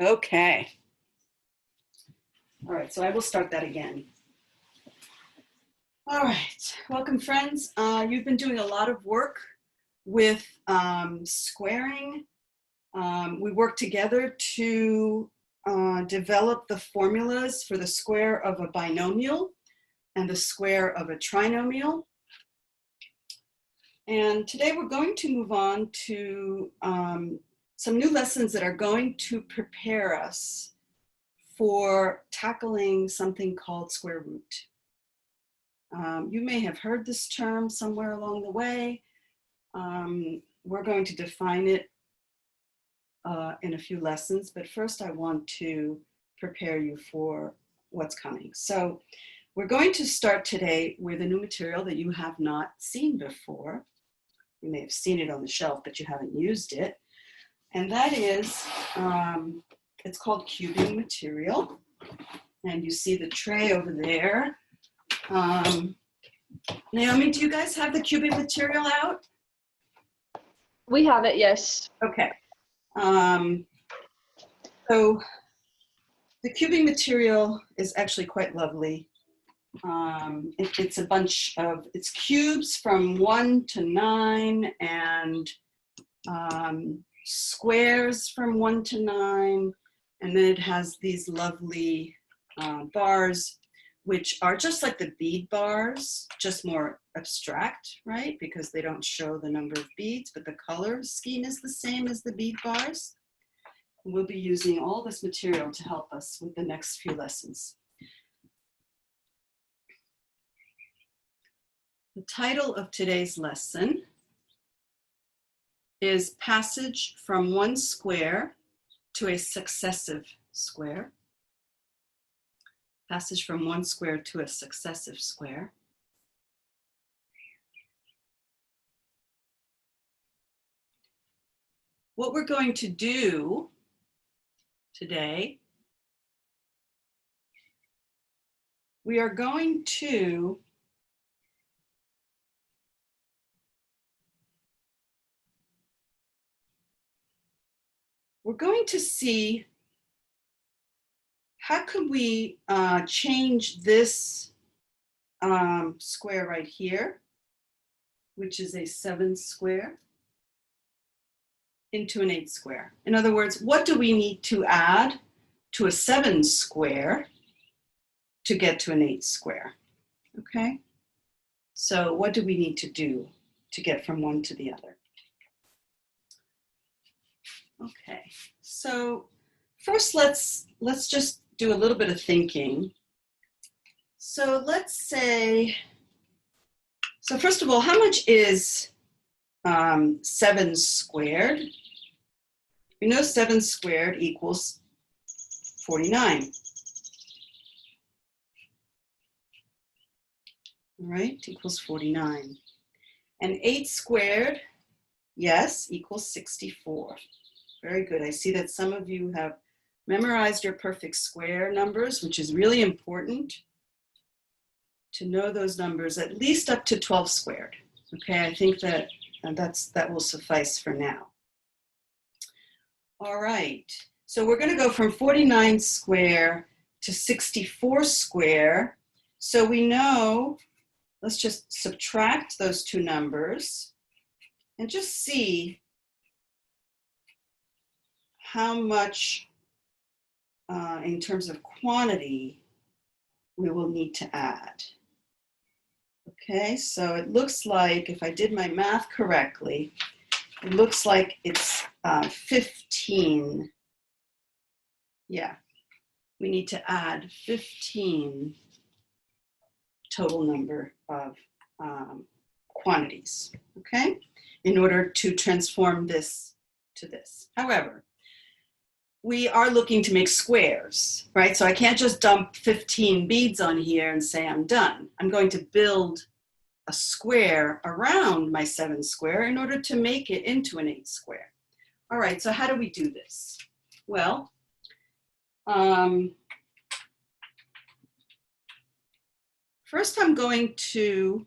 Okay. All right, so I will start that again. All right, welcome friends. You've been doing a lot of work with squaring. We worked together to develop the formulas for the square of a binomial and the square of a trinomial. And today we're going to move on to some new lessons that are going to prepare us for tackling something called square root. You may have heard this term somewhere along the way. We're going to define it in a few lessons, but first I want to prepare you for what's coming. So we're going to start today with a new material that you have not seen before. You may have seen it on the shelf, but you haven't used it. And that is, it's called cubing material. And you see the tray over there. Naomi, do you guys have the cubing material out? We have it, yes. Okay. So the cubing material is actually quite lovely. It's a bunch of, it's cubes from 1 to 9 and squares from 1 to 9. And then it has these lovely bars, which are just like the bead bars, just more abstract, right? Because they don't show the number of beads, but the color scheme is the same as the bead bars. And we'll be using all this material to help us with the next few lessons. The title of today's lesson is Passage from One Square to a Successive Square. Passage from one square to a successive square. What we're going to do today, we are going to see how could we change this square right here, which is a 7 square, into an 8 square. In other words, what do we need to add to a 7 square to get to an 8 square? Okay, so what do we need to do to get from one to the other? Okay, so first let's just do a little bit of thinking. So let's say, so first of all, how much is 7 squared? We know 7 squared equals 49. All right, equals 49. And 8 squared, yes, equals 64. Very good. I see that some of you have memorized your perfect square numbers, which is really important to know those numbers at least up to 12 squared. Okay, I think that that will suffice for now. All right, so we're going to go from 49 square to 64 square. So we know, let's just subtract those two numbers and just see how much in terms of quantity we will need to add. Okay, so it looks like, if I did my math correctly, it looks like it's 15. Yeah, we need to add 15 total number of quantities, okay, in order to transform this to this. However, we are looking to make squares, right? So I can't just dump 15 beads on here and say I'm done. I'm going to build a square around my 7 square in order to make it into an 8 square. All right, so how do we do this? Well, first I'm going to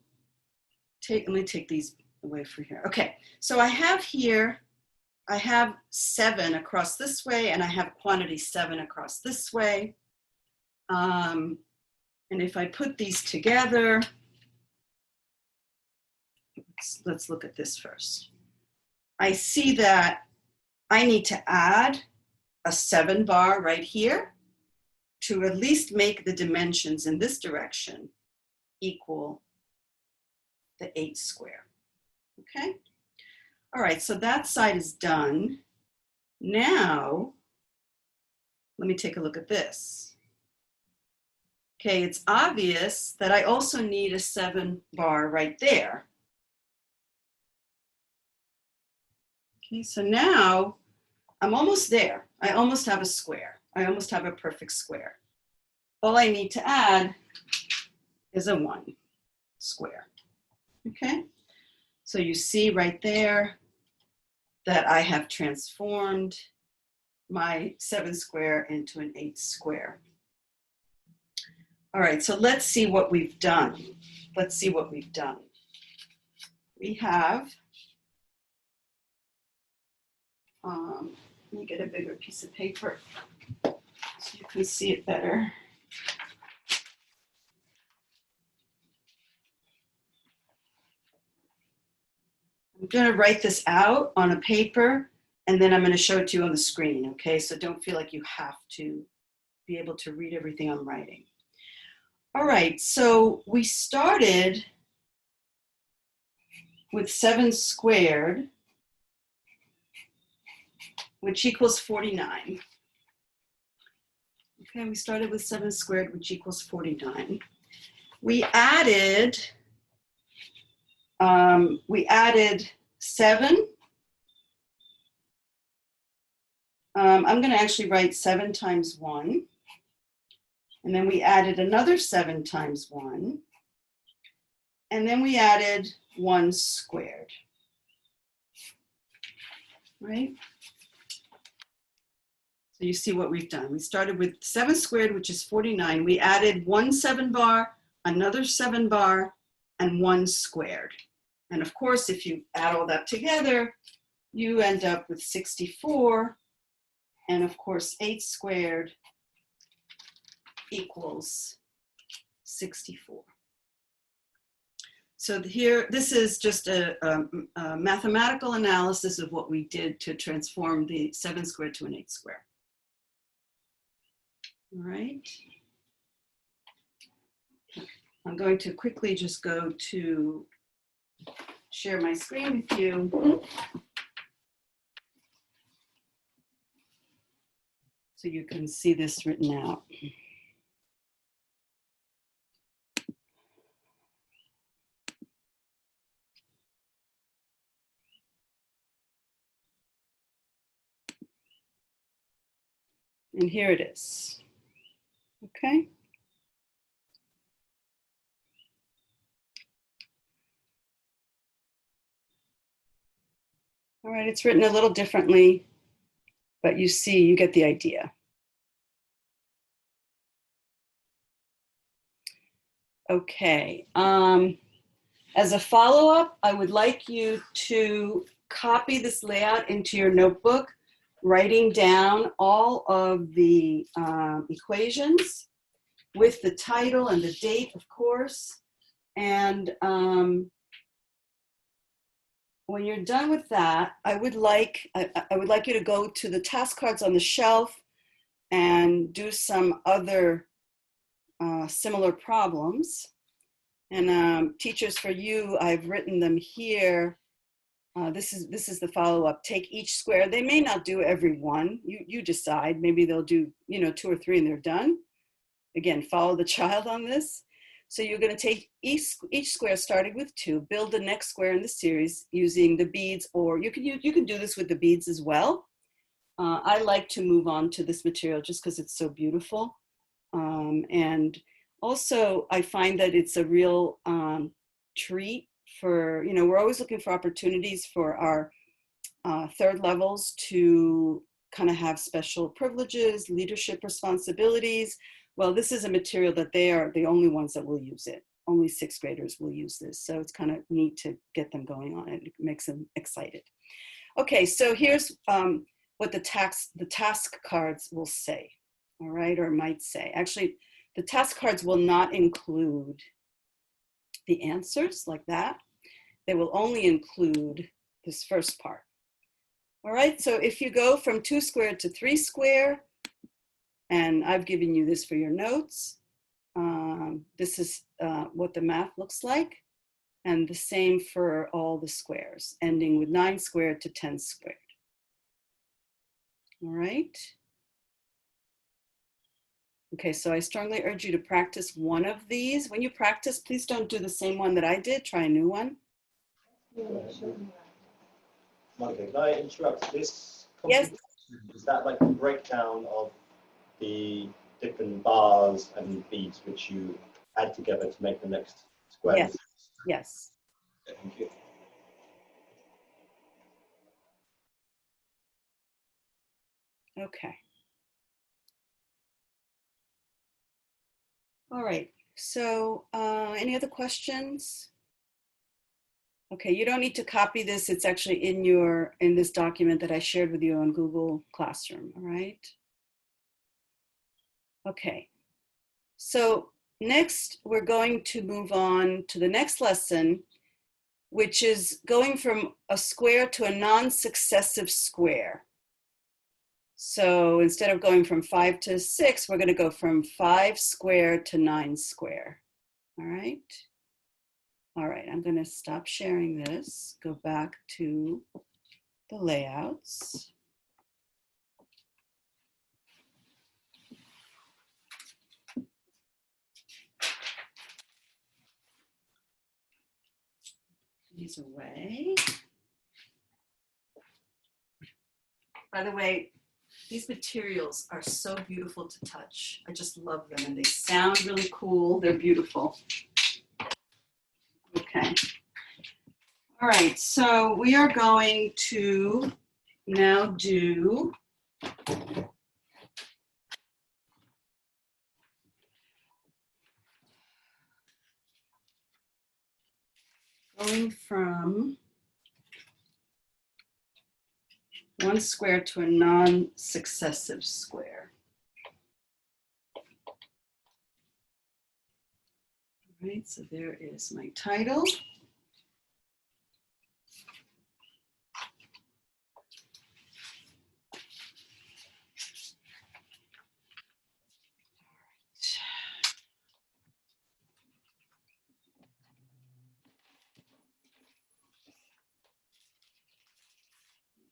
let me take these away from here. Okay, so I have here I have 7 across this way, and I have quantity 7 across this way. And if I put these together, let's look at this first. I see that I need to add a 7 bar right here to at least make the dimensions in this direction equal the 8 square. Okay? All right, so that side is done. Now, let me take a look at this. Okay, it's obvious that I also need a 7 bar right there. Okay, so now I'm almost there. I almost have a square. I almost have a perfect square. All I need to add is a 1 square. Okay, so you see right there that I have transformed my 7 square into an 8 square. All right, so let's see what we've done. Let's see what we've done. We have, let me get a bigger piece of paper so you can see it better. I'm going to write this out on a paper, and then I'm going to show it to you on the screen, okay? So don't feel like you have to be able to read everything I'm writing. All right, so we started with 7 squared, which equals 49. Okay, we started with 7 squared, which equals 49. We added 7. I'm going to actually write 7 times 1. And then we added another 7 times 1. And then we added 1 squared. Right? So you see what we've done. We started with 7 squared, which is 49. We added 1 7 bar, another 7 bar, and 1 squared. And of course, if you add all that together, you end up with 64. And of course, 8 squared equals 64. So here, this is just a mathematical analysis of what we did to transform the 7 squared to an 8 square. All right. I'm going to quickly just go to share my screen with you. So you can see this written out. And here it is. Okay. All right, it's written a little differently, but you see, you get the idea. Okay, as a follow-up, I would like you to copy this layout into your notebook, writing down all of the equations with the title and the date, of course. And when you're done with that, I would like you to go to the task cards on the shelf and do some other similar problems. And teachers, for you, I've written them here. This is the follow-up. Take each square. They may not do every one. You decide. Maybe they'll do 2 or 3 and they're done. Again, follow the child on this. So you're going to take each square starting with 2, build the next square in the series using the beads, or you can do this with the beads as well. I like to move on to this material just because it's so beautiful. And also, I find that it's a real treat for, we're always looking for opportunities for our third levels to kind of have special privileges, leadership responsibilities. Well, this is a material that they are the only ones that will use it. Only 6th graders will use this. So it's kind of neat to get them going on it. It makes them excited. Okay, so here's what the task cards will say, all right, or might say. Actually, the task cards will not include the answers like that. They will only include this first part. All right, so if you go from 2 squared to 3 square, and I've given you this for your notes, this is what the math looks like. And the same for all the squares, ending with 9 squared to 10 squared. All right. Okay, so I strongly urge you to practice one of these. When you practice, please don't do the same one that I did. Try a new one. Monica, can I interrupt? This Yes. Is that like a breakdown of the different bars and beads which you add together to make the next square? Yes. Yes. Thank you. Okay. All right. So any other questions? Okay, you don't need to copy this. It's actually in this document that I shared with you on Google Classroom, all right? Okay. So next, we're going to move on to the next lesson, which is going from a square to a non-successive square. So instead of going from 5 to 6, we're going to go from 5 square to 9 square. All right. All right, I'm going to stop sharing this, go back to the layouts. These away. By the way, these materials are so beautiful to touch. I just love them and they sound really cool. They're beautiful. Okay. All right, so we are going to now do going from 1 square to a non-successive square. All right, so there is my title.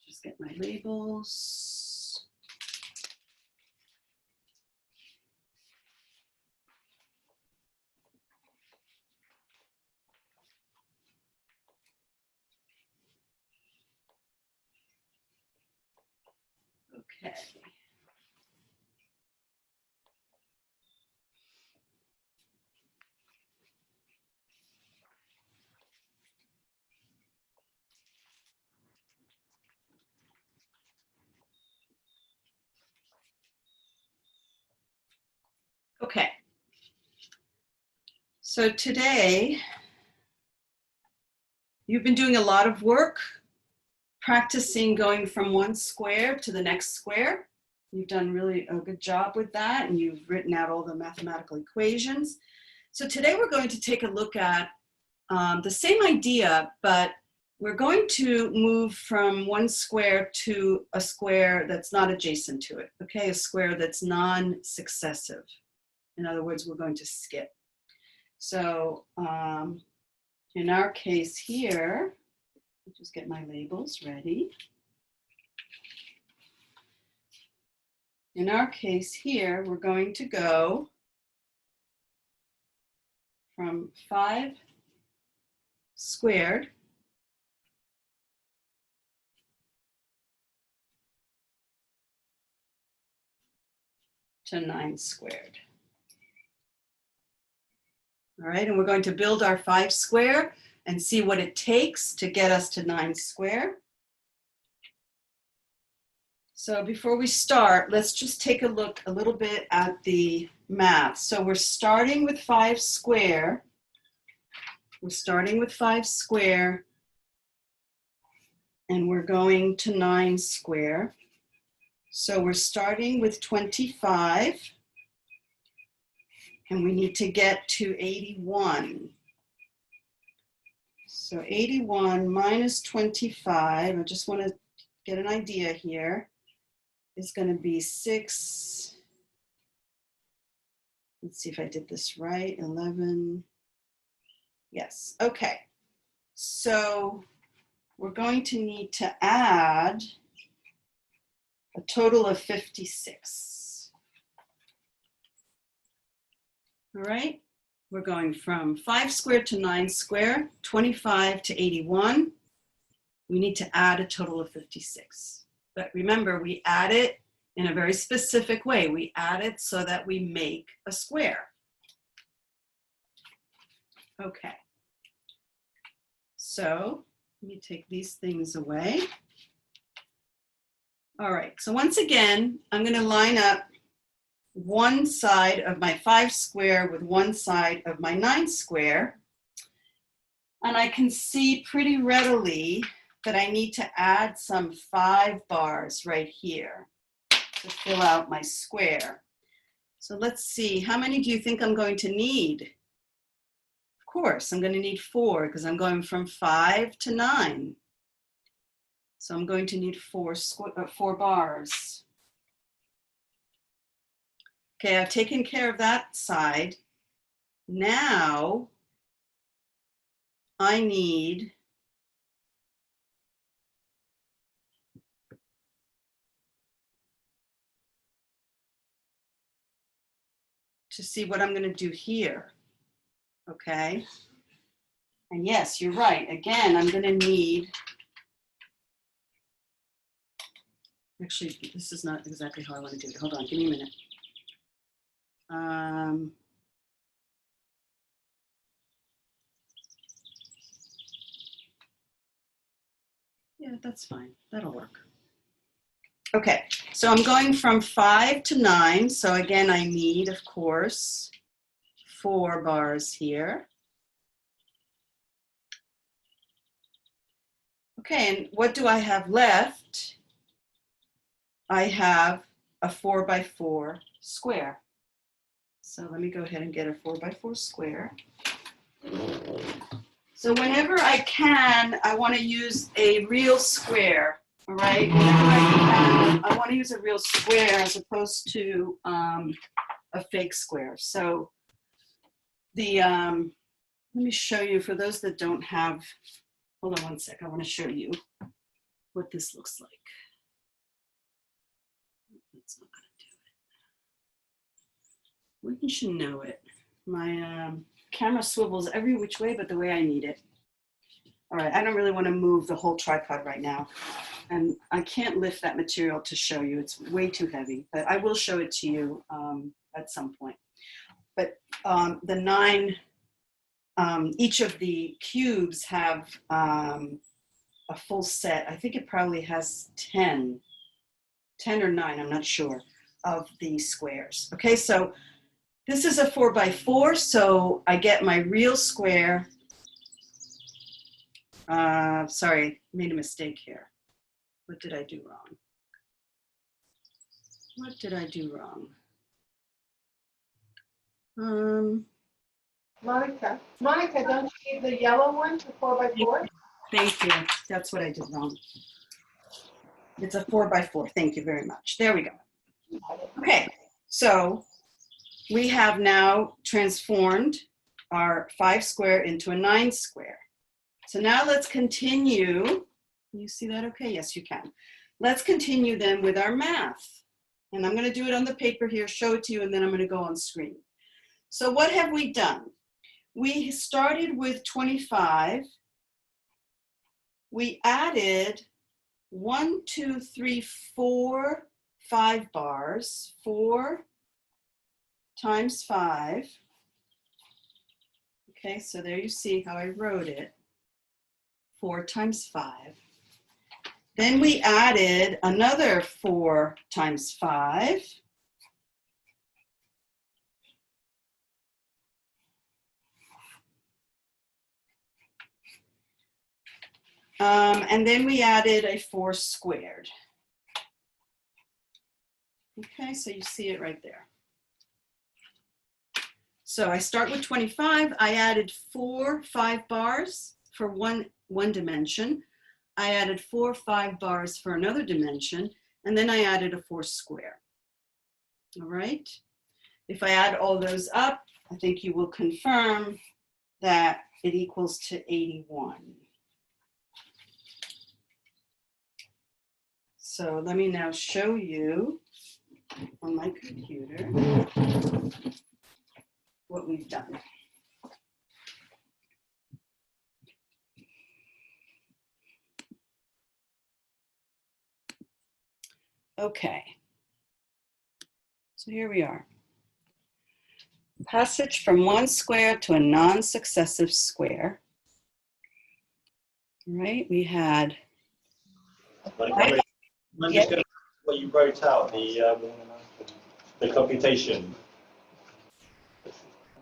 Just get my labels. Okay. Okay. So today, you've been doing a lot of work practicing going from 1 square to the next square. You've done really a good job with that, and you've written out all the mathematical equations. So today we're going to take a look at the same idea, but we're going to move from 1 square to a square that's not adjacent to it, okay? A square that's non-successive. In other words, we're going to skip. So in our case here, I'll just get my labels ready. In our case here, we're going to go from 5 squared to 9 squared. All right, and we're going to build our 5 square and see what it takes to get us to 9 square. So before we start, let's just take a look a little bit at the math. So we're starting with 5 square. We're starting with 5 square and we're going to 9 square. So we're starting with 25, and we need to get to 81. So 81 minus 25, I just want to get an idea here, is going to be 6. Let's see if I did this right. 11. Yes. Okay. So we're going to need to add a total of 56. All right. We're going from 5 squared to 9 squared, 25 to 81. We need to add a total of 56. But remember, we add it in a very specific way. We add it so that we make a square. Okay. So let me take these things away. All right, so once again, I'm going to line up one side of my 5 square with one side of my 9 square. And I can see pretty readily that I need to add some 5 bars right here to fill out my square. So let's see, how many do you think I'm going to need? Of course, I'm going to need 4 because I'm going from 5 to 9. So I'm going to need 4 bars. Okay, I've taken care of that side. Now I need to see what I'm going to do here. Okay. And yes, you're right. Again, I'm going to need, actually, this is not exactly how I want to do it. Hold on, give me a minute. Yeah, that's fine. That'll work. Okay, so I'm going from 5 to 9. So again, I need, of course, 4 bars here. Okay, and what do I have left? I have a 4 by 4 square. So let me go ahead and get a 4 by 4 square. So whenever I can, I want to use a real square, all right? Whenever I can, I want to use a real square as opposed to a fake square. So let me show you, for those that don't have, hold on one sec, I want to show you what this looks like. That's not going to do it. Wouldn't you know it? My camera swivels every which way but the way I need it. All right, I don't really want to move the whole tripod right now. And I can't lift that material to show you. It's way too heavy, but I will show it to you at some point. But the 9, each of the cubes have a full set. I think it probably has 10 or 9, I'm not sure, of the squares. Okay, so this is a 4 by 4, so I get my real square. Sorry, made a mistake here. What did I do wrong? What did I do wrong? Monica, don't you need the yellow one for 4 by 4? Thank you. That's what I did wrong. It's a 4 by 4. Thank you very much. There we go. Okay, so we have now transformed our 5 square into a 9 square. So now let's continue. Can you see that okay? Yes, you can. Let's continue then with our math. And I'm going to do it on the paper here, show it to you, and then I'm going to go on screen. So what have we done? We started with 25. We added 1, 2, 3, 4, 5 bars. 4 times 5. Okay, so there you see how I wrote it. 4 times 5. Then we added another 4 times 5. And then we added a 4 squared. Okay, so you see it right there. So I start with 25. I added 4 5 bars for one dimension. I added 4 5 bars for another dimension, and then I added a 4 square. All right. If I add all those up, I think you will confirm that it equals to 81. So let me now show you on my computer what we've done. Okay. So here we are. Passage from one square to a non-successive square. Right, we had. Monica, I'm just going to what you wrote out, the computation.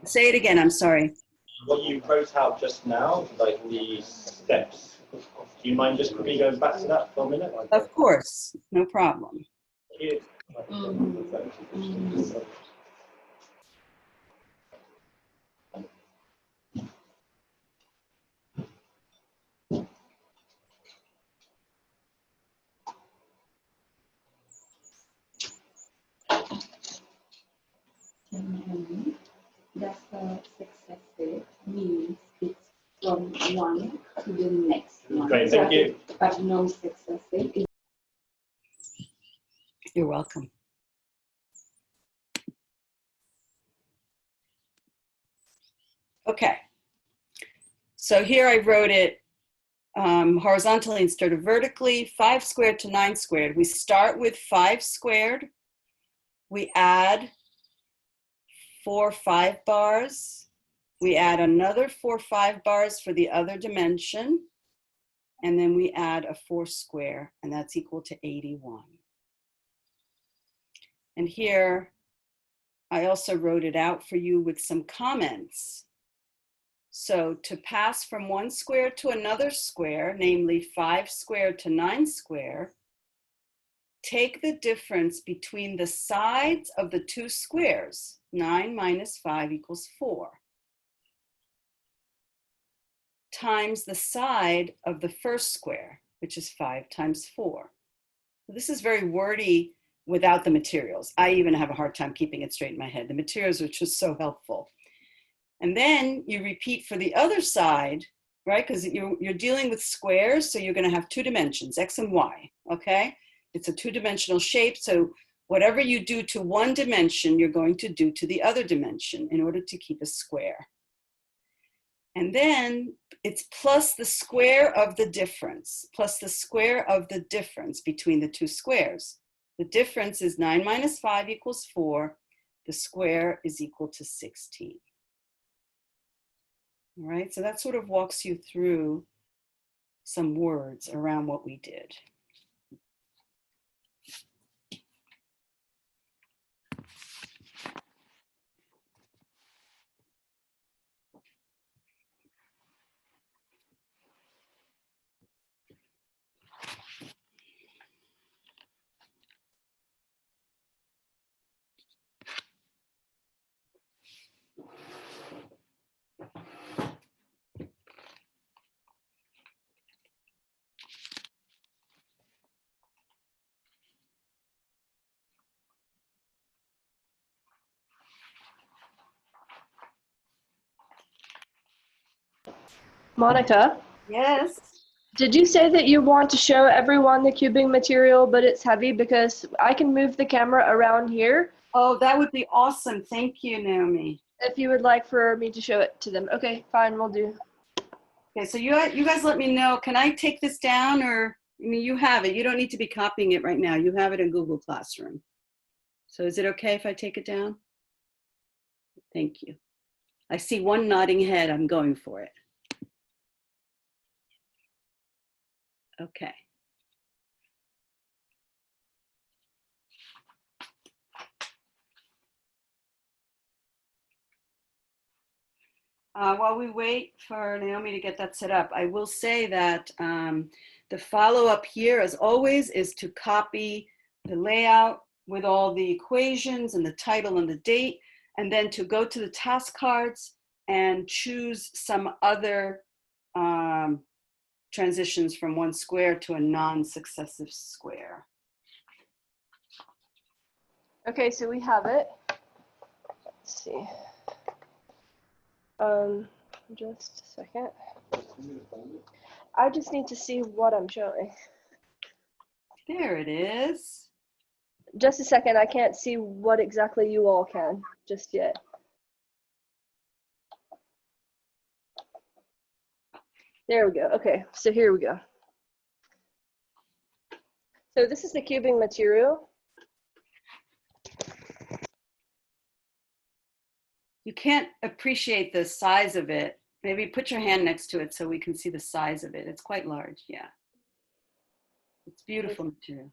Say it again, I'm sorry. What you wrote out just now, like the steps. Do you mind just quickly going back to that for a minute? Of course, no problem. That's successive means it's from one to the next one. Great, thank you. But non-successive is You're welcome. Okay. So here I wrote it horizontally instead of vertically, 5 squared to 9 squared. We start with 5 squared. We add 4 5 bars. We add another 4 5 bars for the other dimension. And then we add a 4 square, and that's equal to 81. And here, I also wrote it out for you with some comments. So to pass from one square to another square, namely 5 squared to 9 square, take the difference between the sides of the two squares. 9 minus 5 equals 4. Times the side of the first square, which is 5 times 4. This is very wordy without the materials. I even have a hard time keeping it straight in my head. The materials are just so helpful. And then you repeat for the other side, right? Because you're dealing with squares, so you're going to have 2 dimensions, x and y, okay? It's a 2-dimensional shape, so whatever you do to one dimension, you're going to do to the other dimension in order to keep a square. And then it's plus the square of the difference, plus the square of the difference between the two squares. The difference is 9 minus 5 equals 4. The square is equal to 16. All right, so that sort of walks you through some words around what we did. Monica, Yes. did you say that you want to show everyone the cubing material, but it's heavy? Because I can move the camera around here Oh, that would be awesome. Thank you, Naomi. if you would like for me to show it to them. Okay, fine, we'll do. Okay, so you guys let me know. Can I take this down, or, I mean, you have it. You don't need to be copying it right now. You have it in Google Classroom. So is it okay if I take it down? Thank you. I see one nodding head. I'm going for it. Okay. While we wait for Naomi to get that set up, I will say that the follow-up here, as always, is to copy the layout with all the equations and the title and the date, and then to go to the task cards and choose some other transitions from one square to a non-successive square. Okay, so we have it. Let's see. Just a second. I just need to see what I'm showing. There it is. Just a second, I can't see what exactly you all can just yet. There we go. Okay, so here we go. So this is the cubing material. You can't appreciate the size of it. Maybe put your hand next to it so we can see the size of it. It's quite large, yeah. It's beautiful material.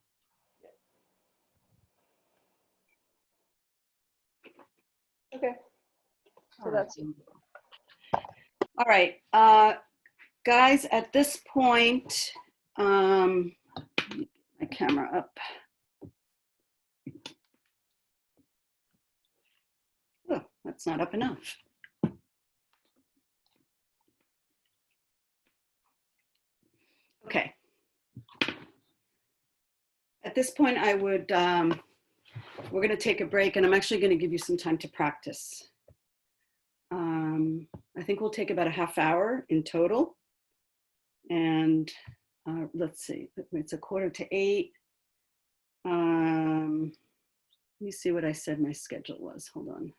Okay, so that's it. All right, guys, at this point, my camera up. Oh, that's not up enough. Okay. At this point, I would, we're going to take a break, and I'm actually going to give you some time to practice. I think we'll take about a half hour in total. And let's see, it's 7:45. Let me see what I said my schedule was. Hold on.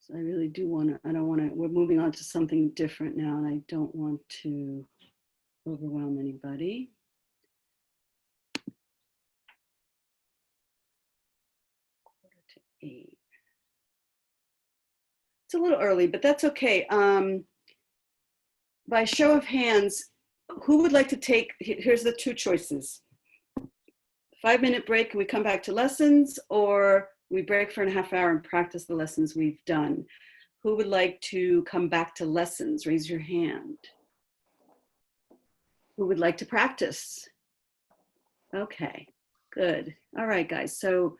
So I really do want to, I don't want to, we're moving on to something different now, and I don't want to overwhelm anybody. Quarter to 8. It's a little early, but that's okay. By show of hands, who would like to take, here's the two choices. 5-minute break and we come back to lessons, or we break for a half hour and practice the lessons we've done. Who would like to come back to lessons? Raise your hand. Who would like to practice? Okay, good. All right, guys. So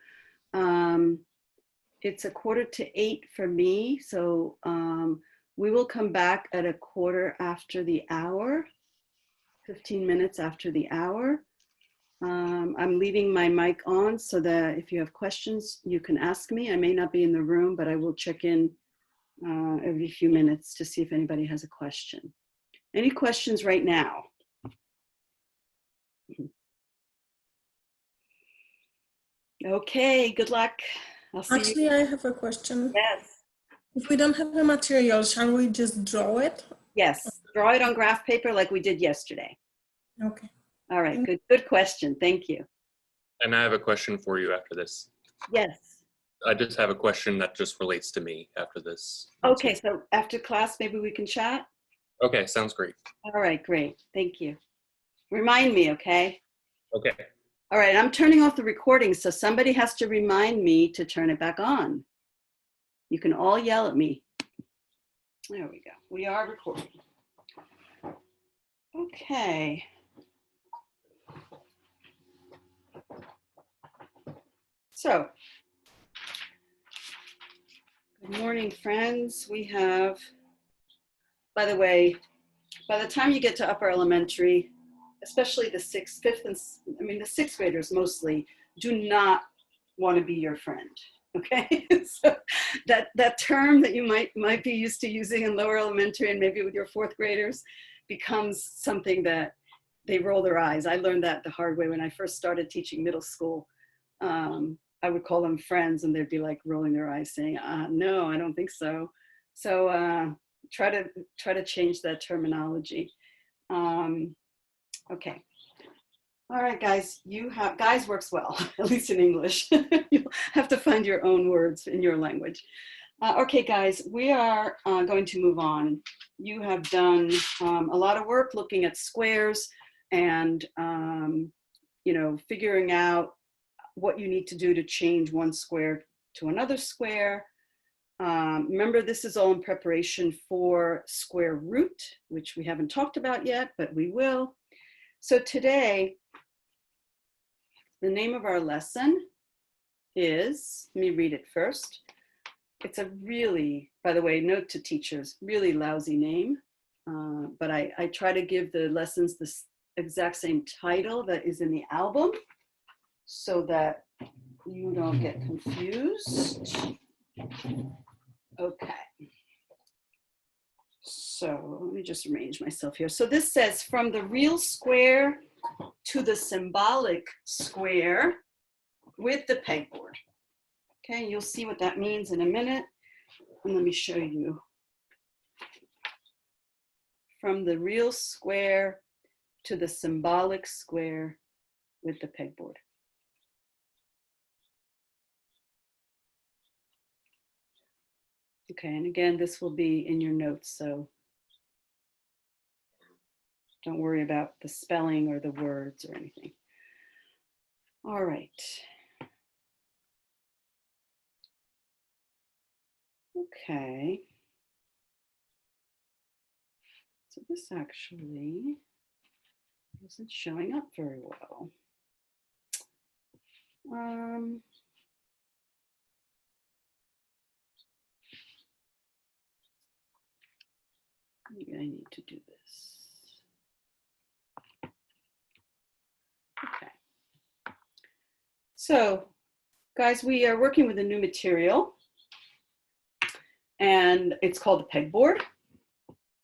it's 7:45 for me. So we will come back at 1/4 after the hour, 15 minutes after the hour. I'm leaving my mic on so that if you have questions, you can ask me. I may not be in the room, but I will check in every few minutes to see if anybody has a question. Any questions right now? Okay, good luck. I'll see Actually, you. I have a question. Yes, If we don't have the material, shall we just draw it? yes. Draw it on graph paper like we did yesterday. Okay. All right, good question. Thank you. And I have a question for you after this. Yes. I just have a question that just relates to me after this. Okay, so after class, maybe we can chat? Okay, sounds great. All right, great. Thank you. Remind me, okay? Okay. All right, I'm turning off the recording, so somebody has to remind me to turn it back on. You can all yell at me. There we go. We are recording. Okay. So, good morning, friends. We have, by the way, by the time you get to upper elementary, especially the sixth graders mostly do not want to be your friend. Okay, so that term that you might be used to using in lower elementary and maybe with your 4th graders becomes something that they roll their eyes. I learned that the hard way when I first started teaching middle school. I would call them friends and they'd be like rolling their eyes saying, no, I don't think so. So try to change that terminology. Okay. All right, guys, guys works well, at least in English. You'll have to find your own words in your language. Okay, guys, we are going to move on. You have done a lot of work looking at squares and, figuring out what you need to do to change one square to another square. Remember, this is all in preparation for square root, which we haven't talked about yet, but we will. So today, the name of our lesson is, let me read it first. It's a really, by the way, note to teachers, really lousy name, but I try to give the lessons the exact same title that is in the album so that you don't get confused. Okay. So let me just arrange myself here. So this says from the real square to the symbolic square with the pegboard. Okay, you'll see what that means in a minute. And let me show you. From the real square to the symbolic square with the pegboard. Okay, and again, this will be in your notes, so don't worry about the spelling or the words or anything. All right. Okay. So this actually isn't showing up very well. Maybe I need to do this. Okay. So, guys, we are working with a new material, and it's called a pegboard.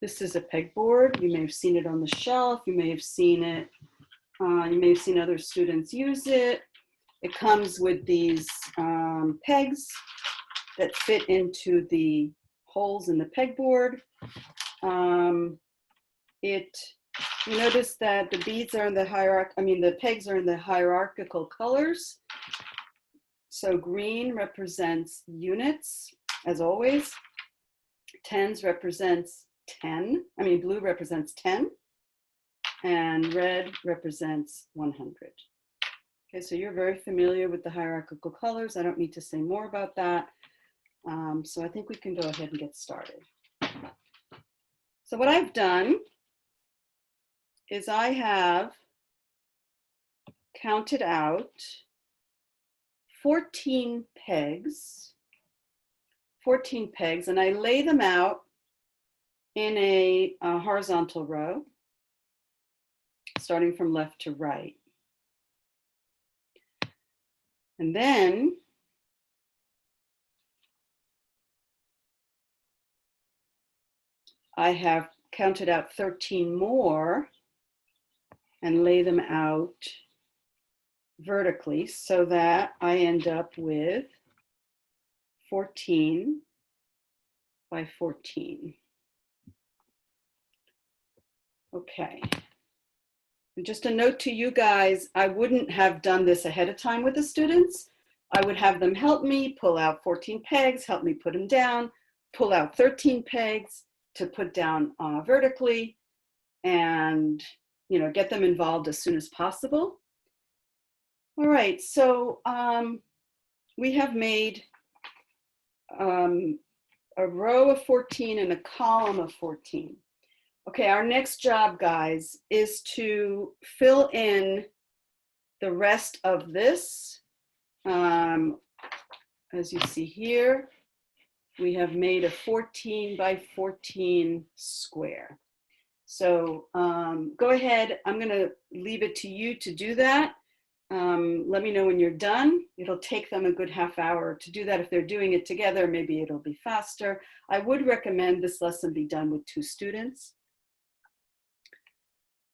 This is a pegboard. You may have seen it on the shelf. You may have seen it. You may have seen other students use it. It comes with these pegs that fit into the holes in the pegboard. You notice that the beads are in the the pegs are in the hierarchical colors. So green represents units, as always. Tens represents 10. Blue represents 10. And red represents 100. Okay, so you're very familiar with the hierarchical colors. I don't need to say more about that. So I think we can go ahead and get started. So what I've done is I have counted out 14 pegs, and I lay them out in a horizontal row, starting from left to right. And then I have counted out 13 more and lay them out vertically so that I end up with 14 by 14. Okay. And just a note to you guys, I wouldn't have done this ahead of time with the students. I would have them help me pull out 14 pegs, help me put them down, pull out 13 pegs to put down vertically, and get them involved as soon as possible. All right, so we have made a row of 14 and a column of 14. Okay, our next job, guys, is to fill in the rest of this. As you see here, we have made a 14 by 14 square. So go ahead, I'm gonna leave it to you to do that. Let me know when you're done. It'll take them a good half hour to do that. If they're doing it together, maybe it'll be faster. I would recommend this lesson be done with 2 students.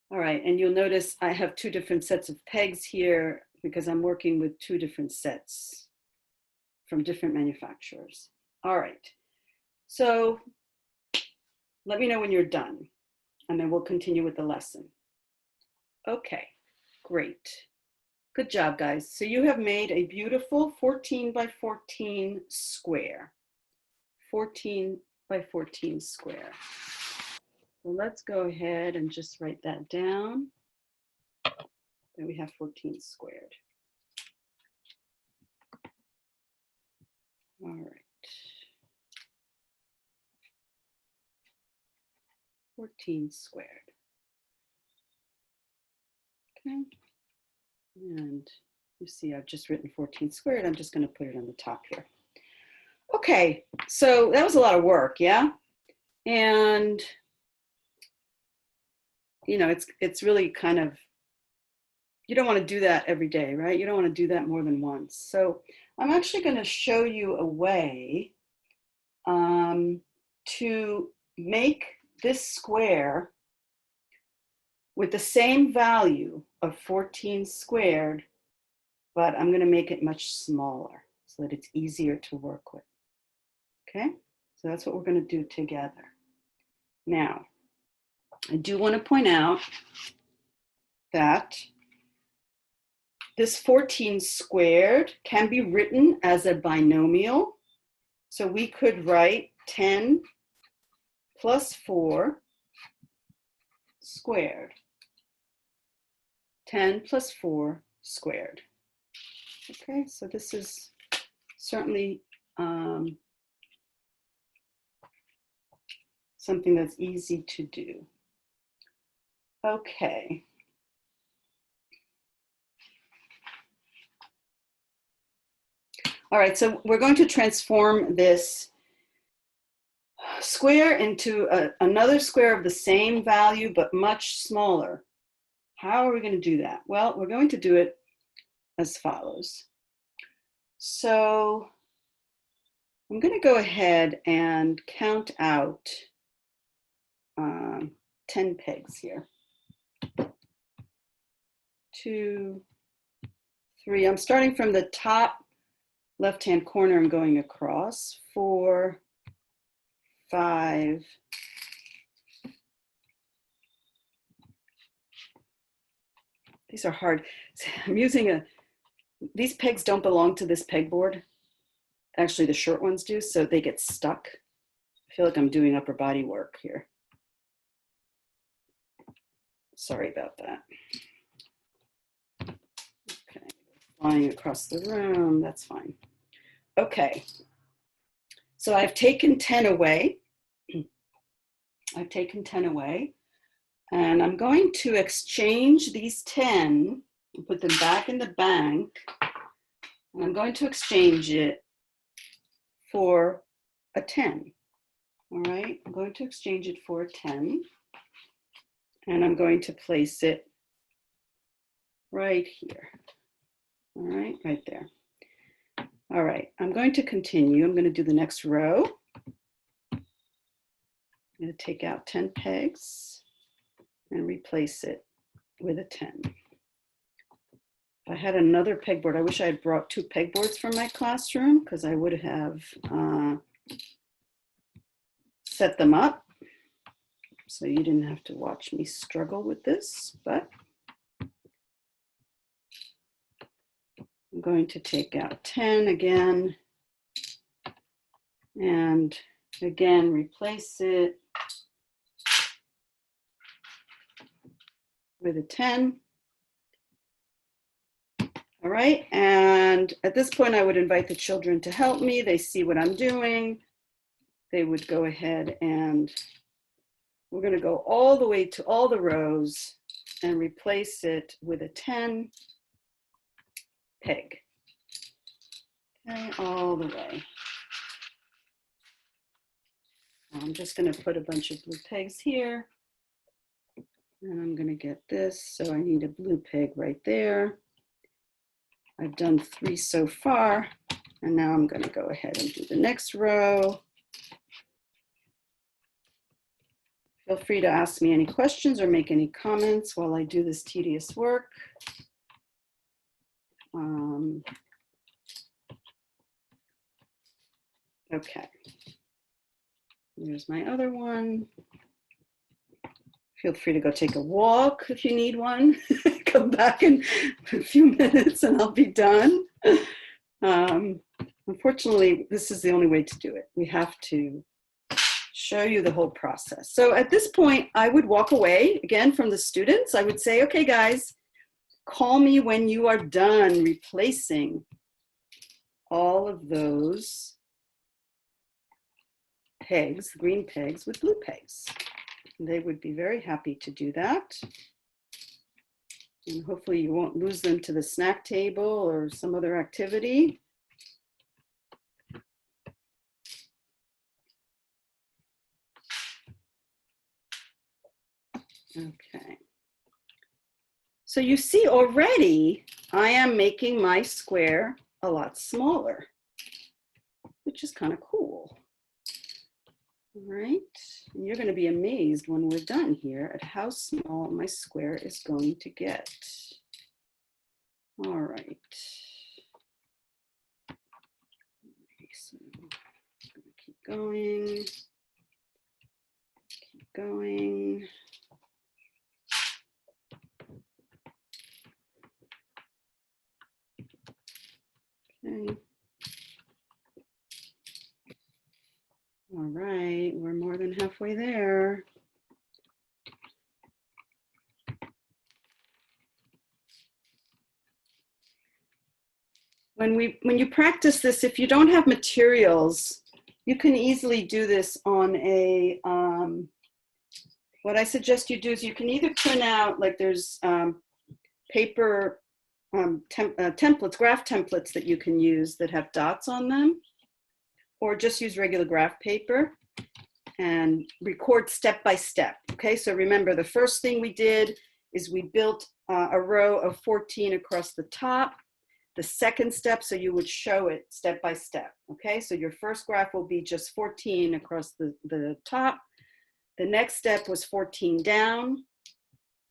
All right, and you'll notice I have 2 different sets of pegs here because I'm working with 2 different sets from different manufacturers. All right, so let me know when you're done, and then we'll continue with the lesson. Okay, great. Good job, guys. So you have made a beautiful 14 by 14 square. 14 by 14 square. So let's go ahead and just write that down. Then we have 14 squared. All right. 14 squared. Okay. And you see I've just written 14 squared. I'm just going to put it on the top here. Okay, so that was a lot of work, yeah? And you know, it's really kind of, you don't want to do that every day, right? You don't want to do that more than once. So I'm actually going to show you a way to make this square with the same value of 14 squared, but I'm going to make it much smaller so that it's easier to work with. Okay, so that's what we're going to do together. Now, I do want to point out that this 14 squared can be written as a binomial. So we could write 10 plus 4 squared. 10 plus 4 squared. Okay, so this is certainly something that's easy to do. Okay. All right, so we're going to transform this square into another square of the same value, but much smaller. How are we going to do that? Well, we're going to do it as follows. So I'm going to go ahead and count out 10 pegs here. 2, 3. I'm starting from the top left-hand corner and going across. 4, 5, 'These are hard. I'm using these pegs don't belong to this pegboard. Actually, the short ones do, so they get stuck. I feel like I'm doing upper body work here. Sorry about that. Okay, flying across the room, that's fine. Okay, so I've taken 10 away. I've taken 10 away, and I'm going to exchange these 10 and put them back in the bank, and I'm going to exchange it for a 10. All right, I'm going to exchange it for a 10. And I'm going to place it right here. All right, right there. All right, I'm going to continue. I'm going to do the next row. I'm going to take out 10 pegs and replace it with a 10. If I had another pegboard, I wish I had brought 2 pegboards from my classroom because I would have set them up. So you didn't have to watch me struggle with this, but I'm going to take out 10 again, and again, replace it with a 10. All right, and at this point, I would invite the children to help me. They see what I'm doing. They would go ahead and we're going to go all the way to all the rows and replace it with a 10 peg. Okay, all the way. I'm just going to put a bunch of blue pegs here. And I'm going to get this. So I need a blue peg right there. I've done 3 so far. And now I'm going to go ahead and do the next row. Feel free to ask me any questions or make any comments while I do this tedious work. Okay, there's my other one. Feel free to go take a walk if you need one. Come back in a few minutes and I'll be done. Unfortunately, this is the only way to do it. We have to show you the whole process. So at this point, I would walk away again from the students. I would say, okay, guys, call me when you are done replacing all of those pegs, green pegs with blue pegs. They would be very happy to do that. And hopefully you won't lose them to the snack table or some other activity. Okay. So you see already, I am making my square a lot smaller, which is kind of cool. All right, and you're going to be amazed when we're done here at how small my square is going to get. All right. Okay, so I'm going to keep going. Keep going. Okay. All right, we're more than halfway there. When you practice this, if you don't have materials, you can easily do this on a, what I suggest you do is you can either print out, like there's paper templates, graph templates that you can use that have dots on them, or just use regular graph paper and record step by step. Okay, so remember the first thing we did is we built a row of 14 across the top. The second step, so you would show it step by step. Okay, so your first graph will be just 14 across the top. The next step was 14 down.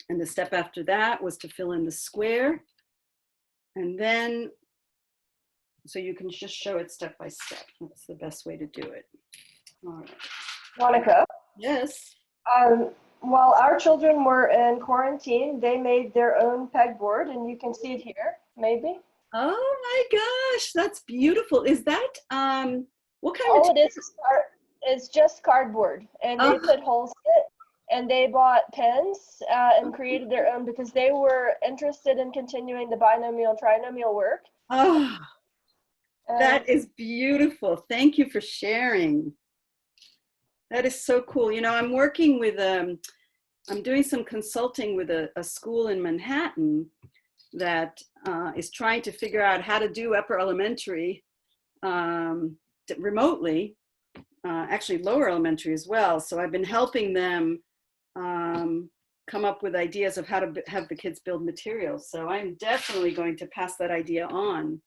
And the step after that was to fill in the square. And then, so you can just show it step by step. That's the best way to do it. All right. Monica, Yes. while our children were in quarantine, they made their own pegboard, and you can see it here, maybe. Oh my gosh, that's beautiful. Is that, what kind of All it is it's just cardboard, and they Oh. put holes in it, and they bought pens and created their own because they were interested in continuing the binomial and trinomial work. Oh, And that is beautiful. Thank you for sharing. That is so cool. You know, I'm working with, I'm doing some consulting with a school in Manhattan that is trying to figure out how to do upper elementary remotely, actually lower elementary as well. So I've been helping them come up with ideas of how to have the kids build materials. So I'm definitely going to pass that idea on.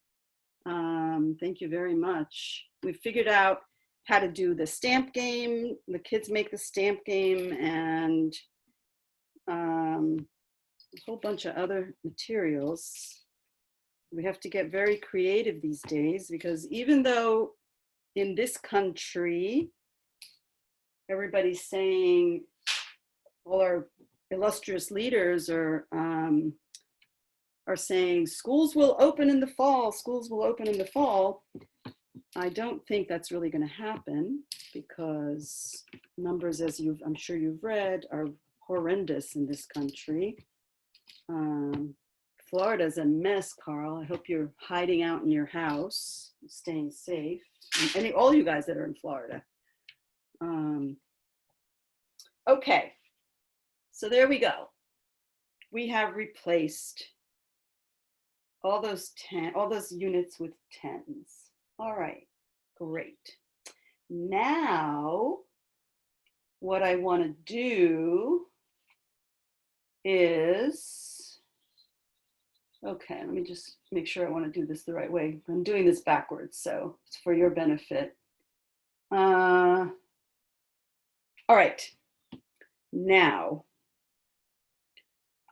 Thank you very much. We figured out how to do the stamp game. The kids make the stamp game, and a whole bunch of other materials. We have to get very creative these days, because even though in this country, everybody's saying, all our illustrious leaders are saying schools will open in the fall, schools will open in the fall. I don't think that's really going to happen, because numbers, as I'm sure you've read, are horrendous in this country. Florida's a mess, Carl. I hope you're hiding out in your house, staying safe. And all you guys that are in Florida. Okay, so there we go. We have replaced all those units with 10s. All right, great. Now, what I want to do is, okay, let me just make sure I want to do this the right way. I'm doing this backwards, so it's for your benefit. All right, now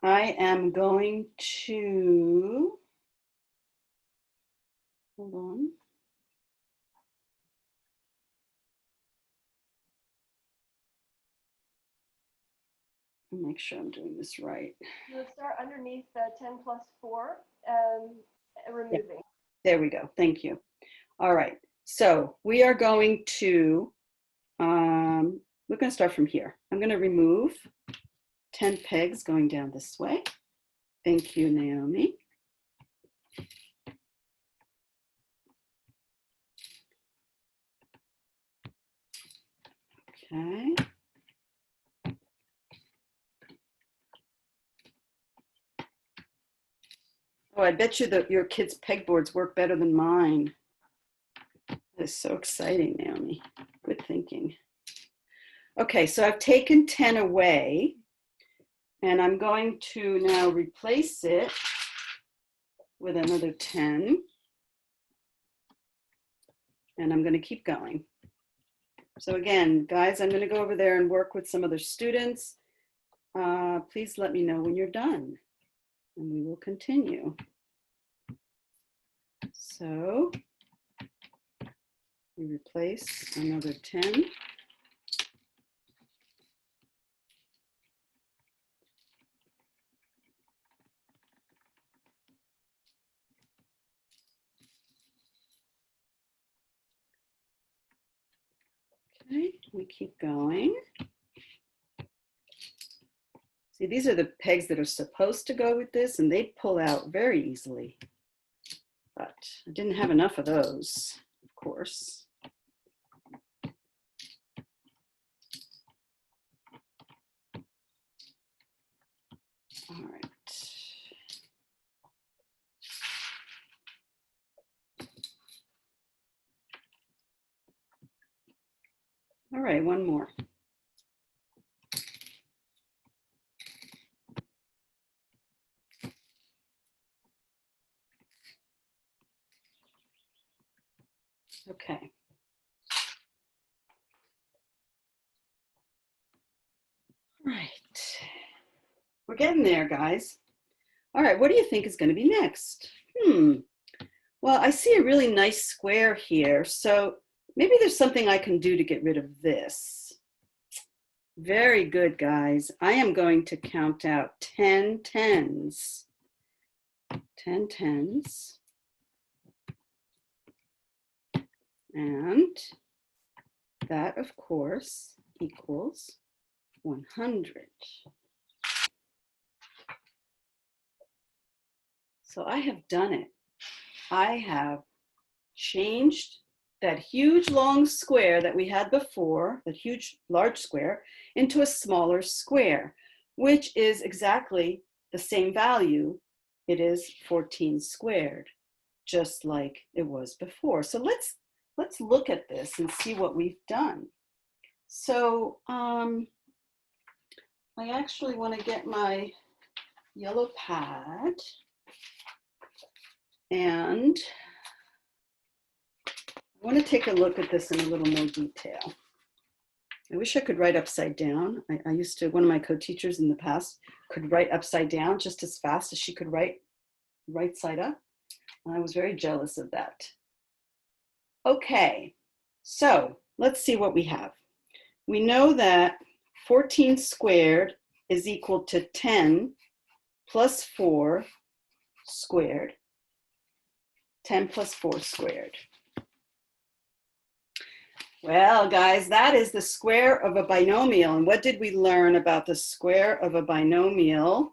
I am going to, hold on. I'll make sure I'm doing this right. you'll start underneath the 10 plus 4 and removing. There we go. Thank you. All right. So we are going to, we're going to start from here. I'm going to remove 10 pegs going down this way. Thank you, Naomi. I bet you that your kids' pegboards work better than mine. That is so exciting, Naomi. Good thinking. Okay, so I've taken 10 away, and I'm going to now replace it with another 10. And I'm going to keep going. So again, guys, I'm going to go over there and work with some other students. Please let me know when you're done, and we will continue. So we replace another 10. Okay, we keep going. See, these are the pegs that are supposed to go with this, and they pull out very easily. But I didn't have enough of those, of course. All right. All right, one more. Okay. All right. We're getting there, guys. All right, what do you think is going to be next? Well, I see a really nice square here, so maybe there's something I can do to get rid of this. Very good, guys. I am going to count out 10 tens. 10 tens. And that, of course, equals 100. So I have done it. I have changed that huge long square that we had before, that huge large square, into a smaller square, which is exactly the same value. It is 14 squared, just like it was before. So let's look at this and see what we've done. So I actually want to get my yellow pad, and I want to take a look at this in a little more detail. I wish I could write upside down. I used to, one of my co-teachers in the past could write upside down just as fast as she could write right side up. And I was very jealous of that. Okay, so let's see what we have. We know that 14 squared is equal to 10 plus 4 squared. 10 plus 4 squared. Well, guys, that is the square of a binomial. And what did we learn about the square of a binomial?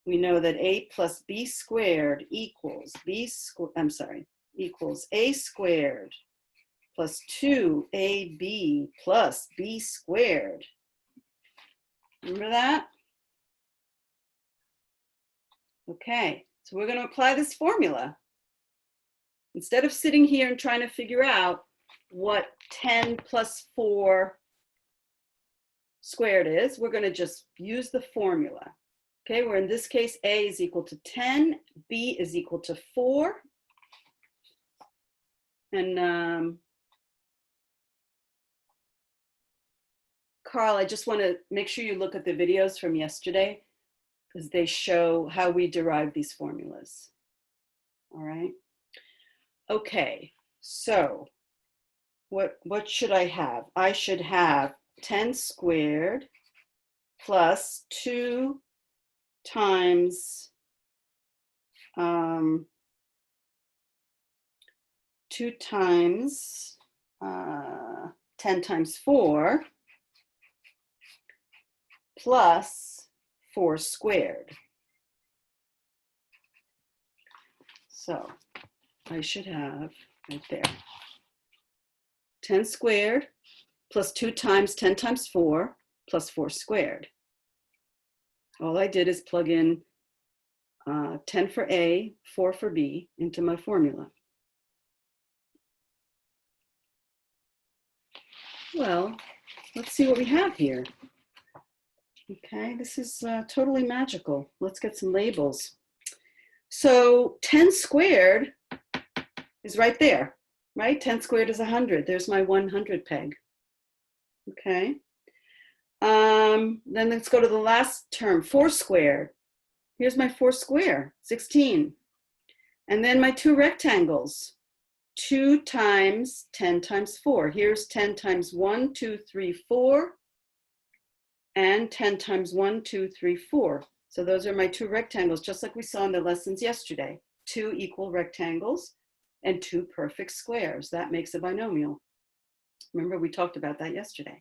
We know that a plus b squared equals equals a squared plus 2ab plus b squared. Remember that? Okay, so we're going to apply this formula. Instead of sitting here and trying to figure out what 10 plus 4 squared is, we're going to just use the formula. Okay, where in this case, a is equal to 10, b is equal to 4. And Carl, I just want to make sure you look at the videos from yesterday, because they show how we derive these formulas. All right. Okay, so what should I have? I should have 10 squared plus 2 times 2 times 10 times 4 plus 4 squared. So I should have right there 10 squared plus 2 times 10 times 4 plus 4 squared. All I did is plug in 10 for A, 4 for B into my formula. Well, let's see what we have here. Okay, this is totally magical. Let's get some labels. So 10 squared is right there, right? 10 squared is 100. There's my 100 peg. Okay. Then let's go to the last term, 4 squared. Here's my 4 square, 16. And then my 2 rectangles, 2 times 10 times 4. Here's 10 times 1, 2, 3, 4. And 10 times 1, 2, 3, 4. So those are my 2 rectangles, just like we saw in the lessons yesterday. 2 equal rectangles and 2 perfect squares. That makes a binomial. Remember, we talked about that yesterday.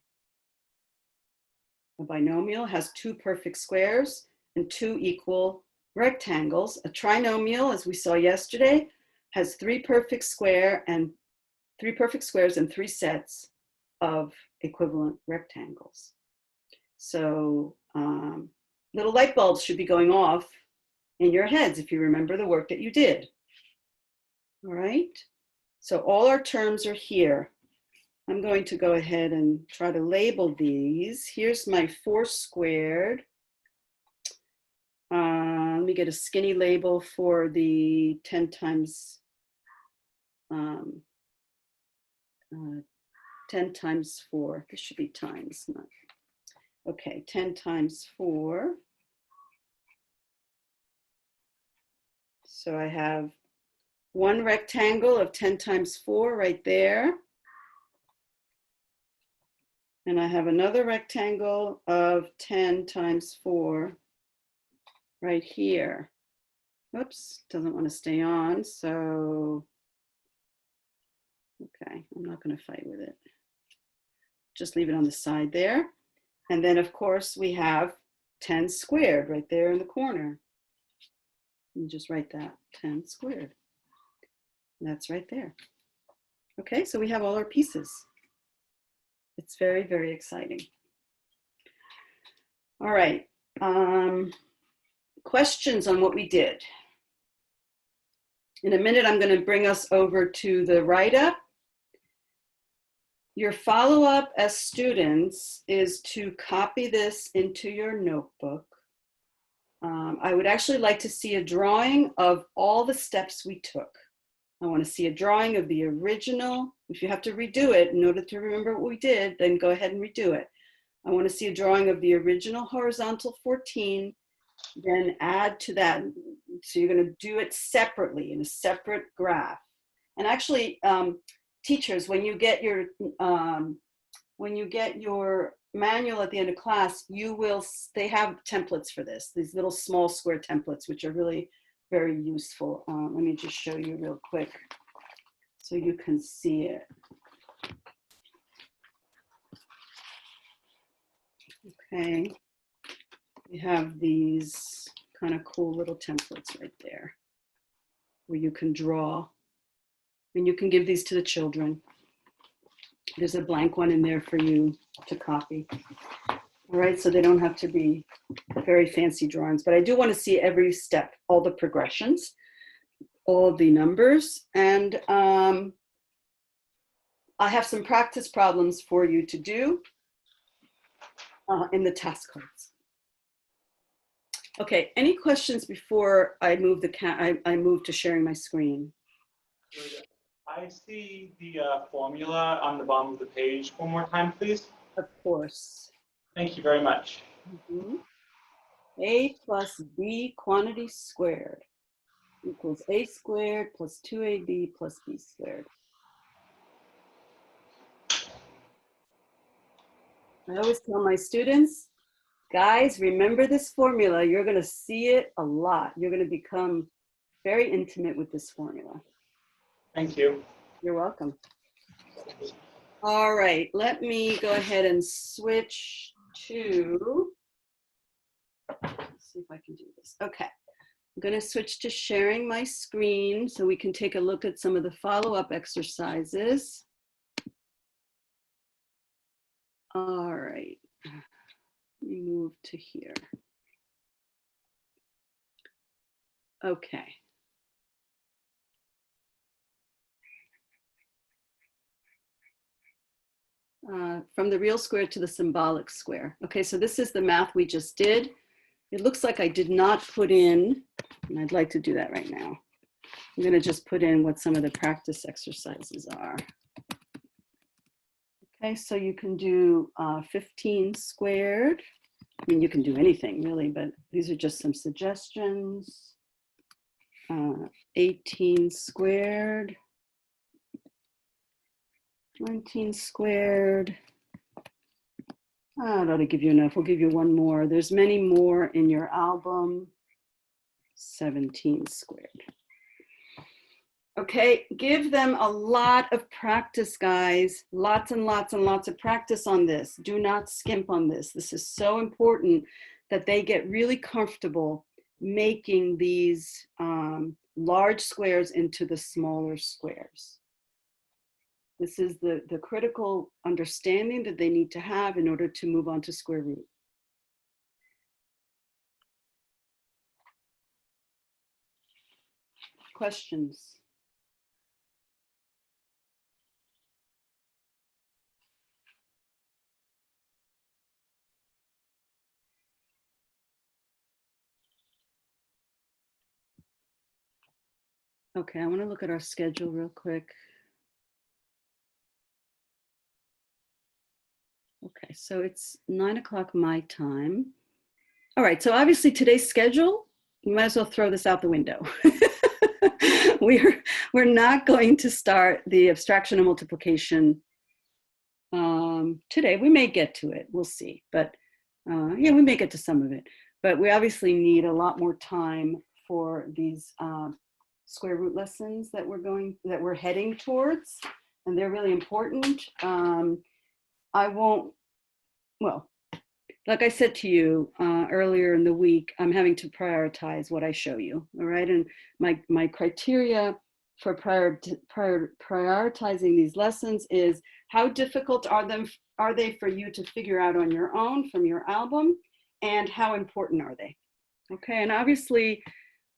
A binomial has 2 perfect squares and 2 equal rectangles. A trinomial, as we saw yesterday, has 3 perfect squares and 3 sets of equivalent rectangles. So little light bulbs should be going off in your heads if you remember the work that you did. All right, so all our terms are here. I'm going to go ahead and try to label these. Here's my 4 squared. Let me get a skinny label for the 10 times 10 times 4. This should be times, not. Okay, 10 times 4. So I have 1 rectangle of 10 times 4 right there. And I have another rectangle of 10 times 4 right here. Oops, doesn't want to stay on, so, okay, I'm not going to fight with it. Just leave it on the side there. And then, of course, we have 10 squared right there in the corner. You just write that, 10 squared. And that's right there. Okay, so we have all our pieces. It's very, very exciting. All right, questions on what we did. In a minute, I'm going to bring us over to the write-up. Your follow-up as students is to copy this into your notebook. I would actually like to see a drawing of all the steps we took. I want to see a drawing of the original. If you have to redo it in order to remember what we did, then go ahead and redo it. I want to see a drawing of the original horizontal 14, then add to that. So you're going to do it separately in a separate graph. And actually, teachers, when you get your manual at the end of class, they have templates for this, these little small square templates, which are really very useful. Let me just show you real quick so you can see it. Okay, we have these kind of cool little templates right there where you can draw, and you can give these to the children. There's a blank one in there for you to copy. All right, so they don't have to be very fancy drawings, but I do want to see every step, all the progressions, all the numbers, and I have some practice problems for you to do in the task cards. Okay, any questions before I move I move to sharing my screen? I see the formula on the bottom of the page one more time, please. Of course. Thank you very much. A plus B quantity squared equals A squared plus 2AB plus B squared. I always tell my students, guys, remember this formula. You're going to see it a lot. You're going to become very intimate with this formula. Thank you. You're welcome. All right, let me go ahead and switch to, let's see if I can do this. Okay, I'm going to switch to sharing my screen so we can take a look at some of the follow-up exercises. All right, let me move to here. Okay. From the real square to the symbolic square. Okay, so this is the math we just did. It looks like I did not put in, and I'd like to do that right now. I'm going to just put in what some of the practice exercises are. Okay, so you can do 15 squared. I mean, you can do anything really, but these are just some suggestions. 18 squared. 19 squared. Oh, that'll give you enough. We'll give you one more. There's many more in your album. 17 squared. Okay, give them a lot of practice, guys. Lots and lots and lots of practice on this. Do not skimp on this. This is so important that they get really comfortable making these large squares into the smaller squares. This is the critical understanding that they need to have in order to move on to square root. Questions? Okay, I want to look at our schedule real quick. Okay, so it's 9 o'clock my time. All right, so obviously today's schedule, you might as well throw this out the window. We're not going to start the abstraction and multiplication today. We may get to it, we'll see. But yeah, we may get to some of it. But we obviously need a lot more time for these square root lessons that we're heading towards, and they're really important. I won't, well, like I said to you earlier in the week, I'm having to prioritize what I show you, all right? And my criteria for prioritizing these lessons is how difficult are they for you to figure out on your own from your album, and how important are they? Okay, and obviously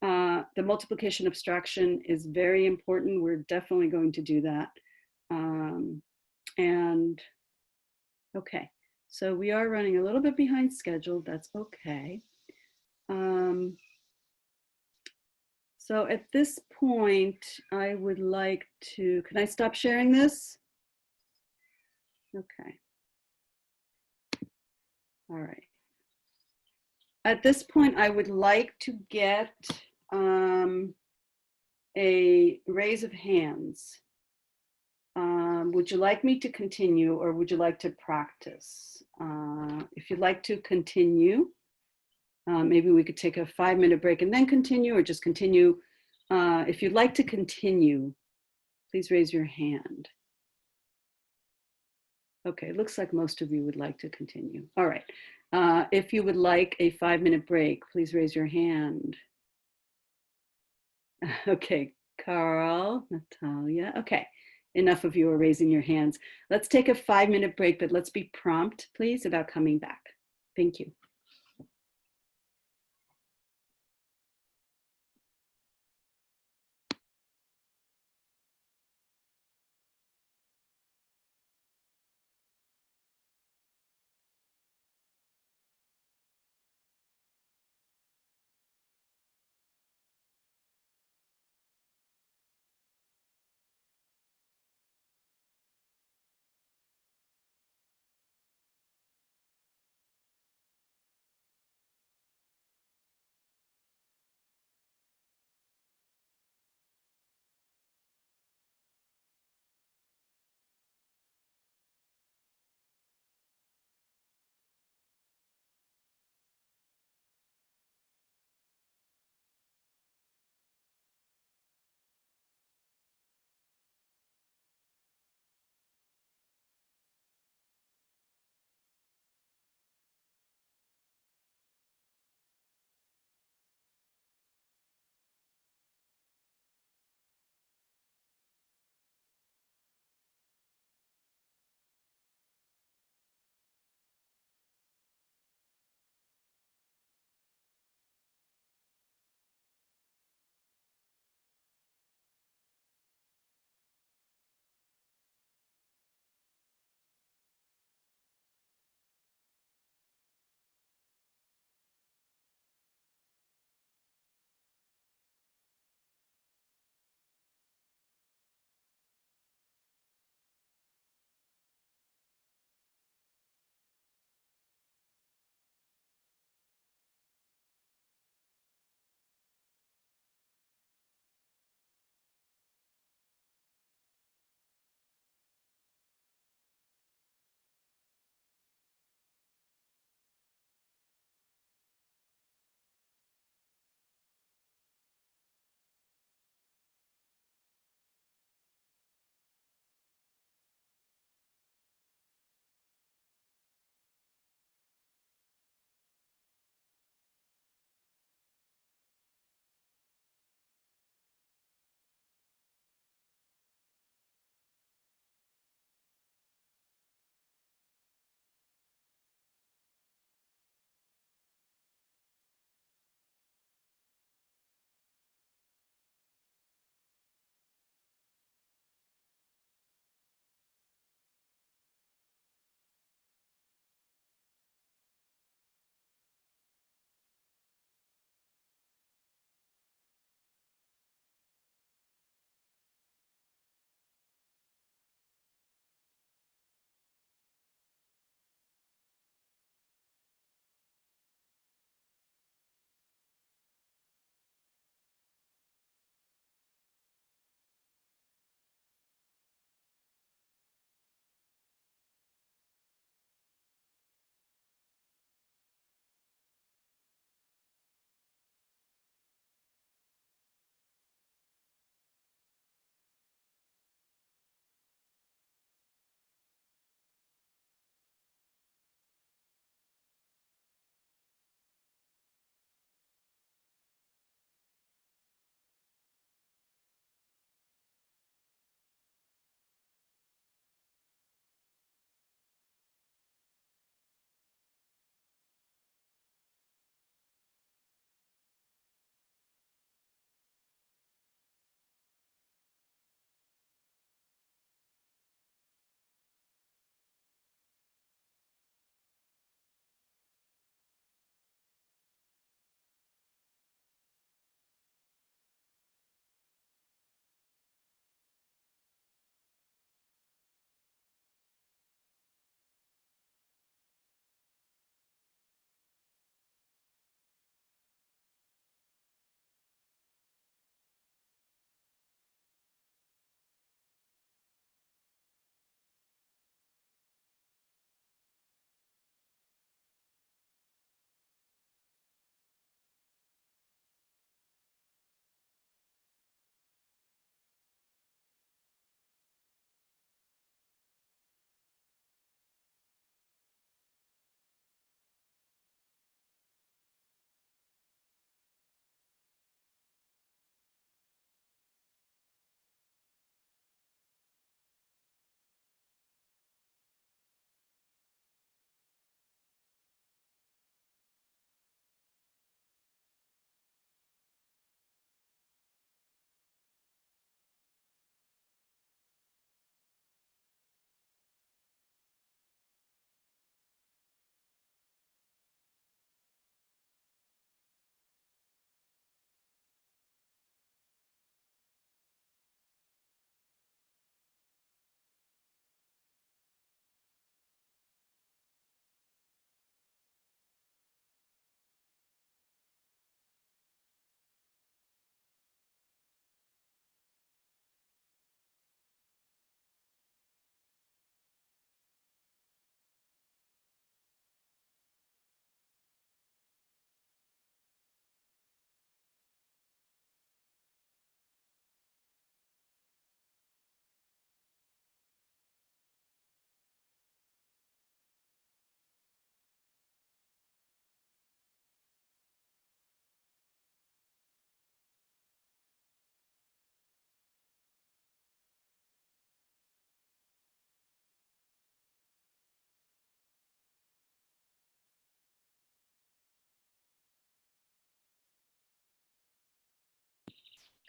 the multiplication abstraction is very important. We're definitely going to do that. And okay, so we are running a little bit behind schedule. That's okay. So at this point, I would like to, can I stop sharing this? Okay. All right. At this point, I would like to get a raise of hands. Would you like me to continue, or would you like to practice? If you'd like to continue, maybe we could take a 5-minute break and then continue, or just continue. If you'd like to continue, please raise your hand. Okay, it looks like most of you would like to continue. All right. If you would like a 5-minute break, please raise your hand. Okay, Carl, Natalia. Okay, enough of you are raising your hands. Let's take a 5-minute break, but let's be prompt, please, about coming back. Thank you.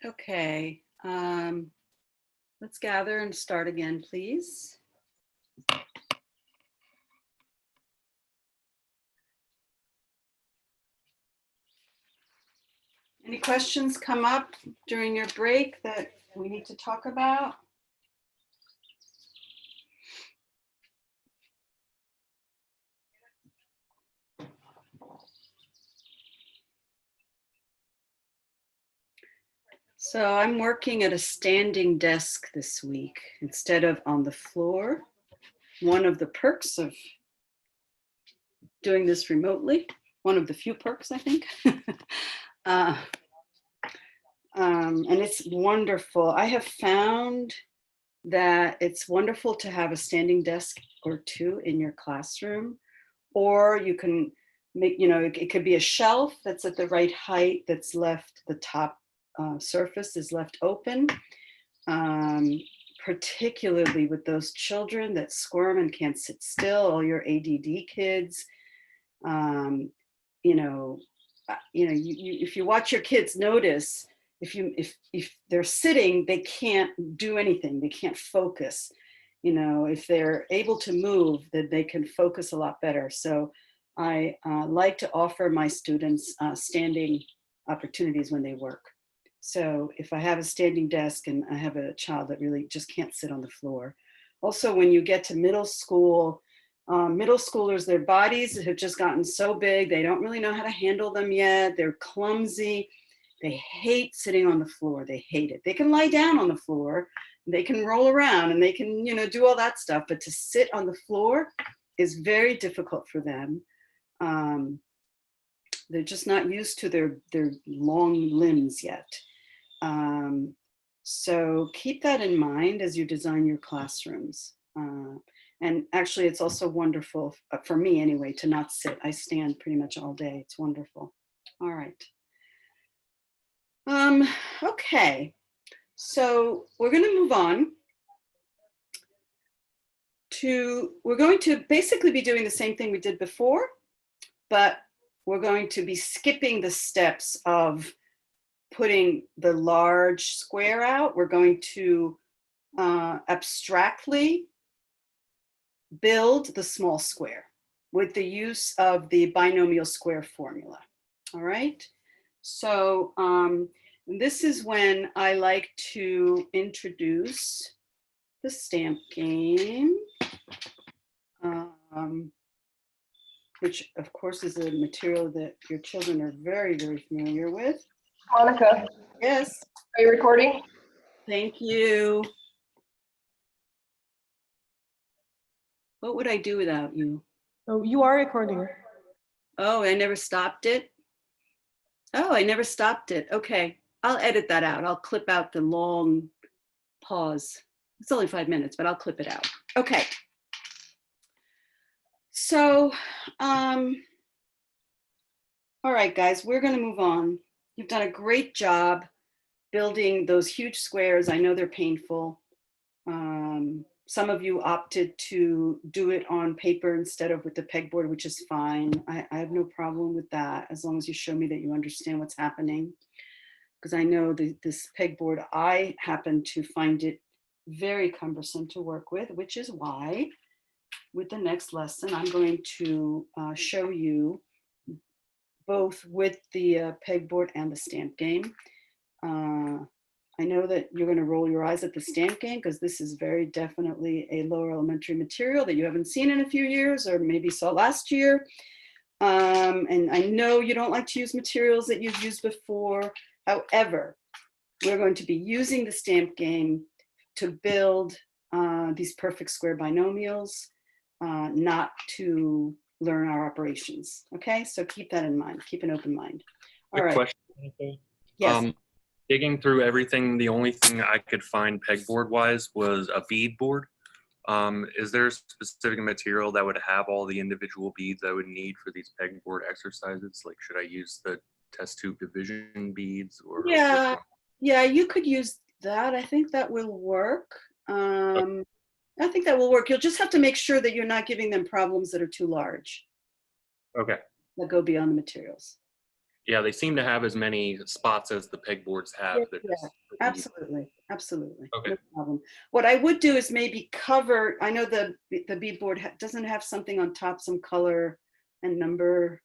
Okay, let's gather and start again, please. Any questions come up during your break that we need to talk about? So I'm working at a standing desk this week instead of on the floor. One of the perks of doing this remotely, one of the few perks, I think. And it's wonderful. I have found that it's wonderful to have a standing desk or two in your classroom, or you can make, it could be a shelf that's at the right height that's left, the top surface is left open, particularly with those children that squirm and can't sit still, all your ADD kids. If you watch your kids, notice if they're sitting, they can't do anything. They can't focus. If they're able to move, then they can focus a lot better. So I like to offer my students standing opportunities when they work. So if I have a standing desk and I have a child that really just can't sit on the floor. Also, when you get to middle school, middle schoolers, their bodies have just gotten so big, they don't really know how to handle them yet. They're clumsy. They hate sitting on the floor. They hate it. They can lie down on the floor. They can roll around and they can, do all that stuff. But to sit on the floor is very difficult for them. They're just not used to their long limbs yet. So keep that in mind as you design your classrooms. And actually, it's also wonderful, for me anyway, to not sit. I stand pretty much all day. It's wonderful. All right. Okay, so we're going to move on to, we're going to basically be doing the same thing we did before, but we're going to be skipping the steps of putting the large square out. We're going to abstractly build the small square with the use of the binomial square formula. All right. So this is when I like to introduce the stamp game, which of course is a material that your children are very, very familiar with. Monica, Yes, are you recording? thank you. What would I do without you? Oh, you are recording. Oh, I never stopped it. Oh, I never stopped it. Okay, I'll edit that out. I'll clip out the long pause. It's only 5 minutes, but I'll clip it out. Okay. So, all right, guys, we're going to move on. You've done a great job building those huge squares. I know they're painful. Some of you opted to do it on paper instead of with the pegboard, which is fine. I have no problem with that, as long as you show me that you understand what's happening. Because I know this pegboard, I happen to find it very cumbersome to work with, which is why with the next lesson, I'm going to show you both with the pegboard and the stamp game. I know that you're going to roll your eyes at the stamp game because this is very definitely a lower elementary material that you haven't seen in a few years or maybe saw last year. And I know you don't like to use materials that you've used before. However, we're going to be using the stamp game to build these perfect square binomials, not to learn our operations. Okay, so keep that in mind. Keep an open mind. All Quick right. question. Monica. Yes. Digging through everything, the only thing I could find pegboard wise was a bead board. Is there a specific material that would have all the individual beads I would need for these pegboard exercises? Like, should I use the test tube division beads or? Yeah, yeah, you could use that. I think that will work. I think that will work. You'll just have to make sure that you're not giving them problems that are too large, Okay. that go beyond the materials. Yeah, they seem to have as many spots as the pegboards have. They're Yeah, just absolutely, absolutely. Okay. No problem. What I would do is maybe cover, I know the beadboard doesn't have something on top, some color and number.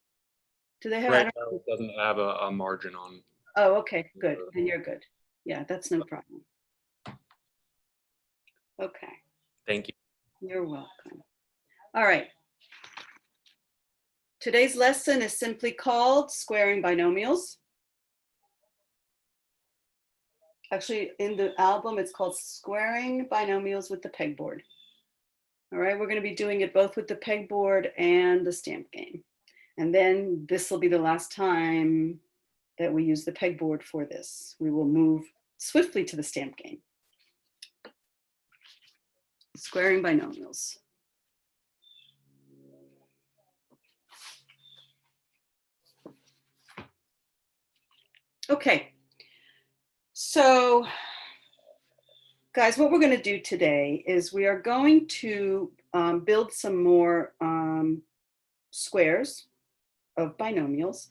Do they have? I Right don't- now, it doesn't have a margin on. Oh, okay, good. Then you're good. Yeah, that's no problem. Okay, Thank you. you're welcome. All right. Today's lesson is simply called Squaring Binomials. Actually, in the album, it's called Squaring Binomials with the Pegboard. All right, we're going to be doing it both with the pegboard and the stamp game. And then this will be the last time that we use the pegboard for this. We will move swiftly to the stamp game. Squaring binomials. Okay, so guys, what we're going to do today is we are going to build some more squares of binomials,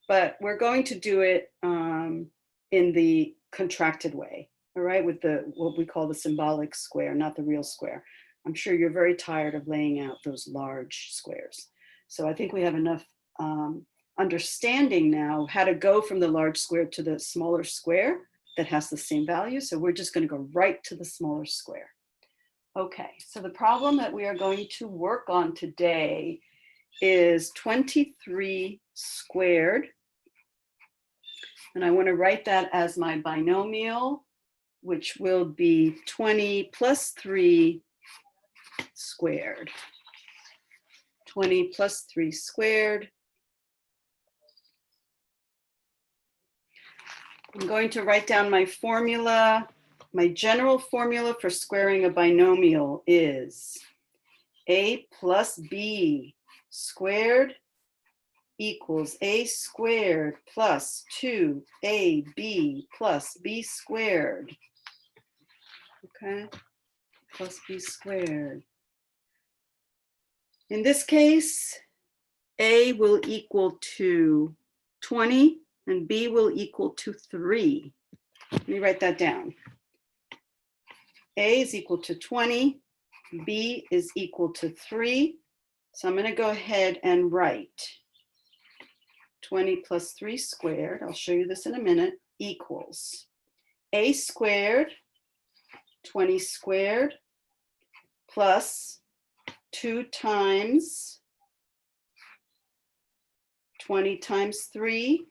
but we're going to do it in the contracted way, all right, with the what we call the symbolic square, not the real square. I'm sure you're very tired of laying out those large squares. So I think we have enough understanding now how to go from the large square to the smaller square that has the same value. So we're just going to go right to the smaller square. Okay, so the problem that we are going to work on today is 23 squared. And I want to write that as my binomial, which will be 20 plus 3 squared. 20 plus 3 squared. I'm going to write down my formula. My general formula for squaring a binomial is a plus b squared equals a squared plus 2ab plus b squared. Okay, plus b squared. In this case, a will equal to 20 and b will equal to 3. Let me write that down. A is equal to 20, b is equal to 3. So I'm going to go ahead and write 20 plus 3 squared, I'll show you this in a minute, equals a squared, 20 squared, plus 2 times 20 times 3,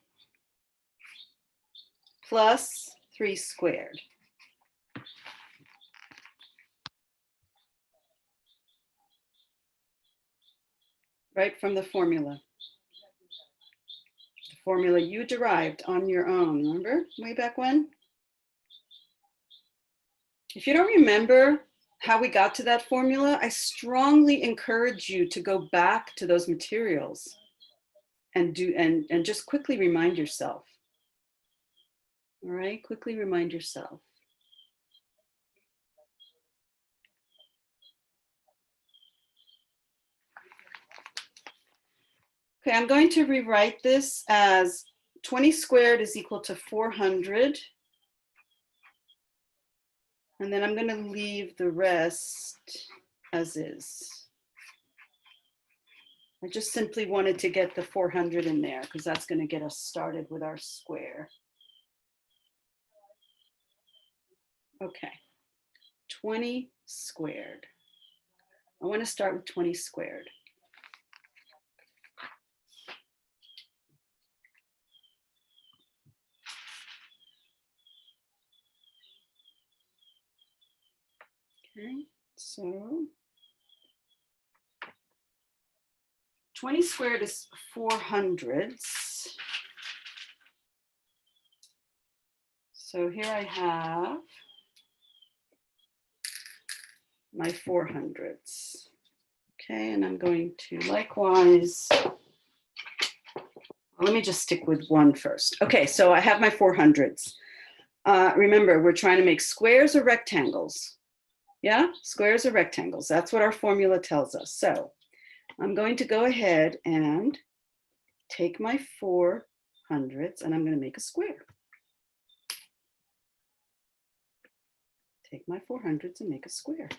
plus 3 squared. Right from the formula. The formula you derived on your own, remember, way back when? If you don't remember how we got to that formula, I strongly encourage you to go back to those materials and just quickly remind yourself. All right, quickly remind yourself. Okay, I'm going to rewrite this as 20 squared is equal to 400. And then I'm going to leave the rest as is. I just simply wanted to get the 400 in there because that's going to get us started with our square. Okay, 20 squared. I want to start with 20 squared. Okay, so 20 squared is 400s. So here I have my 400s. Okay, and I'm going to likewise, let me just stick with one first. Okay, so I have my 400s. Remember, we're trying to make squares or rectangles. Yeah, squares or rectangles. That's what our formula tells us. So I'm going to go ahead and take my 400s hundredths, and I'm going to make a square. Take my 4 hundredths and make a square.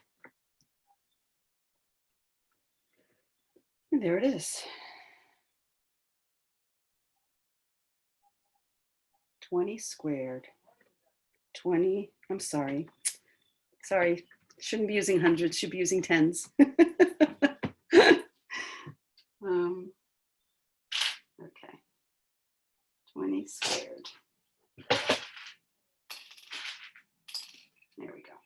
And there it is. 20 squared. 20, I'm sorry. Sorry, shouldn't be using hundreds, should be using tens. Okay. 20 squared. There we go.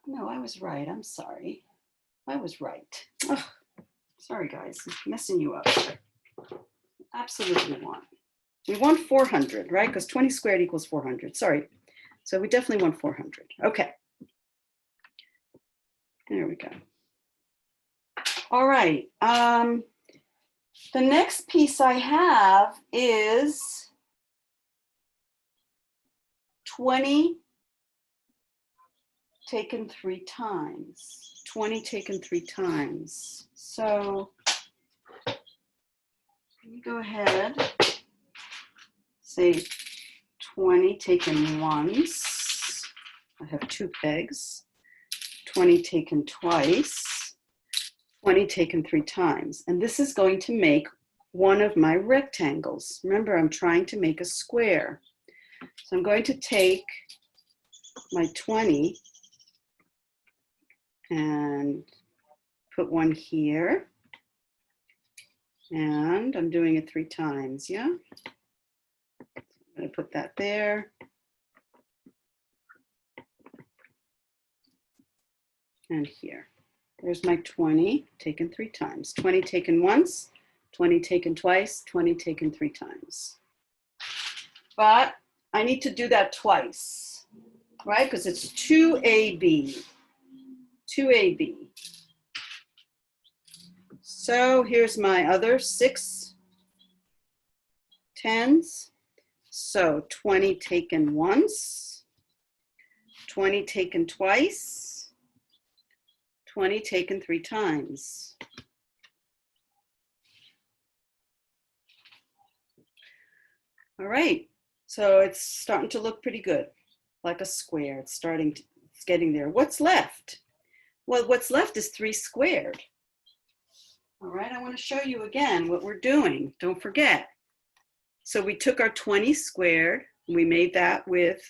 No, I was right. I'm sorry. I was right. Ugh. Sorry, guys. I'm messing you up. Absolutely want. We want 400, right? Because 20 squared equals 400. Sorry. So we definitely want 400. Okay. There we go. All right. The next piece I have is 20 taken 3 times. 20 taken 3 times. So let me go ahead, say 20 taken once. I have 2 pegs. 20 taken twice. 20 taken 3 times. And this is going to make one of my rectangles. Remember, I'm trying to make a square. So I'm going to take my 20 and put one here. And I'm doing it 3 times, yeah? I'm going to put that there. And here. There's my 20 taken 3 times. 20 taken once, 20 taken twice, 20 taken 3 times. But I need to do that twice, right? Because it's 2AB. 2AB. So here's my other 6 tens. So 20 taken once, 20 taken twice, 20 taken 3 times. All right, so it's starting to look pretty good, like a square. It's getting there. What's left? Well, what's left is 3 squared. All right, I want to show you again what we're doing. Don't forget. So we took our 20 squared, and we made that with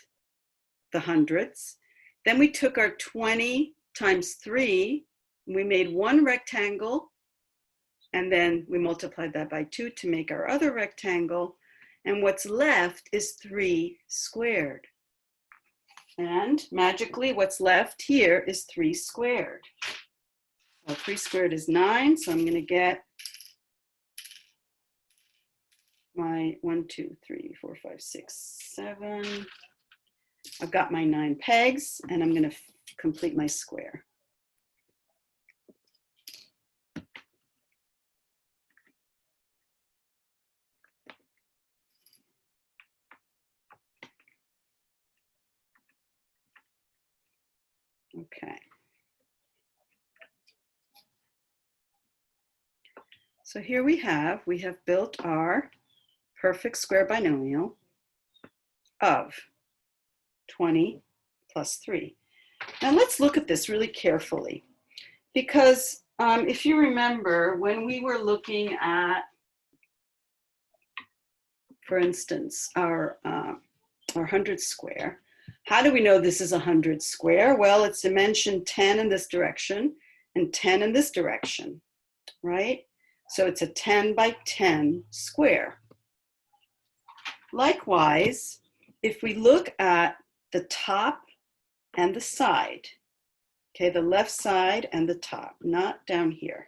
the hundredths. Then we took our 20 times 3, and we made one rectangle, and then we multiplied that by 2 to make our other rectangle. And what's left is 3 squared. And magically, what's left here is 3 squared. So 3 squared is 9, so I'm going to get my 1, 2, 3, 4, 5, 6, 7. I've got my 9 pegs, and I'm going to complete my square. Okay. So here we have built our perfect square binomial of 20 plus 3. Now let's look at this really carefully, because if you remember when we were looking at, for instance, our 100 square, how do we know this is 100 square? Well, it's dimension 10 in this direction and 10 in this direction, right? So it's a 10 by 10 square. Likewise, if we look at the top and the side, okay, the left side and the top, not down here,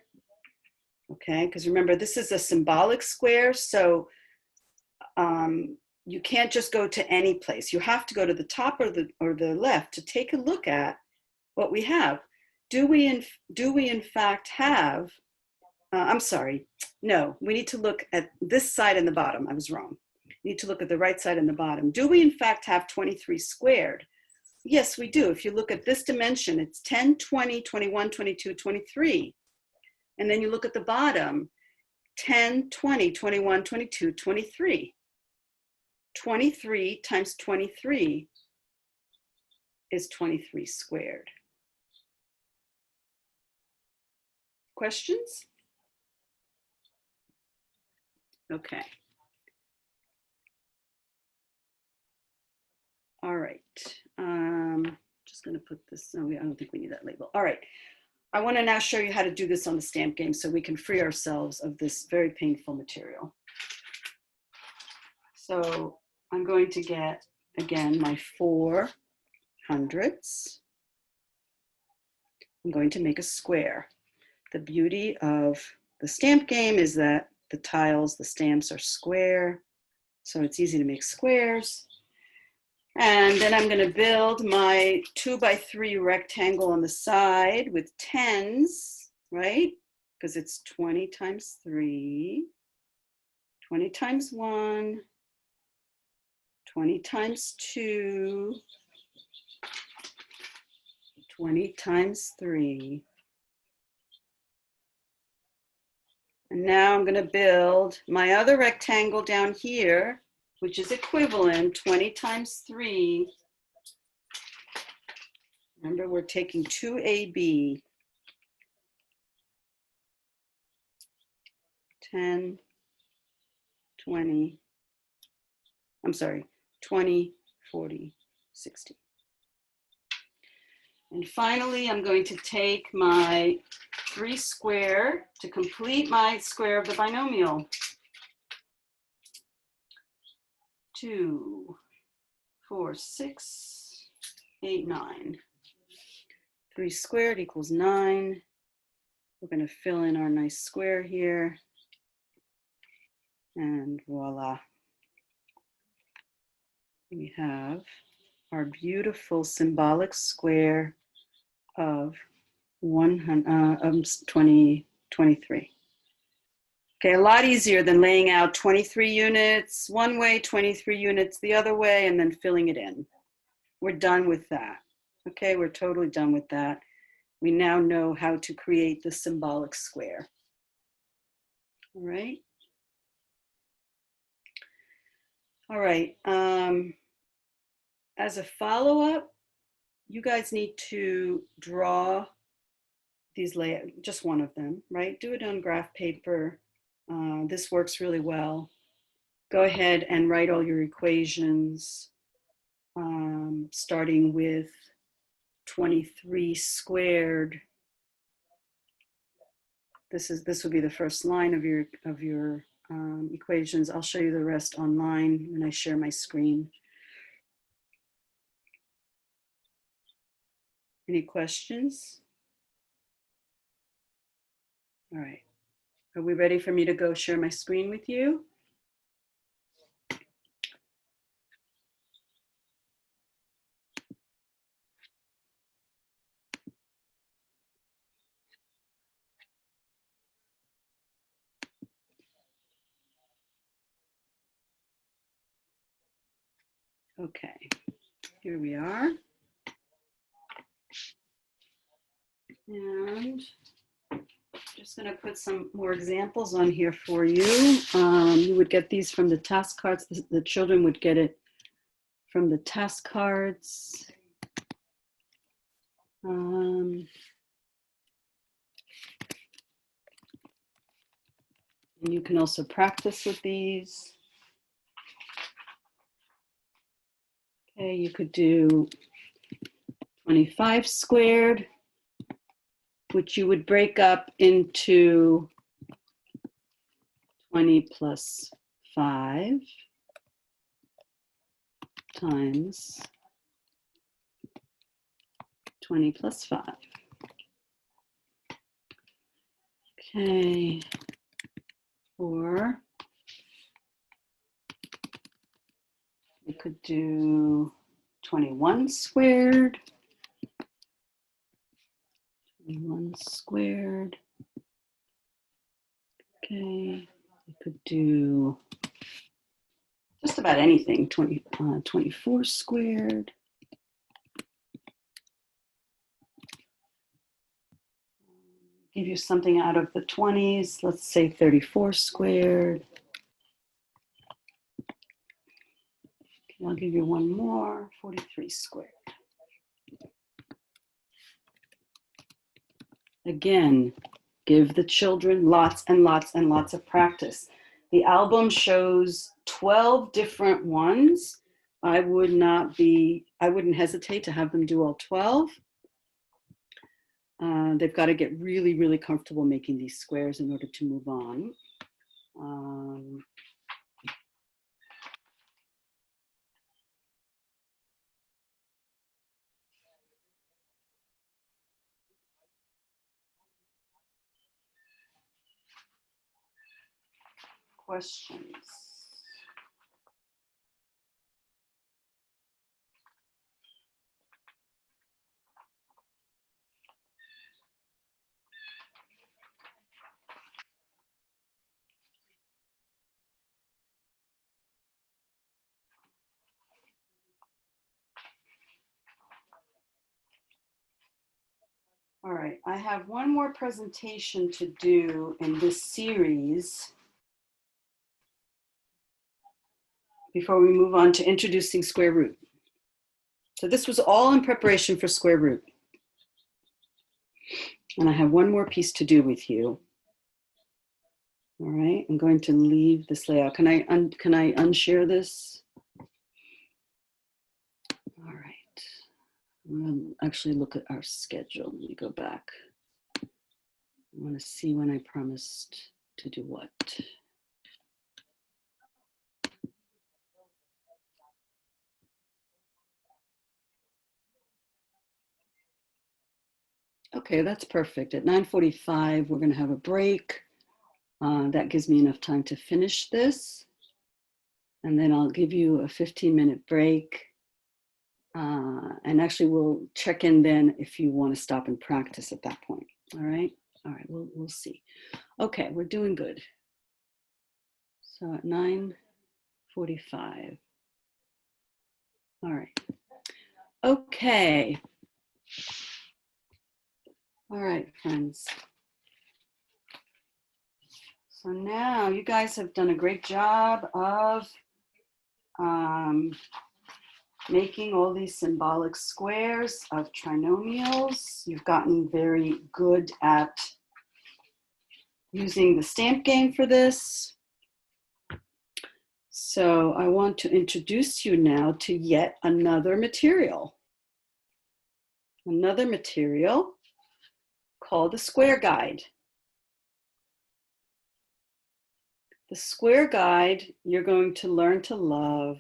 okay? Because remember, this is a symbolic square, so you can't just go to any place. You have to go to the top or the left to take a look at what we have. Do we in fact have, I'm sorry, no, we need to look at this side and the bottom. I was wrong. We need to look at the right side and the bottom. Do we in fact have 23 squared? Yes, we do. If you look at this dimension, it's 10, 20, 21, 22, 23. And then you look at the bottom, 10, 20, 21, 22, 23. 23 times 23 is 23 squared. Questions? Okay. All right. Just going to put this, no, I don't think we need that label. All right. I want to now show you how to do this on the stamp game so we can free ourselves of this very painful material. So I'm going to get, again, my 4 hundredths. I'm going to make a square. The beauty of the stamp game is that the tiles, the stamps are square, so it's easy to make squares. And then I'm going to build my 2x3 rectangle on the side with 10s, right? Because it's 20 times 3, 20 times 1, 20 times 2, 20 times 3. And now I'm going to build my other rectangle down here, which is equivalent, 20 times 3. Remember, we're taking 2AB, 10, 20, I'm sorry, 20, 40, 60. And finally, I'm going to take my 3 square to complete my square of the binomial. 2, 4, 6, 8, 9. 3 squared equals 9. We're going to fill in our nice square here. And voila. We have our beautiful symbolic square of 2023. Okay, a lot easier than laying out 23 units one way, 23 units the other way, and then filling it in. We're done with that. Okay, we're totally done with that. We now know how to create the symbolic square. All right. All right. As a follow-up, you guys need to draw these layouts, just one of them, right? Do it on graph paper. This works really well. Go ahead and write all your equations, starting with 23 squared. This would be the first line of your equations. I'll show you the rest online when I share my screen. Any questions? All right. Are we ready for me to go share my screen with you? Okay, here we are. And just going to put some more examples on here for you. You would get these from the task cards. The children would get it from the task cards. And you can also practice with these. Okay, you could do 25 squared, which you would break up into 20 plus 5 times 20 plus 5. Okay, or we could do 21 squared. 21 squared. Okay, we could do just about anything. 24 squared. give you something out of the 20s. Let's say 34 squared. Okay, I'll give you one more, 43 squared. Again, give the children lots and lots and lots of practice. The album shows 12 different ones. I wouldn't hesitate to have them do all 12. They've got to get really, really comfortable making these squares in order to move on. Questions? All right, I have one more presentation to do in this series before we move on to introducing square root. So this was all in preparation for square root. And I have one more piece to do with you. All right, I'm going to leave this layout. Can I unshare this? All right. Actually look at our schedule. Let me go back. I want to see when I promised to do what. Okay, that's perfect. At 9:45, we're going to have a break. That gives me enough time to finish this. And then I'll give you a 15-minute break. And actually, we'll check in then if you want to stop and practice at that point. All right. All right. We'll see. Okay. We're doing good. So at 9:45. All right. Okay. All right, friends. So now you guys have done a great job of making all these symbolic squares of trinomials. You've gotten very good at using the stamp game for this. So I want to introduce you now to yet another material. Another material called the Square Guide. The Square Guide you're going to learn to love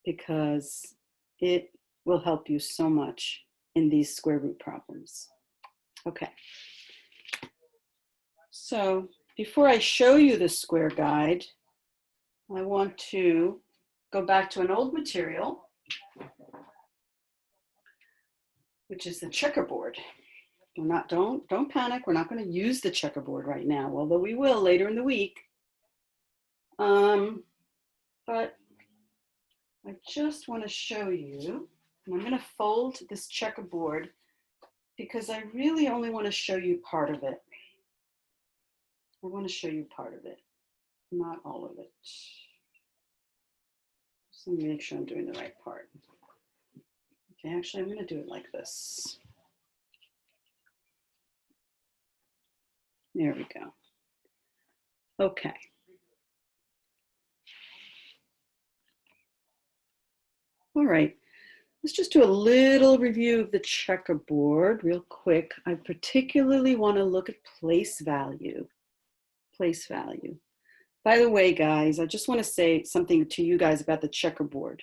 because it will help you so much in these square root problems. Okay. So before I show you the Square Guide, I want to go back to an old material, which is the checkerboard. We're not, don't panic. We're not going to use the checkerboard right now, although we will later in the week. But I just want to show you, and I'm going to fold this checkerboard because I really only want to show you part of it. I want to show you part of it, not all of it. Just let me make sure I'm doing the right part. Okay, actually, I'm going to do it like this. There we go. Okay. All right, let's just do a little review of the checkerboard real quick. I particularly want to look at place value. Place value. By the way, guys, I just want to say something to you guys about the checkerboard.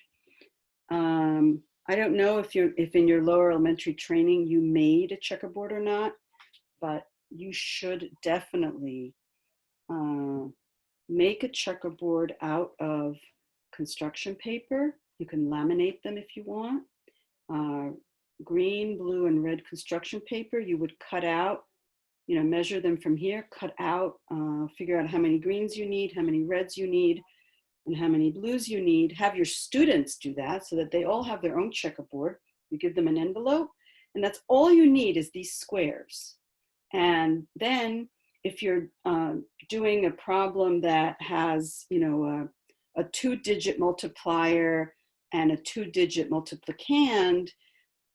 I don't know if in your lower elementary training you made a checkerboard or not, but you should definitely make a checkerboard out of construction paper. You can laminate them if you want. Green, blue, and red construction paper, you would cut out, measure them from here, cut out, figure out how many greens you need, how many reds you need, and how many blues you need. Have your students do that so that they all have their own checkerboard. You give them an envelope, and that's all you need is these squares. And then if you're doing a problem that has, you know, a 2-digit multiplier and a 2-digit multiplicand,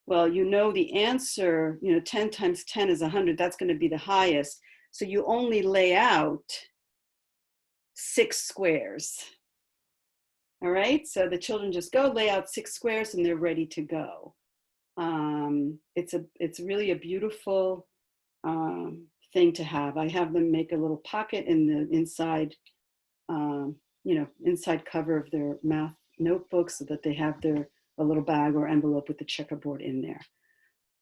well, you know the answer, you know, 10 times 10 is 100. That's going to be the highest. So you only lay out 6 squares. All right, so the children just go lay out 6 squares and they're ready to go. It's really a beautiful thing to have. I have them make a little pocket in the inside, you know, inside cover of their math notebook so that they have a little bag or envelope with the checkerboard in there.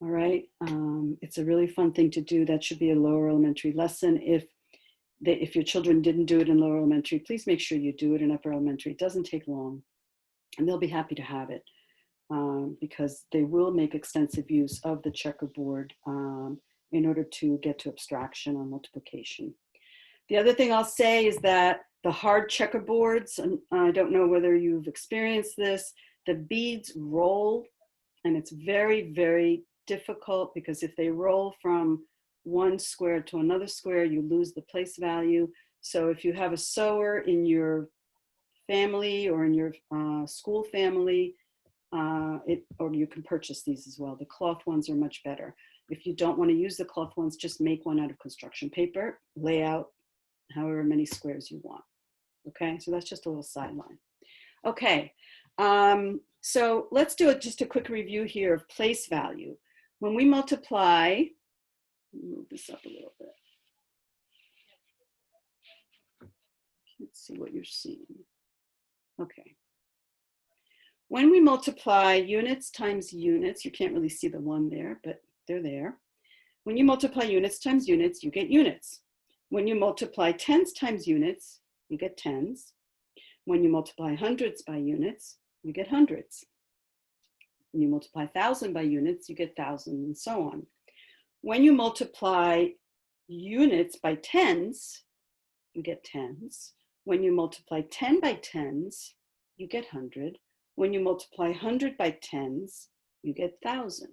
All right, it's a really fun thing to do. That should be a lower elementary lesson. If your children didn't do it in lower elementary, please make sure you do it in upper elementary. It doesn't take long, and they'll be happy to have it because they will make extensive use of the checkerboard in order to get to abstraction on multiplication. The other thing I'll say is that the hard checkerboards, and I don't know whether you've experienced this, the beads roll, and it's very, very difficult because if they roll from one square to another square, you lose the place value. So if you have a sewer in your family or in your school family, or you can purchase these as well. The cloth ones are much better. If you don't want to use the cloth ones, just make one out of construction paper, lay out however many squares you want. Okay, so that's just a little sideline. Okay, so let's do just a quick review here of place value. When we multiply, move this up a little bit. Can't see what you're seeing. Okay. When we multiply units times units, you can't really see the one there, but they're there. When you multiply units times units, you get units. When you multiply tens times units, you get tens. When you multiply hundreds by units, you get hundreds. When you multiply 1,000 by units, you get thousands, and so on. When you multiply units by tens, you get tens. When you multiply 10 by tens, you get 100. When you multiply 100 by tens, you get 1,000.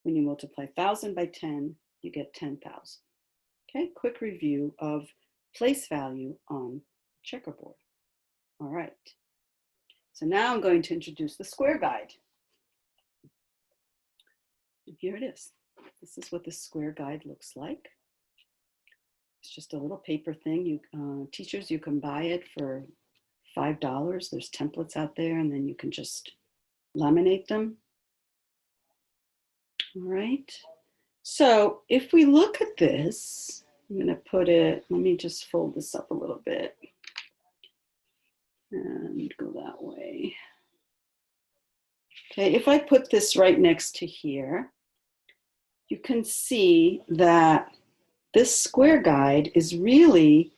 When you multiply 1,000 by 10, you get 10,000. Okay, quick review of place value on checkerboard. All right, so now I'm going to introduce the square guide. And here it is. This is what the square guide looks like. It's just a little paper thing. Teachers, you can buy it for $5. There's templates out there, and then you can just laminate them. All right. So if we look at this, I'm going to put it, let me just fold this up a little bit and go that way. Okay, if I put this right next to here, you can see that this square guide is really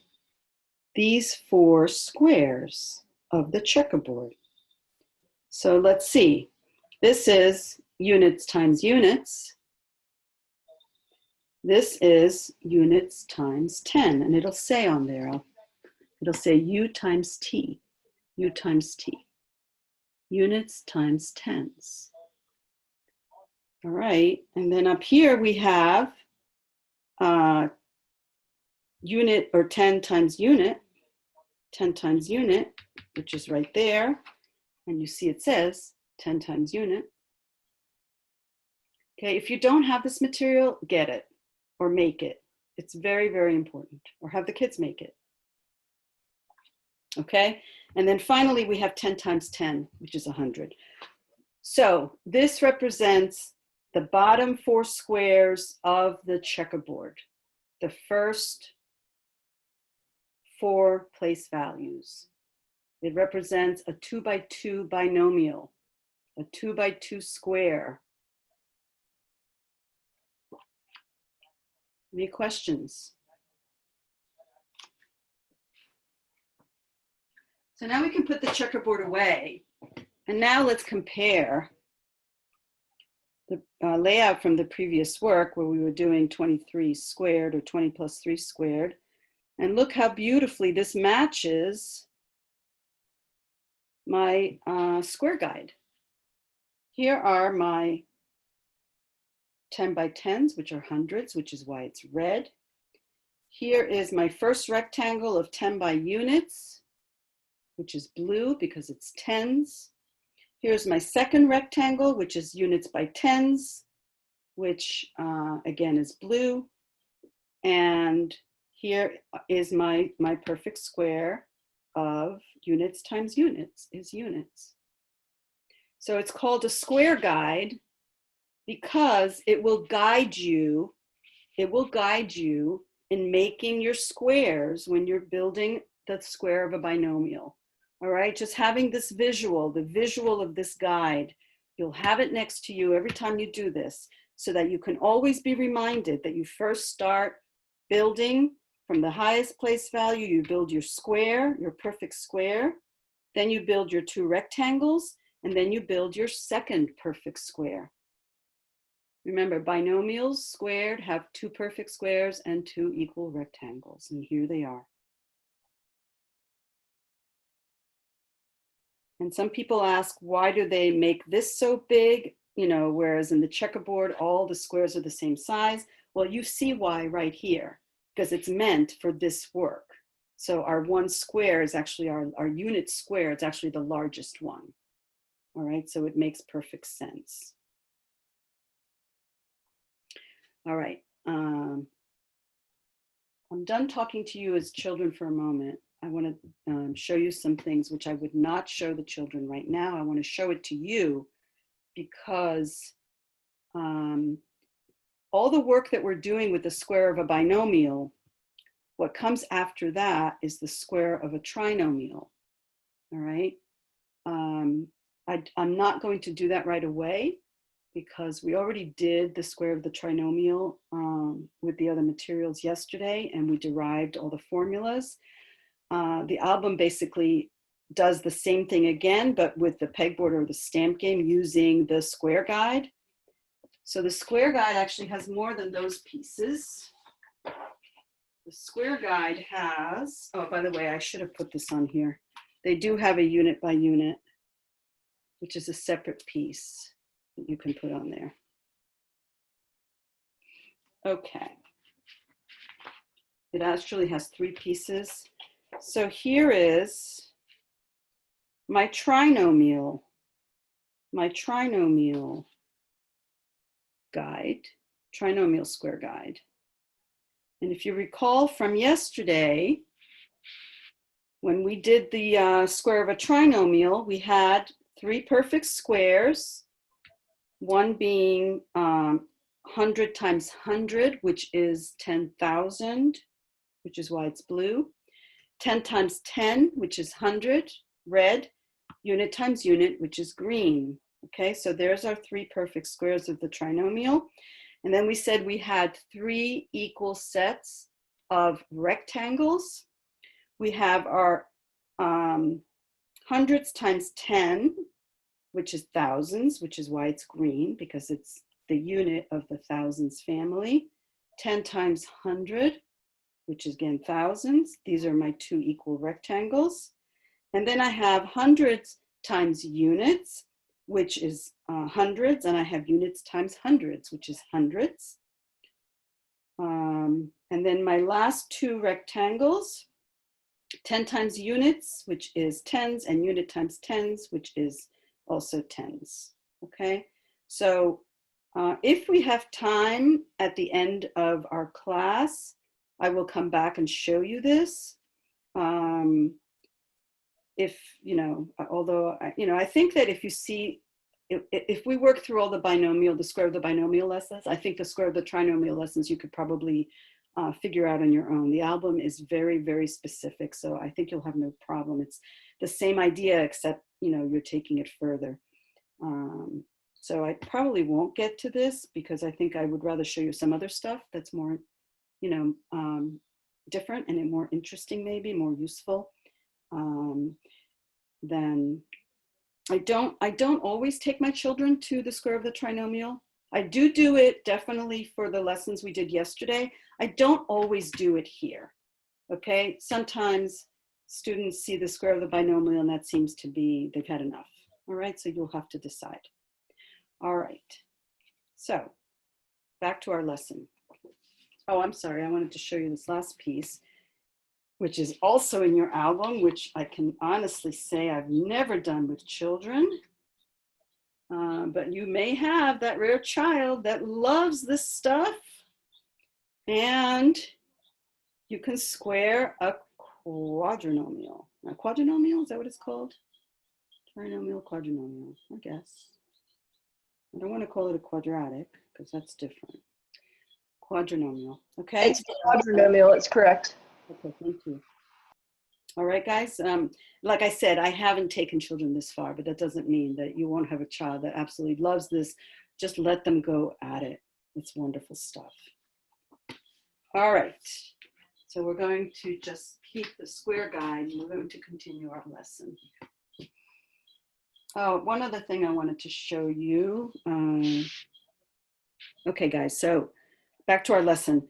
these 4 squares of the checkerboard. So let's see. This is units times units. This is units times 10, and it'll say on there, it'll say U times T, U times T. Units times tens. All right, and then up here we have unit or 10 times unit, 10 times unit, which is right there. And you see it says 10 times unit. Okay, if you don't have this material, get it or make it. It's very, very important. Or have the kids make it. Okay, and then finally we have 10 times 10, which is 100. So this represents the bottom 4 squares of the checkerboard, the first 4 place values. It represents a 2 by 2 binomial, a 2 by 2 square. Any questions? So now we can put the checkerboard away. And now let's compare the layout from the previous work where we were doing 23 squared or 20 plus 3 squared. And look how beautifully this matches my square guide. Here are my 10 by 10s, which are hundreds, which is why it's red. Here is my first rectangle of 10 by units, which is blue because it's tens. Here's my second rectangle, which is units by tens, which again is blue. And here is my perfect square of units times units is units. So it's called a square guide because it will guide you in making your squares when you're building the square of a binomial. All right, just having this visual, the visual of this guide, you'll have it next to you every time you do this so that you can always be reminded that you first start building from the highest place value, you build your square, your perfect square, then you build your two rectangles, and then you build your second perfect square. Remember, binomials squared have two perfect squares and two equal rectangles, and here they are. And some people ask, why do they make this so big? You know, whereas in the checkerboard, all the squares are the same size. Well, you see why right here, because it's meant for this work. So our one square is actually our unit square. It's actually the largest one. All right, so it makes perfect sense. All right, I'm done talking to you as children for a moment. I want to show you some things which I would not show the children right now. I want to show it to you because all the work that we're doing with the square of a binomial, what comes after that is the square of a trinomial. All right, I'm not going to do that right away because we already did the square of the trinomial with the other materials yesterday, and we derived all the formulas. The album basically does the same thing again, but with the pegboard or the stamp game using the square guide. So the square guide actually has more than those pieces. The square guide has, oh, by the way, I should have put this on here. They do have a unit by unit, which is a separate piece that you can put on there. Okay. It actually has 3 pieces. So here is my trinomial guide, trinomial square guide. And if you recall from yesterday, when we did the square of a trinomial, we had 3 perfect squares, one being 100 times 100, which is 10,000, which is why it's blue. 10 times 10, which is 100, red. Unit times unit, which is green. Okay, so there's our 3 perfect squares of the trinomial. And then we said we had 3 equal sets of rectangles. We have our hundreds times 10, which is thousands, which is why it's green, because it's the unit of the thousands family. 10 times 100, which is again thousands. These are my 2 equal rectangles. And then I have hundreds times units, which is hundreds, and I have units times hundreds, which is hundreds. And then my last 2 rectangles, 10 times units, which is tens, and unit times tens, which is also tens. Okay, so if we have time at the end of our class, I will come back and show you this. If, you know, although, you know, I think that if you see, if we work through all the binomial, the square of the binomial lessons, I think the square of the trinomial lessons you could probably figure out on your own. The album is very, very specific, so I think you'll have no problem. It's the same idea, except, you know, you're taking it further. So I probably won't get to this because I think I would rather show you some other stuff that's more, you know, different and more interesting, maybe more useful. Then I don't always take my children to the square of the trinomial. I do it definitely for the lessons we did yesterday. I don't always do it here. Okay, sometimes students see the square of the binomial and that seems to be, they've had enough. All right, so you'll have to decide. All right, so back to our lesson. Oh, I'm sorry. I wanted to show you this last piece, which is also in your album, which I can honestly say I've never done with children. But you may have that rare child that loves this stuff. And you can square a quadrinomial. A quadrinomial, is that what it's called? Trinomial, quadrinomial, I guess. I don't want to call it a quadratic because that's different. Quadrinomial, okay? It's quadrinomial, it's correct. Okay, thank you. All right, guys. Like I said, I haven't taken children this far, but that doesn't mean that you won't have a child that absolutely loves this. Just let them go at it. It's wonderful stuff. All right. So we're going to just keep the square guide and we're going to continue our lesson. Oh, one other thing I wanted to show you. Okay, guys, so back to our lesson.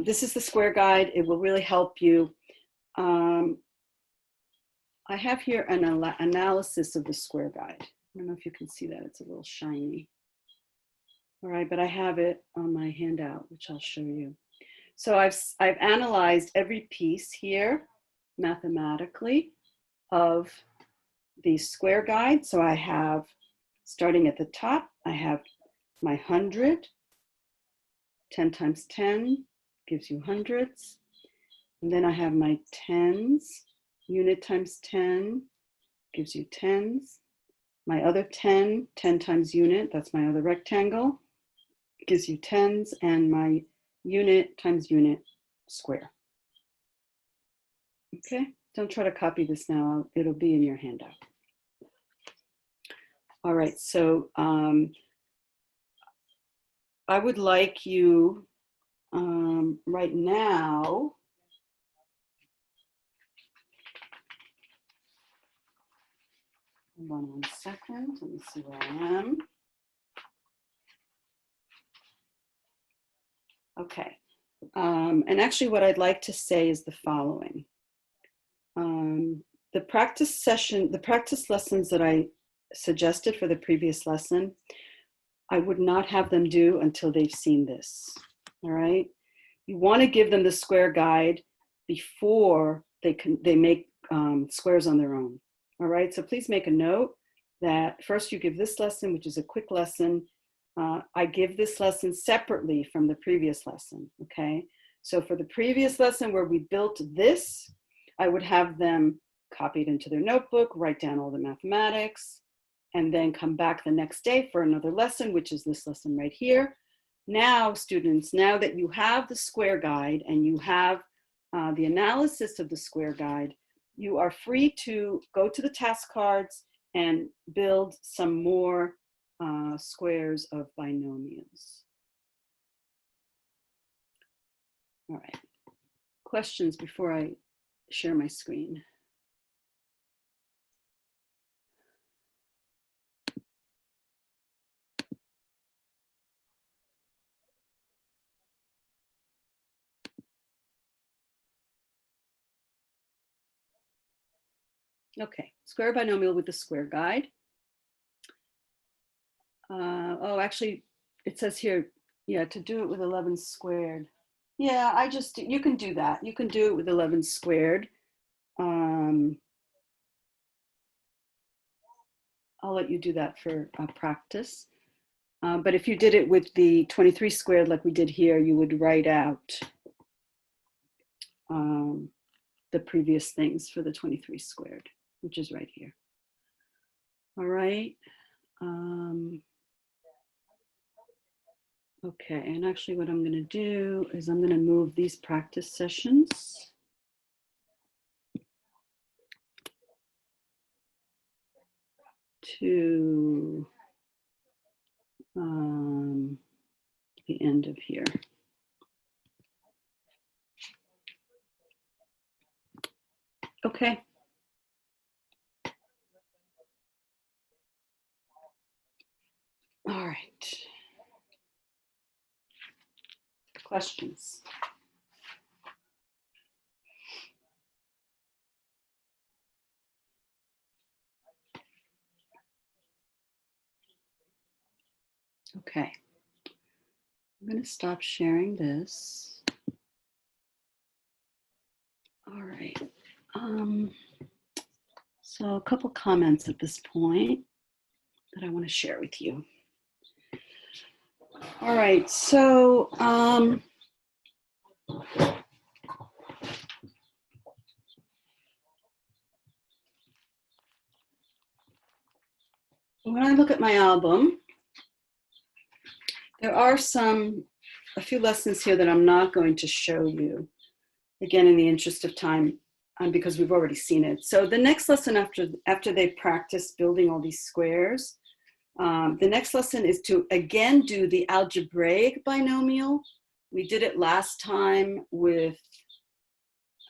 This is the square guide. It will really help you. I have here an analysis of the square guide. I don't know if you can see that. It's a little shiny. All right, but I have it on my handout, which I'll show you. So I've analyzed every piece here mathematically of the square guide. So I have, starting at the top, I have my 100. 10 times 10 gives you hundreds. And then I have my tens. Unit times 10 gives you tens. My other 10, 10 times unit, that's my other rectangle, gives you tens, and my unit times unit square. Okay, don't try to copy this now, it'll be in your handout. All right, so I would like you right now, hold on one second, let me see where I am. Okay, and actually what I'd like to say is the following. The practice session, the practice lessons that I suggested for the previous lesson, I would not have them do until they've seen this, all right? You wanna give them the square guide before they make squares on their own, all right? So please make a note that first you give this lesson, which is a quick lesson. I give this lesson separately from the previous lesson, okay? So for the previous lesson where we built this, I would have them copy it into their notebook, write down all the mathematics, and then come back the next day for another lesson, which is this lesson right here. Now, students, now that you have the square guide and you have the analysis of the square guide, you are free to go to the task cards and build some more squares of binomials. All right, questions before I share my screen? Okay, square binomial with the square guide. Oh, actually, it says here, yeah, to do it with 11 squared. Yeah, you can do that. You can do it with 11 squared. I'll let you do that for practice. But if you did it with the 23 squared like we did here, you would write out the previous things for the 23 squared, which is right here. All right. Okay, and actually what I'm going to do is I'm going to move these practice sessions to the end of here. Okay. All right. Questions? Okay. I'm going to stop sharing this. All right. So a couple comments at this point that I want to share with you. All right, so when I look at my album, there are a few lessons here that I'm not going to show you, again, in the interest of time, because we've already seen it. So the next lesson after they practice building all these squares, the next lesson is to again do the algebraic binomial. We did it last time with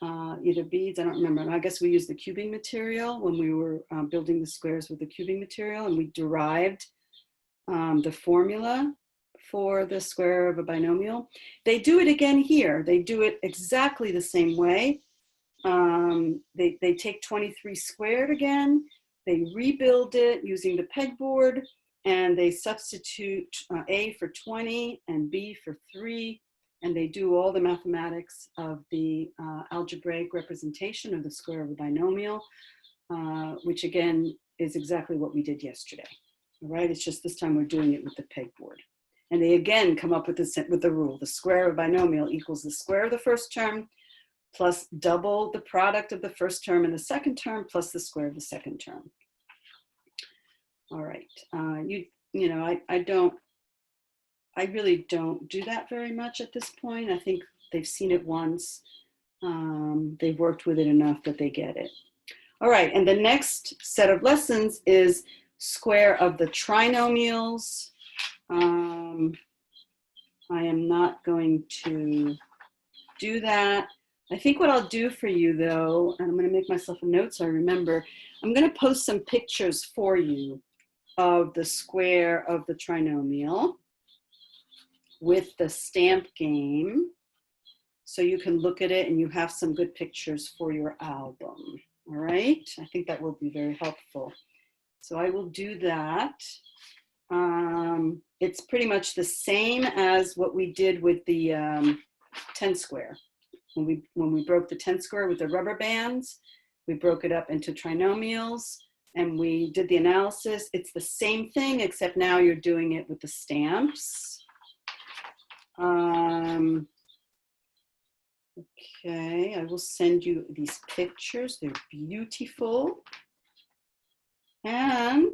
either beads, I don't remember. I guess we used the cubing material when we were building the squares with the cubing material, and we derived the formula for the square of a binomial. They do it again here. They do it exactly the same way. They take 23 squared again, they rebuild it using the pegboard, and they substitute A for 20 and B for 3, and they do all the mathematics of the algebraic representation of the square of a binomial, which again is exactly what we did yesterday. All right, it's just this time we're doing it with the pegboard. And they again come up with the rule: the square of a binomial equals the square of the first term plus double the product of the first term and the second term plus the square of the second term. All right, you know, I really don't do that very much at this point. I think they've seen it once. They've worked with it enough that they get it. All right, and the next set of lessons is square of the trinomials. I am not going to do that. I think what I'll do for you though, and I'm going to make myself a note so I remember, I'm going to post some pictures for you of the square of the trinomial with the stamp game, so you can look at it and you have some good pictures for your album. All right, I think that will be very helpful. So I will do that. It's pretty much the same as what we did with the 10 square. When we broke the 10 square with the rubber bands, we broke it up into trinomials and we did the analysis. It's the same thing, except now you're doing it with the stamps. Okay, I will send you these pictures. They're beautiful. And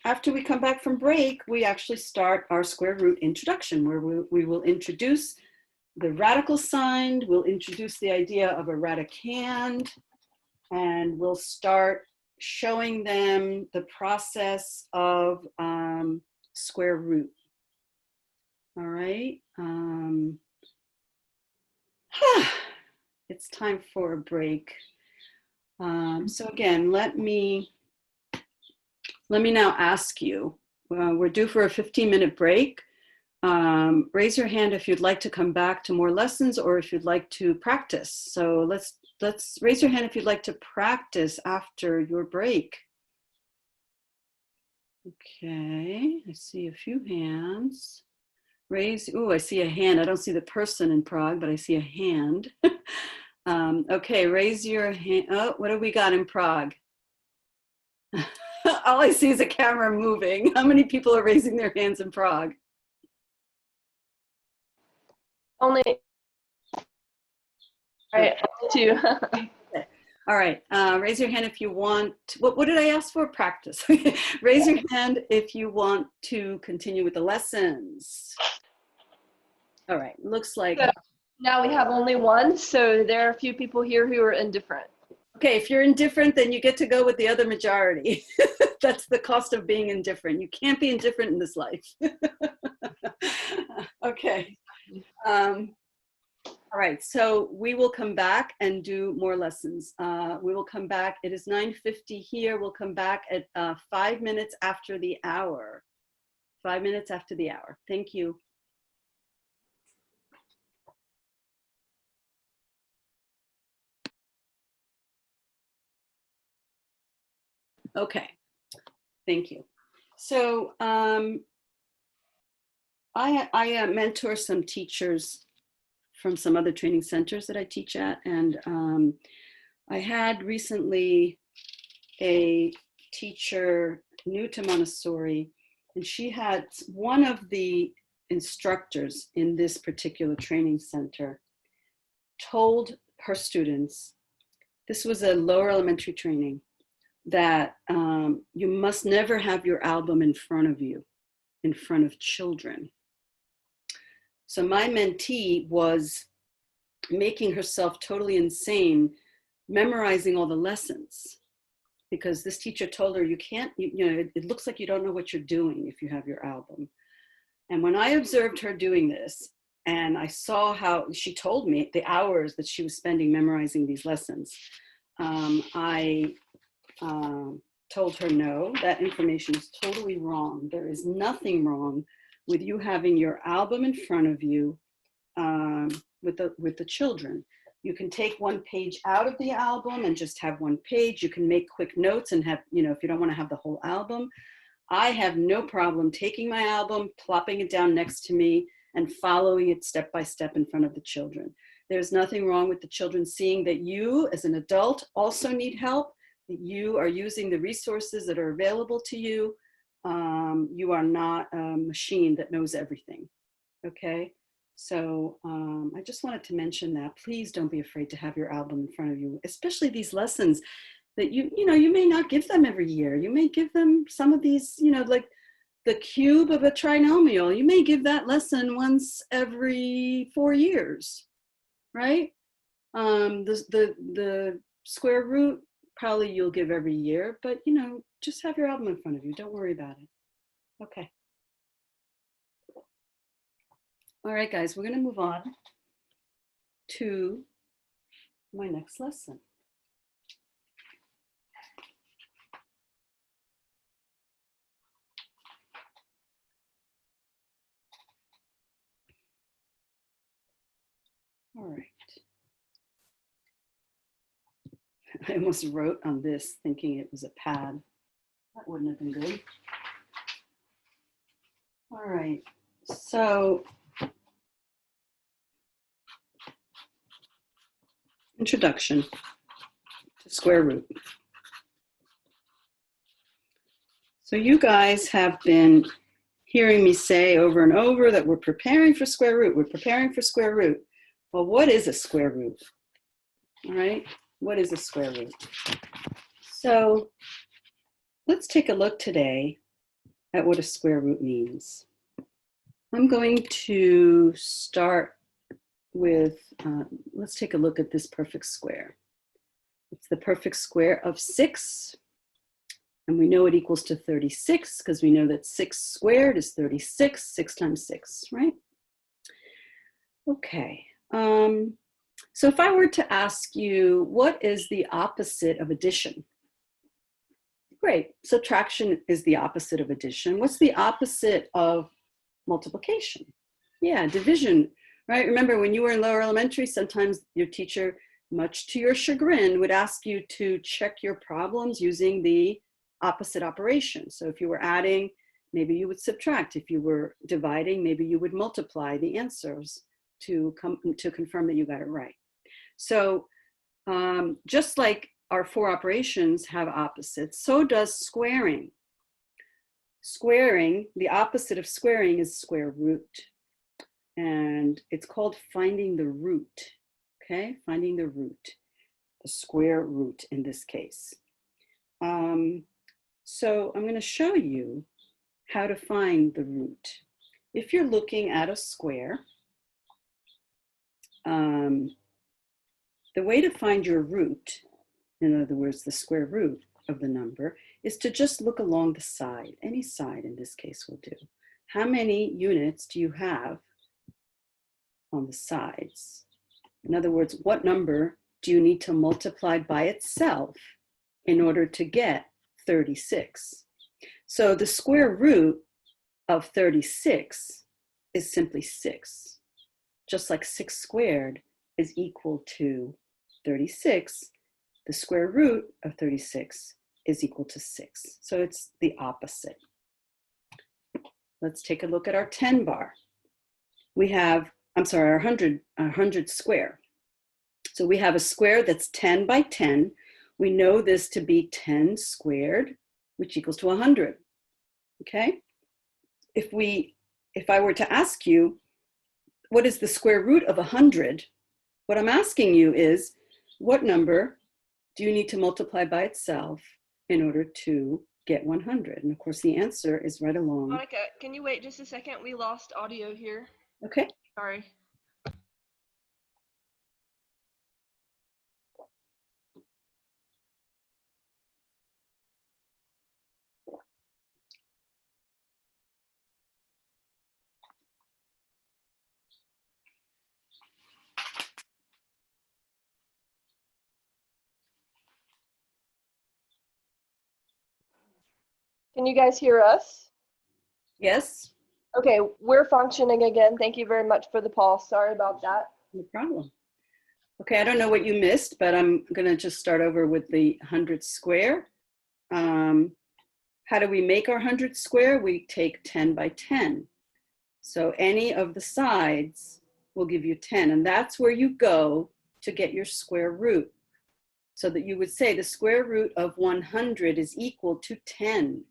after we come back from break, we actually start our square root introduction, where we will introduce the radical sign, we'll introduce the idea of a radicand, and we'll start showing them the process of square root. All right. It's time for a break. So again, let me now ask you, we're due for a 15-minute break. Raise your hand if you'd like to come back to more lessons or if you'd like to practice. So let's raise your hand if you'd like to practice after your break. Okay, I see a few hands. Oh, I see a hand. I don't see the person in Prague, but I see a hand. Okay, raise your hand. Oh, what have we got in Prague? All I see is a camera moving. How many people are raising their hands in Prague? Only, all right, two. Okay. All right, raise your hand if you want. What did I ask for? Practice. Raise your hand if you want to continue with the lessons. All right, looks like. So now we have only one, so there are a few people here who are indifferent. Okay, if you're indifferent, then you get to go with the other majority. That's the cost of being indifferent. You can't be indifferent in this life. Okay. All right, so we will come back and do more lessons. We will come back. It is 9:50 here. We'll come back at 5 minutes after the hour. 5 minutes after the hour. Thank you. Okay, thank you. So I mentor some teachers from some other training centers that I teach at. And I had recently a teacher new to Montessori, and she had one of the instructors in this particular training center told her students, this was a lower elementary training, that you must never have your album in front of you, in front of children. So my mentee was making herself totally insane, memorizing all the lessons, because this teacher told her, you can't, you know, it looks like you don't know what you're doing if you have your album. And when I observed her doing this, and I saw how she told me the hours that she was spending memorizing these lessons, I told her, no, that information is totally wrong. There is nothing wrong with you having your album in front of you with the children. You can take one page out of the album and just have one page. You can make quick notes and have, you know, if you don't want to have the whole album. I have no problem taking my album, plopping it down next to me, and following it step by step in front of the children. There's nothing wrong with the children seeing that you, as an adult, also need help, that you are using the resources that are available to you. You are not a machine that knows everything, okay? So I just wanted to mention that. Please don't be afraid to have your album in front of you, especially these lessons that you know, you may not give them every year. You may give them some of these, you know, like the cube of a trinomial. You may give that lesson once every 4 years, right? The square root, probably you'll give every year, but you know, just have your album in front of you. Don't worry about it. Okay. All right, guys, we're gonna move on to my next lesson. All right. I almost wrote on this thinking it was a pad. That wouldn't have been good. All right, so introduction to square root. So you guys have been hearing me say over and over that we're preparing for square root. We're preparing for square root. Well, what is a square root? All right, what is a square root? So let's take a look today at what a square root means. I'm going to start with, let's take a look at this perfect square. It's the perfect square of 6. And we know it equals to 36 because we know that 6 squared is 36, 6 times 6, right? Okay. So if I were to ask you, what is the opposite of addition? Great. Subtraction is the opposite of addition. What's the opposite of multiplication? Yeah, division, right? Remember when you were in lower elementary, sometimes your teacher, much to your chagrin, would ask you to check your problems using the opposite operation. So if you were adding, maybe you would subtract. If you were dividing, maybe you would multiply the answers to confirm that you got it right. So just like our 4 operations have opposites, so does squaring. Squaring, the opposite of squaring is square root. And it's called finding the root, okay? Finding the root, the square root in this case. So I'm going to show you how to find the root. If you're looking at a square, the way to find your root, in other words, the square root of the number, is to just look along the side. Any side in this case will do. How many units do you have on the sides? In other words, what number do you need to multiply by itself in order to get 36? So the square root of 36 is simply 6. Just like 6 squared is equal to 36, the square root of 36 is equal to 6. So it's the opposite. Let's take a look at our 10 bar. we have, I'm sorry, our 100 square. So we have a square that's 10 by 10. We know this to be 10 squared, which equals to 100. Okay? If I were to ask you, what is the square root of 100? What I'm asking you is, what number do you need to multiply by itself in order to get 100? And of course, the answer is right along. Monica, can you wait just a second? We lost audio here. Okay. Sorry. Can you guys hear us? Yes, Okay, we're functioning again. Thank you very much for the pause. Sorry about that. no problem. Okay, I don't know what you missed, but I'm going to just start over with the 100 square. How do we make our 100 square? We take 10 by 10. So any of the sides will give you 10, and that's where you go to get your square root. So that you would say the square root of 100 is equal to 10.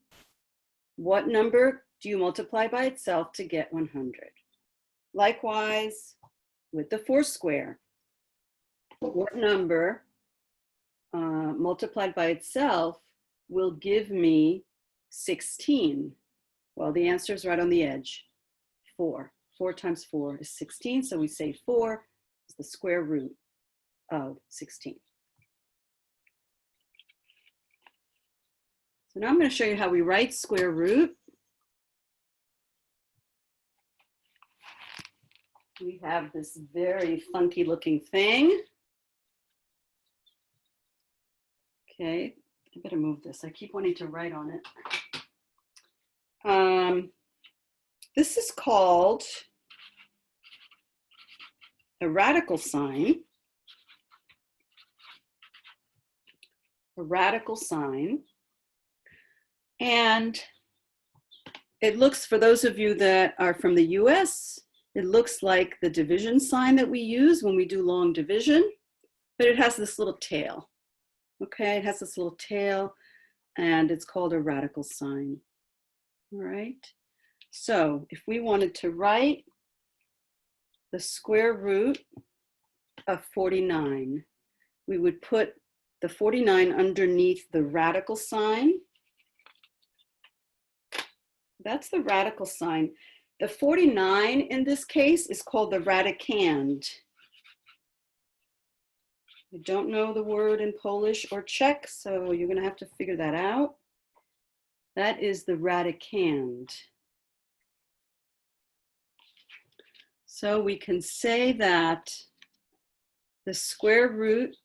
What number do you multiply by itself to get 100? Likewise, with the 4 square, what number multiplied by itself will give me 16? Well, the answer is right on the edge, 4. 4 times 4 is 16, so we say 4 is the square root of 16. So now I'm going to show you how we write square root. We have this very funky looking thing. Okay, I better move this. I keep wanting to write on it. This is called a radical sign. A radical sign. And it looks, for those of you that are from the US, it looks like the division sign that we use when we do long division, but it has this little tail. Okay, it has this little tail, and it's called a radical sign. All right. So if we wanted to write the square root of 49, we would put the 49 underneath the radical sign. That's the radical sign. The 49 in this case is called the radicand. I don't know the word in Polish or Czech, so you're going to have to figure that out. That is the radicand. So we can say that the square root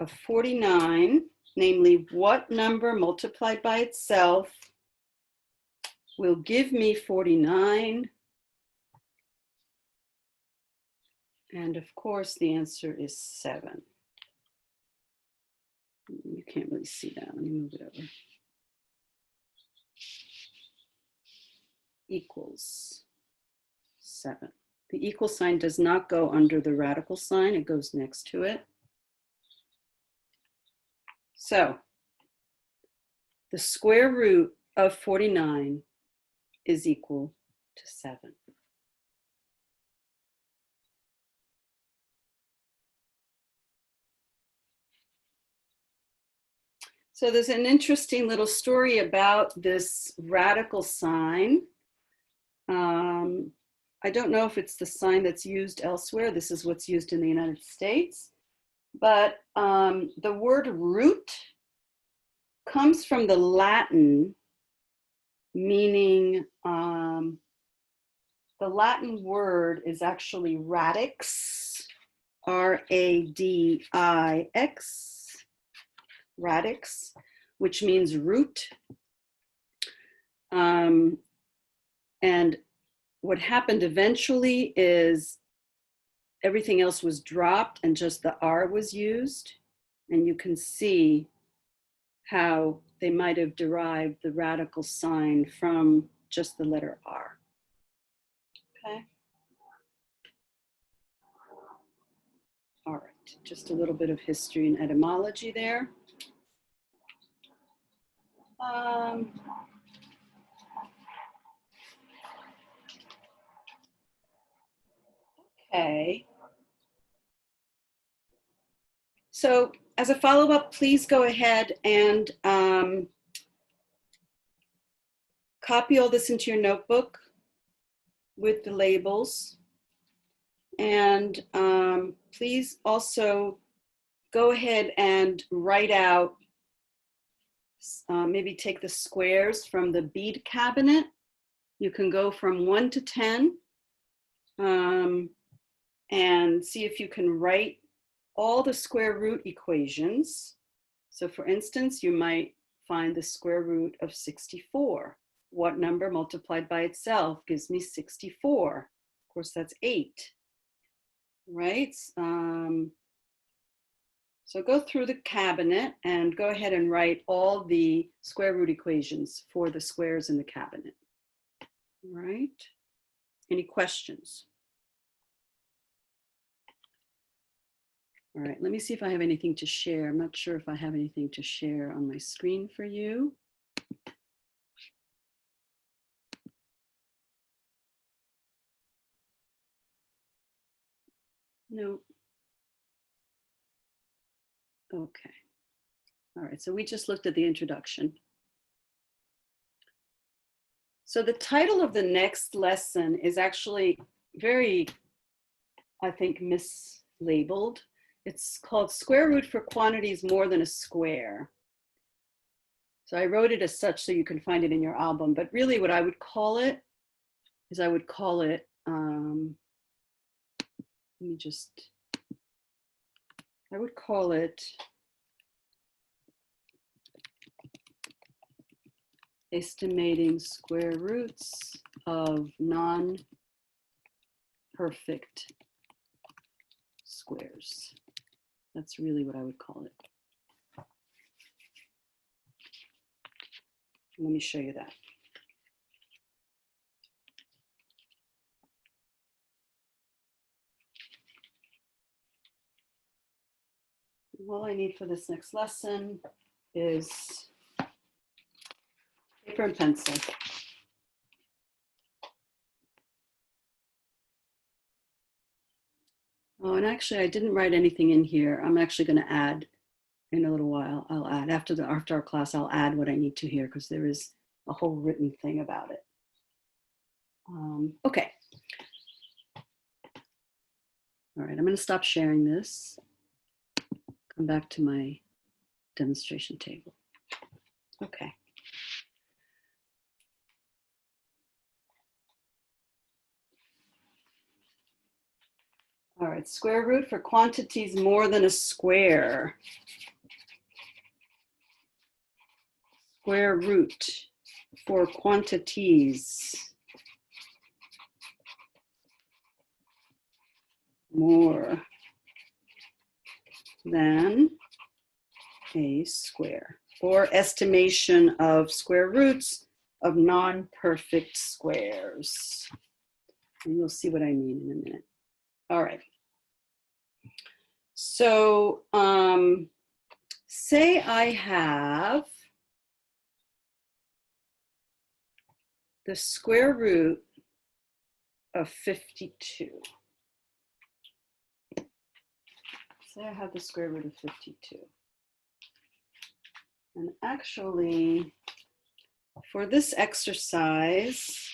of 49, namely what number multiplied by itself will give me 49. And of course, the answer is 7. You can't really see that. Let me move it over. Equals 7. The equal sign does not go under the radical sign. It goes next to it. So the square root of 49 is equal to 7. So there's an interesting little story about this radical sign. I don't know if it's the sign that's used elsewhere. This is what's used in the United States. But the word root comes from the Latin, meaning the Latin word is actually radix, R-A-D-I-X, radix, which means root. And what happened eventually is everything else was dropped and just the R was used. And you can see how they might have derived the radical sign from just the letter R. Okay. just a little bit of history and etymology there. Okay. So as a follow-up, please go ahead and copy all this into your notebook with the labels. And please also go ahead and write out, maybe take the squares from the bead cabinet. You can go from 1 to 10 and see if you can write all the square root equations. So for instance, you might find the square root of 64. What number multiplied by itself gives me 64? Of course, that's 8, right? So go through the cabinet and go ahead and write all the square root equations for the squares in the cabinet. All right? Any questions? All right, let me see if I have anything to share. I'm not sure if I have anything to share on my screen for you. No. Okay. All right, so we just looked at the introduction. So the title of the next lesson is actually very, I think, mislabeled. It's called Square Root for Quantities More Than a Square. So I wrote it as such so you can find it in your album, but really what I would call it is I would call it, I would call it estimating square roots of non-perfect squares. That's really what I would call it. Let me show you that. All I need for this next lesson is paper and pencil. Oh, and actually I didn't write anything in here. I'm actually going to add in a little while. I'll add after our class, I'll add what I need to here because there is a whole written thing about it. Okay. All right, I'm going to stop sharing this. Come back to my demonstration table. Okay. All right, square root for quantities more than a square. Square root for quantities more than a square, or estimation of square roots of non-perfect squares. And you'll see what I mean in a minute. All right. So say I have the square root of 52. Say I have the square root of 52. And actually, for this exercise,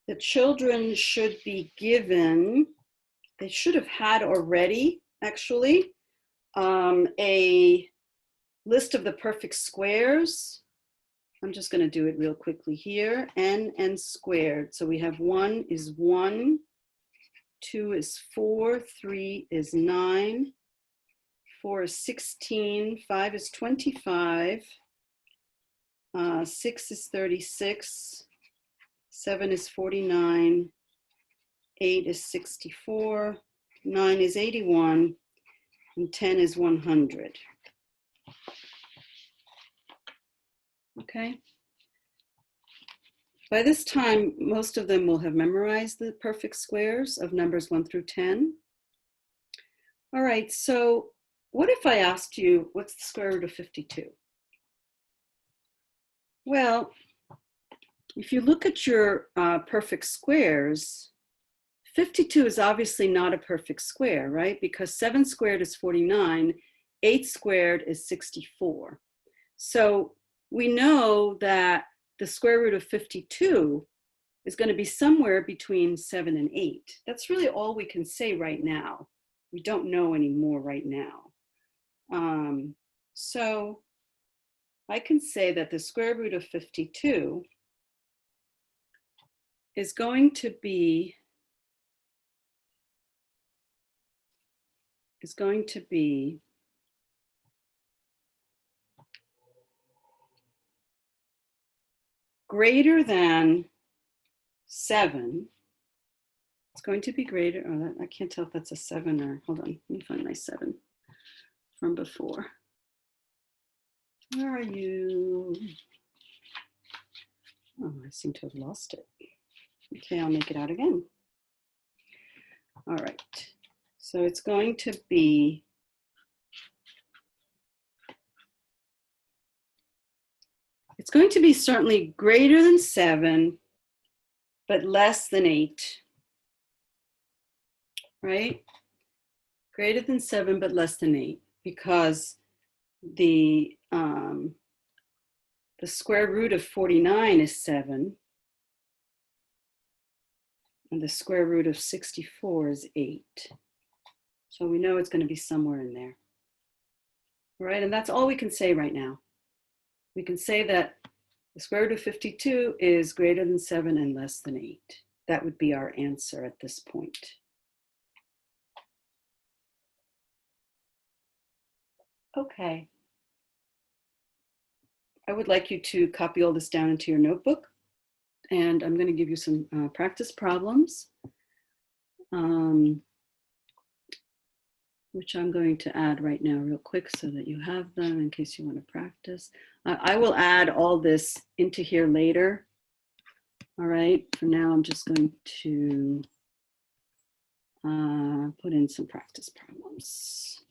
the children should be given, they should have had already, actually, a list of the perfect squares. I'm just going to do it real quickly here. N squared. So we have 1 is 1, 2 is 4, 3 is 9, 4 is 16, 5 is 25, 6 is 36, 7 is 49, 8 is 64, 9 is 81, and 10 is 100. Okay. By this time, most of them will have memorized the perfect squares of numbers 1 through 10. All right, so what if I asked you, what's the square root of 52? Well, if you look at your perfect squares, 52 is obviously not a perfect square, right? Because 7 squared is 49, 8 squared is 64. So we know that the square root of 52 is going to be somewhere between 7 and 8. That's really all we can say right now. We don't know any more right now. So I can say that the square root of 52 is going to be greater than 7. It's going to be greater, oh, I can't tell if that's a 7 or, hold on, let me find my 7 from before. Where are you? Oh, I seem to have lost it. Okay, I'll make it out again. All right, so it's going to be certainly greater than 7, but less than 8, right? Greater than 7, but less than 8, because the square root of 49 is 7, and the square root of 64 is 8. So we know it's going to be somewhere in there. All right, and that's all we can say right now. We can say that the square root of 52 is greater than 7 and less than 8. That would be our answer at this point. Okay. I would like you to copy all this down into your notebook, and I'm going to give you some practice problems, which I'm going to add right now real quick so that you have them in case you want to practice. I will add all this into here later. All right, for now I'm just going to put in some practice problems.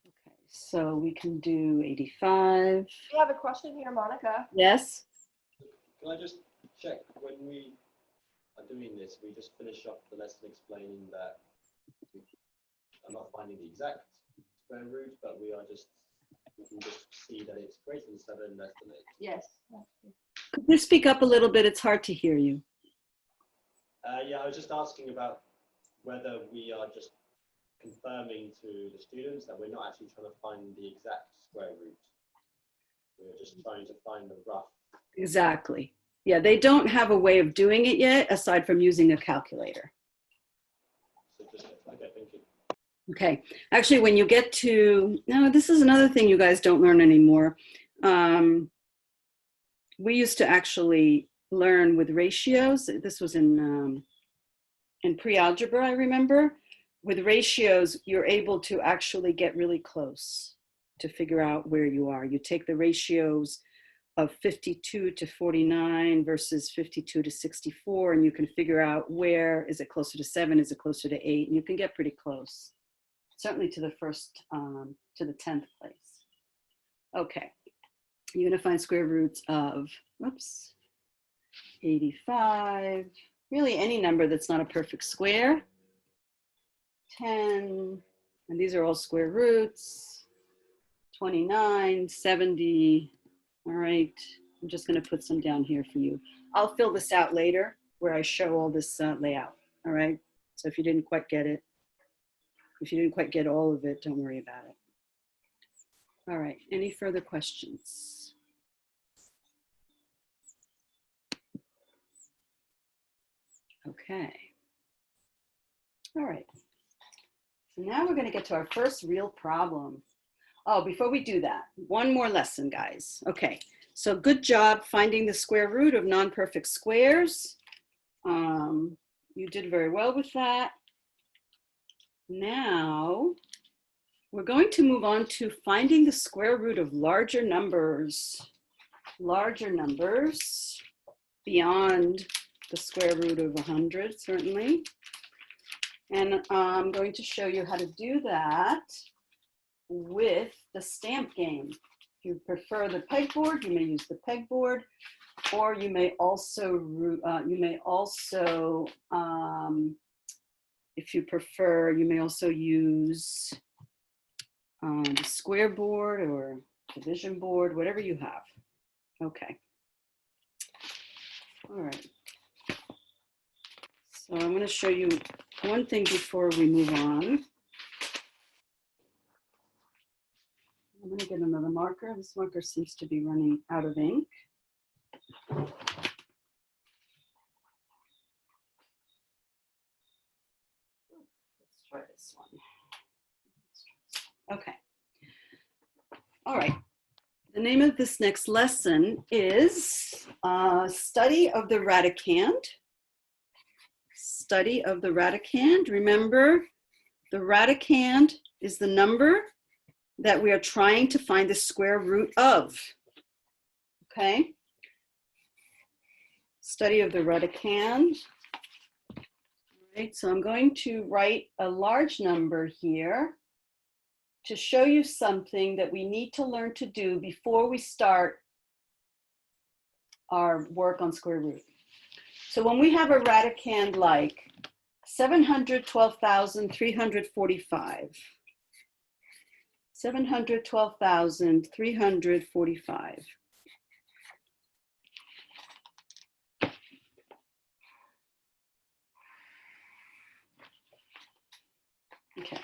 Okay, so we can do 85. We have a question here, Monica. Yes? Can I just check, when we are doing this, we just finish up the lesson explaining that I'm not finding the exact square root, but we can just see that it's greater than 7, less than 8. Yes. Could you speak up a little bit? It's hard to hear you. Yeah, I was just asking about whether we are just confirming to the students that we're not actually trying to find the exact square root. We're just trying to find the rough. Exactly. Yeah, they don't have a way of doing it yet, aside from using a calculator. So just, okay, thank you. Okay, actually, when you get to, no, this is another thing you guys don't learn anymore. We used to actually learn with ratios. This was in pre-algebra, I remember. With ratios, you're able to actually get really close to figure out where you are. You take the ratios of 52 to 49 versus 52 to 64, and you can figure out where, is it closer to 7, is it closer to 8, and you can get pretty close. Certainly to the first, to the 10th place. Okay, you're gonna find square roots of, whoops, 85, really any number that's not a perfect square, 10, and these are all square roots, 29, 70, all right. I'm just gonna put some down here for you. I'll fill this out later where I show all this layout, all right? So if you didn't quite get it, if you didn't quite get all of it, don't worry about it. All right, any further questions? Okay. All right. So now we're going to get to our first real problem. Oh, before we do that, one more lesson, guys. Okay, so good job finding the square root of non-perfect squares. You did very well with that. Now, we're going to move on to finding the square root of larger numbers beyond the square root of 100, certainly. And I'm going to show you how to do that with the stamp game. If you prefer the pegboard, you may use the pegboard, or you may also, if you prefer, you may also use the square board or division board, whatever you have. Okay. All right. So I'm going to show you one thing before we move on. I'm going to get another marker. This marker seems to be running out of ink. Let's try this one. Okay. All right. The name of this next lesson is Study of the Radicand. Study of the radicand. Remember, the radicand is the number that we are trying to find the square root of. Okay? Study of the radicand. All right, so I'm going to write a large number here to show you something that we need to learn to do before we start our work on square root. So when we have a radicand like 712,345, 712,345. Okay.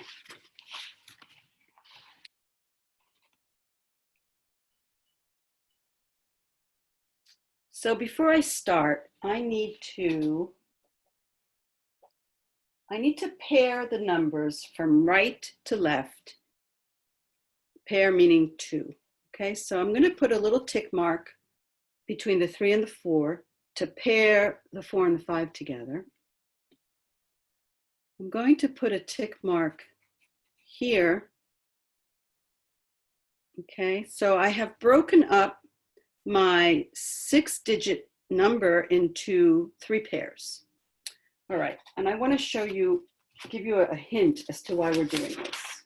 So before I start, I need to pair the numbers from right to left. Pair meaning 2. Okay, so I'm going to put a little tick mark between the 3 and the 4 to pair the 4 and the 5 together. I'm going to put a tick mark here. Okay, so I have broken up my 6-digit number into 3 pairs. All right, and I want to show you, give you a hint as to why we're doing this.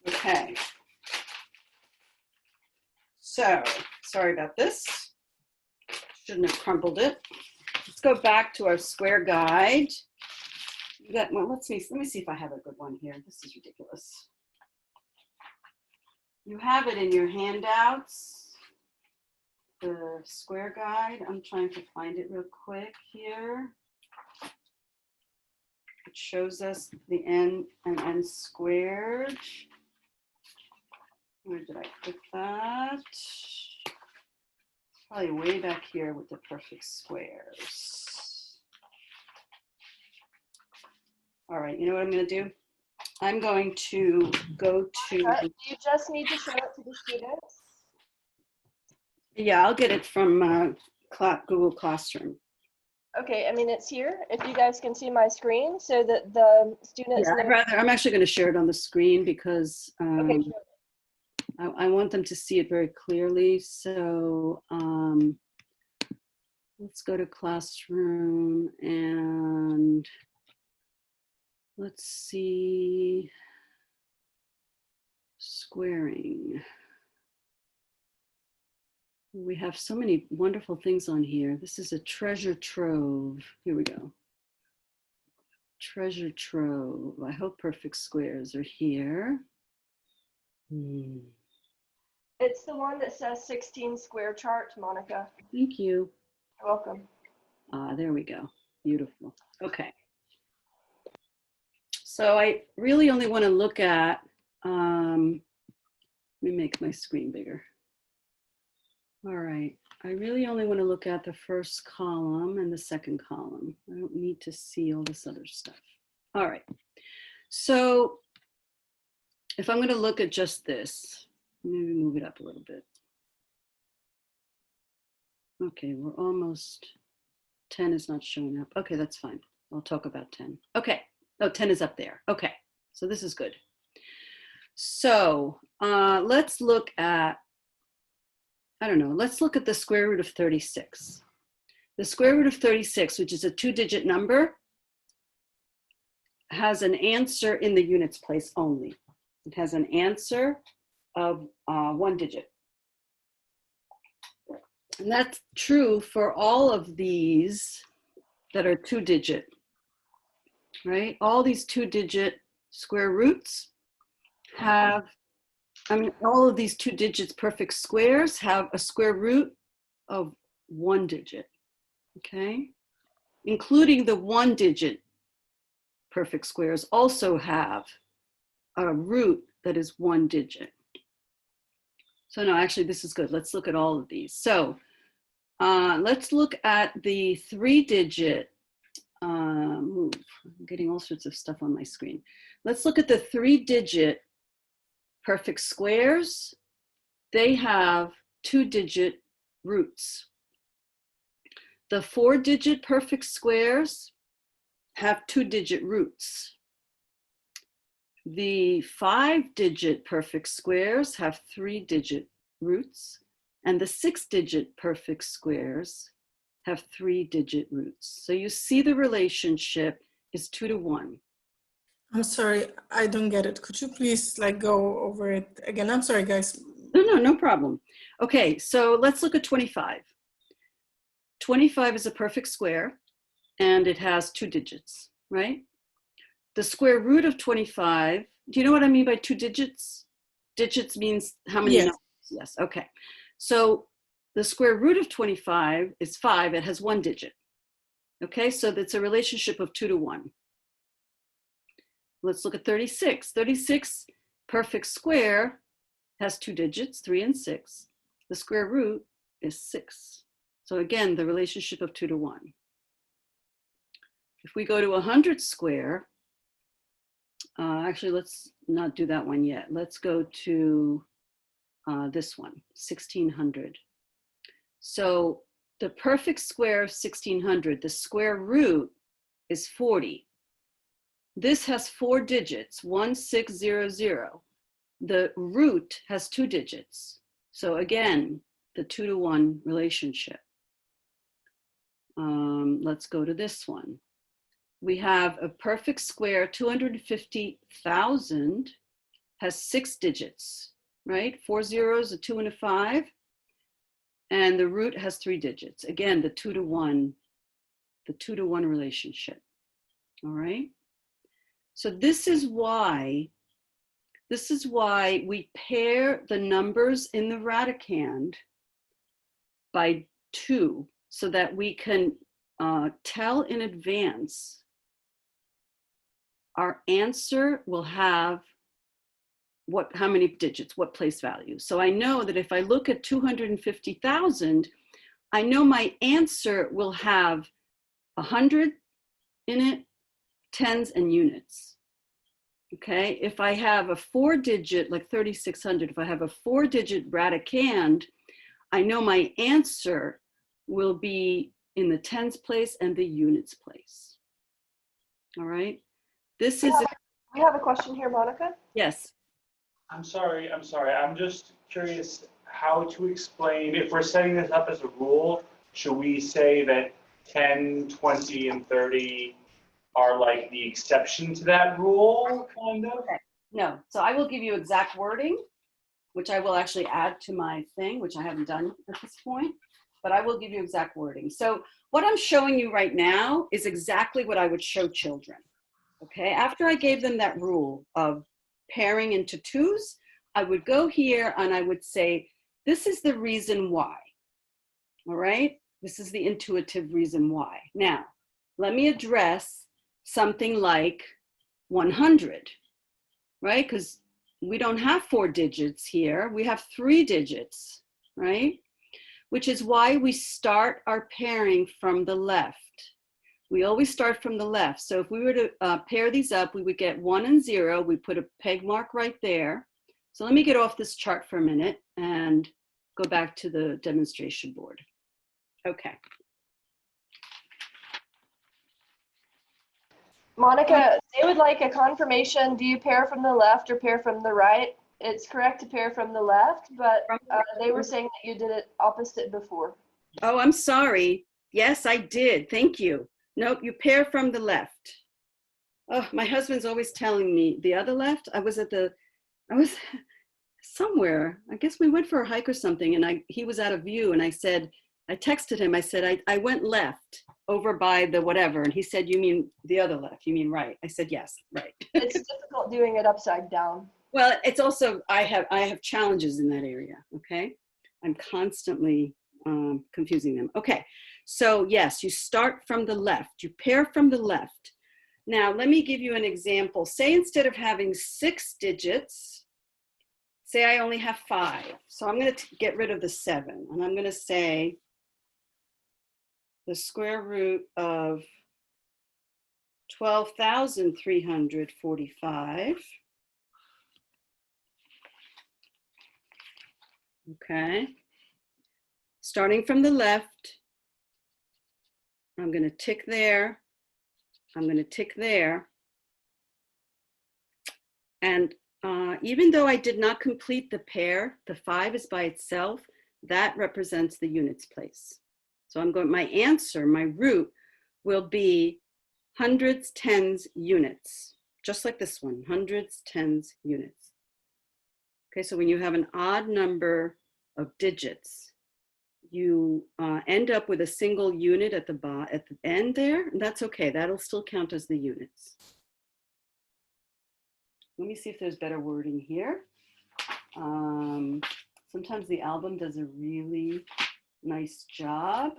Okay. So, sorry about this. Shouldn't have crumpled it. Let's go back to our square guide. Well, let me see if I have a good one here. This is ridiculous. You have it in your handouts, the square guide. I'm trying to find it real quick here. It shows us the n and n squared. Where did I put that? Probably way back here with the perfect squares. All right, you know what I'm going to do? I'm going to go to... You just need to show it to the students. Yeah, I'll get it from Google Classroom. Okay, I mean, it's here. If you guys can see my screen so that the students Yeah, I'm actually going to share it on the screen because Okay, sure. I want them to see it very clearly. So let's go to Classroom and let's see, squaring. We have so many wonderful things on here. This is a treasure trove. Here we go. Treasure trove. I hope perfect squares are here. It's the one that says 16 square chart, Monica. Thank you. You're welcome. There we go. Beautiful. Okay. So I really only want to look at, let me make my screen bigger. All right. I really only want to look at the first column and the second column. I don't need to see all this other stuff. All right. So if I'm going to look at just this, maybe move it up a little bit. Okay, we're almost, 10 is not showing up. Okay, that's fine. I'll talk about 10. Okay, oh, 10 is up there. Okay, so this is good. So let's look at I don't know, let's look at the square root of 36. The square root of 36, which is a 2-digit number, has an answer in the units place only. It has an answer of 1 digit. And that's true for all of these that are 2-digit, right? All these 2-digit square roots have, all of these 2 digits perfect squares have a square root of 1 digit, okay? Including the 1-digit perfect squares also have a root that is 1 digit. So no, actually this is good. Let's look at all of these. So let's look at the 3-digit move. I'm getting all sorts of stuff on my screen. Let's look at the 3-digit perfect squares. They have 2-digit roots. The 4-digit perfect squares have 2-digit roots. The 5-digit perfect squares have 3-digit roots, and the 6-digit perfect squares have 3-digit roots. So you see the relationship is 2 to 1. I'm sorry, I don't get it. Could you please like go over it again? I'm sorry, guys. No problem. Okay, so let's look at 25. 25 is a perfect square, and it has 2 digits, right? The square root of 25, do you know what I mean by 2 digits? Digits means how many Yes. numbers? Yes, okay. So the square root of 25 is 5, it has 1 digit. Okay, so that's a relationship of 2 to 1. Let's look at 36. 36, perfect square, has 2 digits, 3 and 6. The square root is 6. So again, the relationship of 2 to 1. If we go to 100 square, actually, let's not do that one yet. Let's go to this one, 1600. So the perfect square of 1600, the square root is 40. This has 4 digits, 1600. The root has 2 digits. So again, the 2 to 1 relationship. Let's go to this one. We have a perfect square, 250,000 has 6 digits, right? 4 zeros, a 2 and a 5. And the root has 3 digits. Again, the 2 to 1 relationship. All right. So this is why we pair the numbers in the radicand by 2 so that we can tell in advance our answer will have how many digits, what place value. So I know that if I look at 250,000, I know my answer will have 100 in it, tens and units. Okay, if I have a 4-digit, like 3600, if I have a 4-digit radicand, I know my answer will be in the tens place and the units place. All right, this is. We have a question here, Monica. Yes. I'm sorry. I'm just curious how to explain, if we're setting this up as a rule, should we say that 10, 20, and 30 are like the exception to that rule, kind of? No, so I will give you exact wording, which I will actually add to my thing, which I haven't done at this point, but I will give you exact wording. So what I'm showing you right now is exactly what I would show children, okay? After I gave them that rule of pairing into 2s, I would go here and I would say, this is the reason why, all right? This is the intuitive reason why. Now, let me address something like 100, right? Because we don't have 4 digits here, we have 3 digits, right? Which is why we start our pairing from the left. We always start from the left. So if we were to pair these up, we would get 1 and 0. We put a peg mark right there. So let me get off this chart for a minute and go back to the demonstration board. Okay. Monica, they would like a confirmation. Do you pair from the left or pair from the right? it's correct to pair from the left, but From- they were saying that you did it opposite before. Oh, I'm sorry. Yes, I did. Thank you. Nope, you pair from the left. Oh, my husband's always telling me the other left. I was somewhere. I guess we went for a hike or something, and he was out of view, and I texted him. I said, I went left over by the whatever, and he said, you mean the other left? You mean right? I said, yes, right. It's difficult doing it upside down. Well, it's also, I have challenges in that area, okay? I'm constantly confusing them. Okay, so yes, you start from the left, you pair from the left. Now, let me give you an example. Say instead of having 6 digits, say I only have 5. So I'm gonna get rid of the 7, and I'm gonna say the square root of 12,345. Okay. Starting from the left, I'm going to tick there. I'm going to tick there. And even though I did not complete the pair, the 5 is by itself, that represents the units place. So my answer, my root will be hundreds, tens, units, just like this one, hundreds, tens, units. Okay, so when you have an odd number of digits, you end up with a single unit at the end there, and that's okay. That'll still count as the units. Let me see if there's better wording here. Sometimes the album does a really nice job.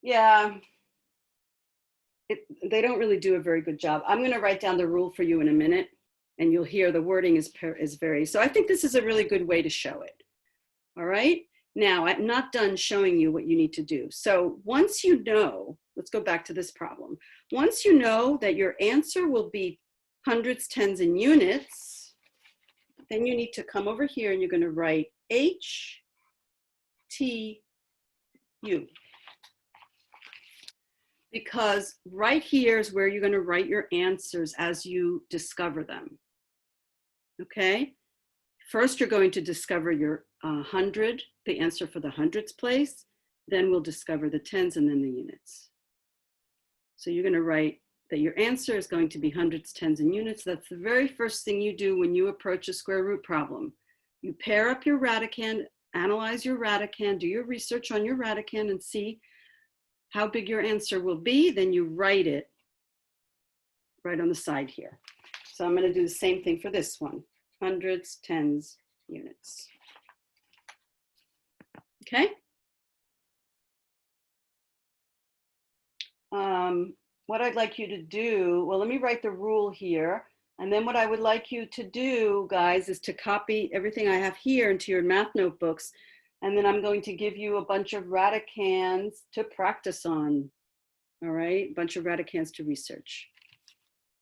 Yeah, they don't really do a very good job. I'm going to write down the rule for you in a minute, and you'll hear the wording is very, so I think this is a really good way to show it. All right, now I'm not done showing you what you need to do. So once you know, let's go back to this problem. Once you know that your answer will be hundreds, tens, and units, then you need to come over here and you're going to write H, T, U. Because right here is where you're going to write your answers as you discover them. Okay? First, you're going to discover your 100, the answer for the hundreds place. Then we'll discover the tens and then the units. So you're going to write that your answer is going to be hundreds, tens, and units. That's the very first thing you do when you approach a square root problem. You pair up your radicand, analyze your radicand, do your research on your radicand and see how big your answer will be. Then you write it right on the side here. So I'm going to do the same thing for this one. Hundreds, tens, units. Okay. What I'd like you to do, well, let me write the rule here. And then what I would like you to do, guys, is to copy everything I have here into your math notebooks. And then I'm going to give you a bunch of radicands to practice on. All right, a bunch of radicands to research.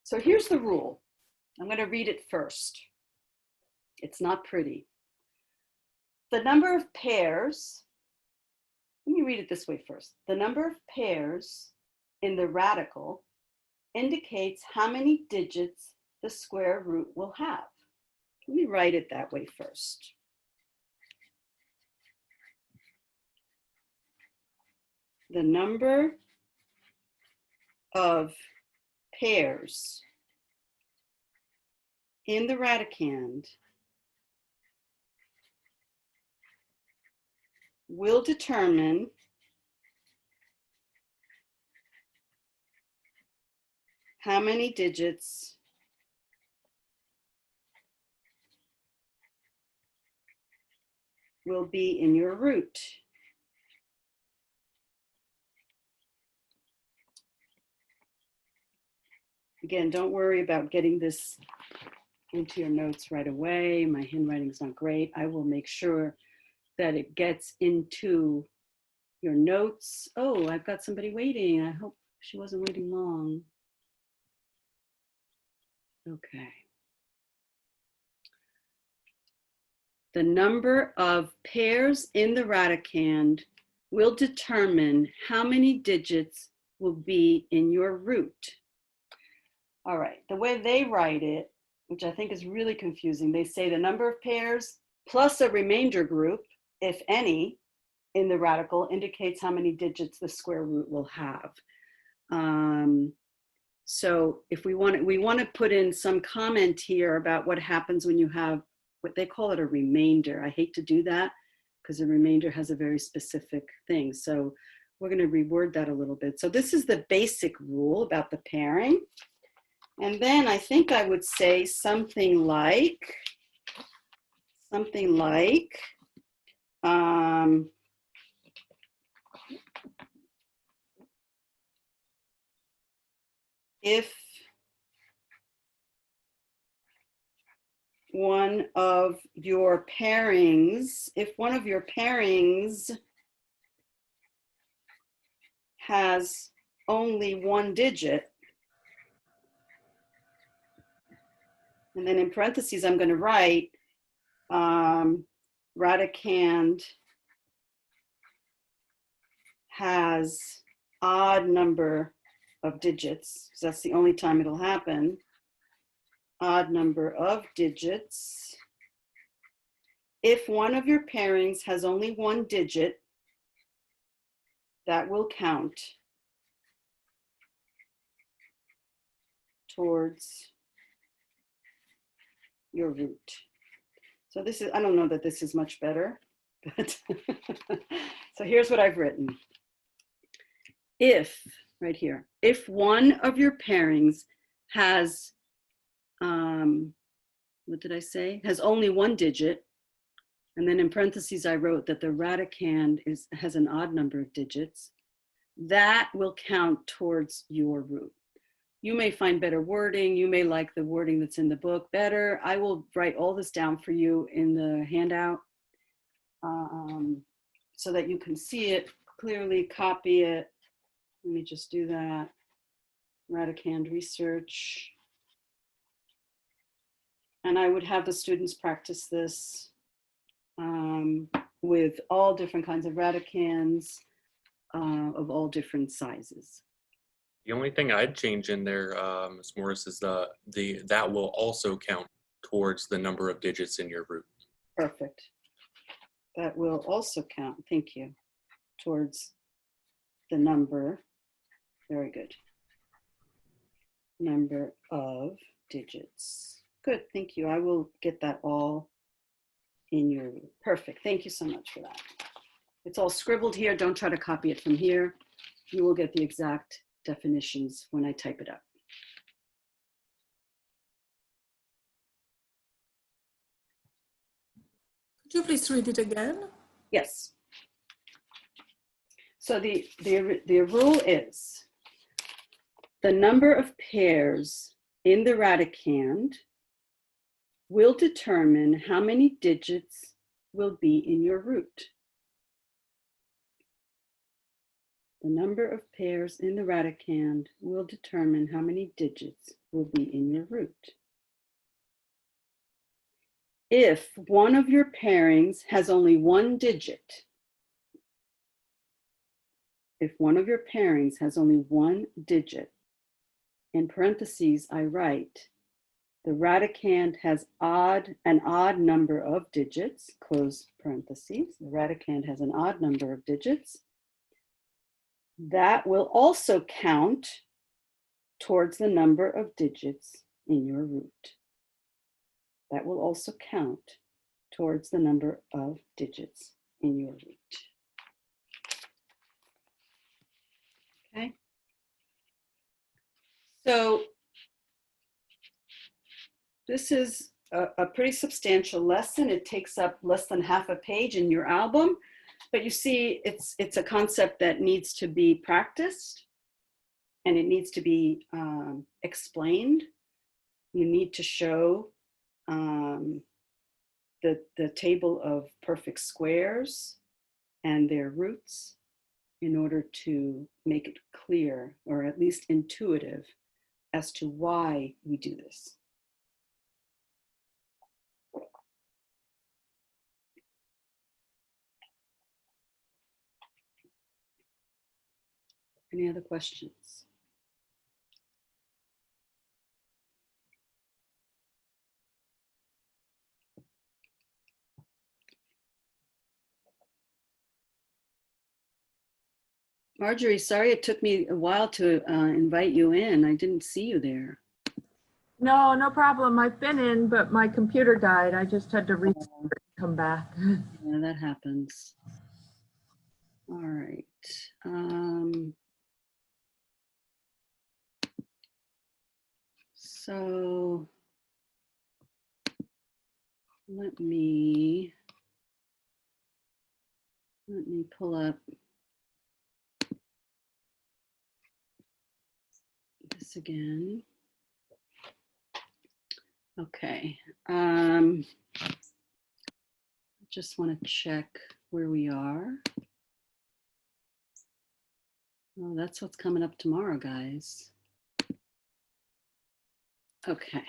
So here's the rule. I'm going to read it first. It's not pretty. The number of pairs, let me read it this way first. The number of pairs in the radical indicates how many digits the square root will have. Let me write it that way first. The number of pairs in the radicand will determine how many digits will be in your root. Again, don't worry about getting this into your notes right away. My handwriting is not great. I will make sure that it gets into your notes. Oh, I've got somebody waiting. I hope she wasn't waiting long. Okay. The number of pairs in the radicand will determine how many digits will be in your root. All right, the way they write it which I think is really confusing. They say the number of pairs plus a remainder group, if any, in the radical indicates how many digits the square root will have. So if we want to put in some comment here about what happens when you have what they call it a remainder. I hate to do that because a remainder has a very specific thing. So we're going to reword that a little bit. So this is the basic rule about the pairing. And then I think I would say something like, if one of your pairings has only one digit, and then in parentheses, I'm going to write radicand has odd number of digits, because that's the only time it'll happen, odd number of digits. If one of your pairings has only one digit, that will count towards your root. So this is, I don't know that this is much better, but so here's what I've written. If, right here, if one of your pairings has, what did I say? Has only one digit, and then in parentheses I wrote that the radicand has an odd number of digits, that will count towards your root. You may find better wording. You may like the wording that's in the book better. I will write all this down for you in the handout so that you can see it clearly, copy it. Let me just do that. Radicand research. And I would have the students practice this with all different kinds of radicands of all different sizes. The only thing I'd change in there, Ms. Morris, is that will also count towards the number of digits in your root. Perfect. That will also count, thank you, towards the number, very good, number of digits. Good, thank you. I will get that all in your root. Perfect, thank you so much for that. It's all scribbled here. Don't try to copy it from here. You will get the exact definitions when I type it up. Could you please read it again? Yes. So the rule is the number of pairs in the radicand will determine how many digits will be in your root. The number of pairs in the radicand will determine how many digits will be in your root. If one of your pairings has only one digit, if one of your pairings has only one digit, in parentheses I write, the radicand has an odd number of digits, close parentheses. The radicand has an odd number of digits. That will also count towards the number of digits in your root. That will also count towards the number of digits in your root. Okay. So this is a pretty substantial lesson. It takes up less than half a page in your album, but you see it's a concept that needs to be practiced and it needs to be explained. You need to show the table of perfect squares and their roots in order to make it clear, or at least intuitive, as to why we do this. Any other questions? Marjorie, sorry it took me a while to invite you in. I didn't see you there. No, no problem. I've been in, but my computer died. I just had to restart and come back. Yeah, that happens. All right. So let me pull up this again. Okay. Just want to check where we are. Oh, that's what's coming up tomorrow, guys. Okay.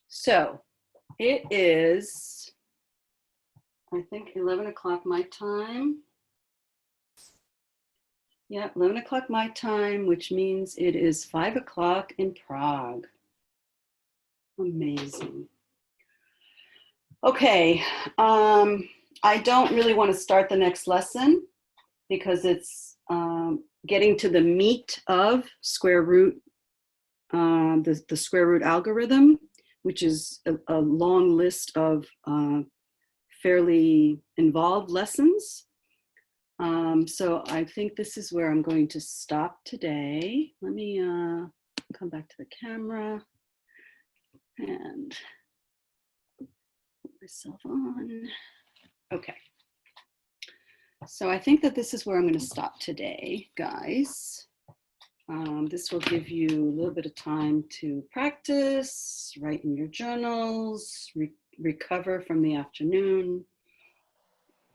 So it is, I think, 11 o'clock my time. Yeah, 11 o'clock my time, which means it is 5 o'clock in Prague. Amazing. Okay, I don't really want to start the next lesson because it's getting to the meat of square root, the square root algorithm, which is a long list of fairly involved lessons. So I think this is where I'm going to stop today. Let me come back to the camera and put myself on. Okay. So I think that this is where I'm going to stop today, guys. This will give you a little bit of time to practice, write in your journals, recover from the afternoon.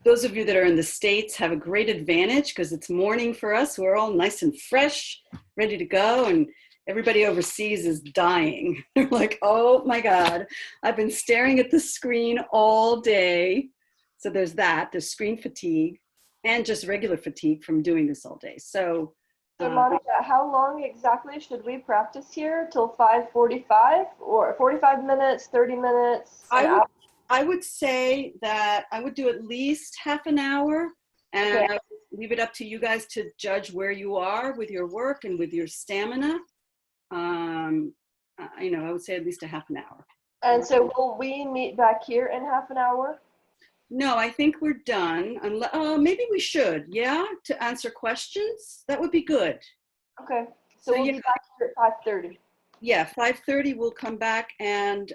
Those of you that are in the States have a great advantage because it's morning for us. We're all nice and fresh, ready to go, and everybody overseas is dying. They're like, oh my God, I've been staring at the screen all day. So there's that, there's screen fatigue and just regular fatigue from doing this all day. So Monica, how long exactly should we practice here? Till 5:45 or 45 minutes, 30 minutes? I would say that I would do at least half an hour, and Okay. I would leave it up to you guys to judge where you are with your work and with your stamina. I would say at least a half an hour. And so will we meet back here in half an hour? No, I think we're done. Maybe we should, yeah, to answer questions. That would be good. Okay. So So we'll yeah. be back here at 5:30. Yeah, 5:30, we'll come back and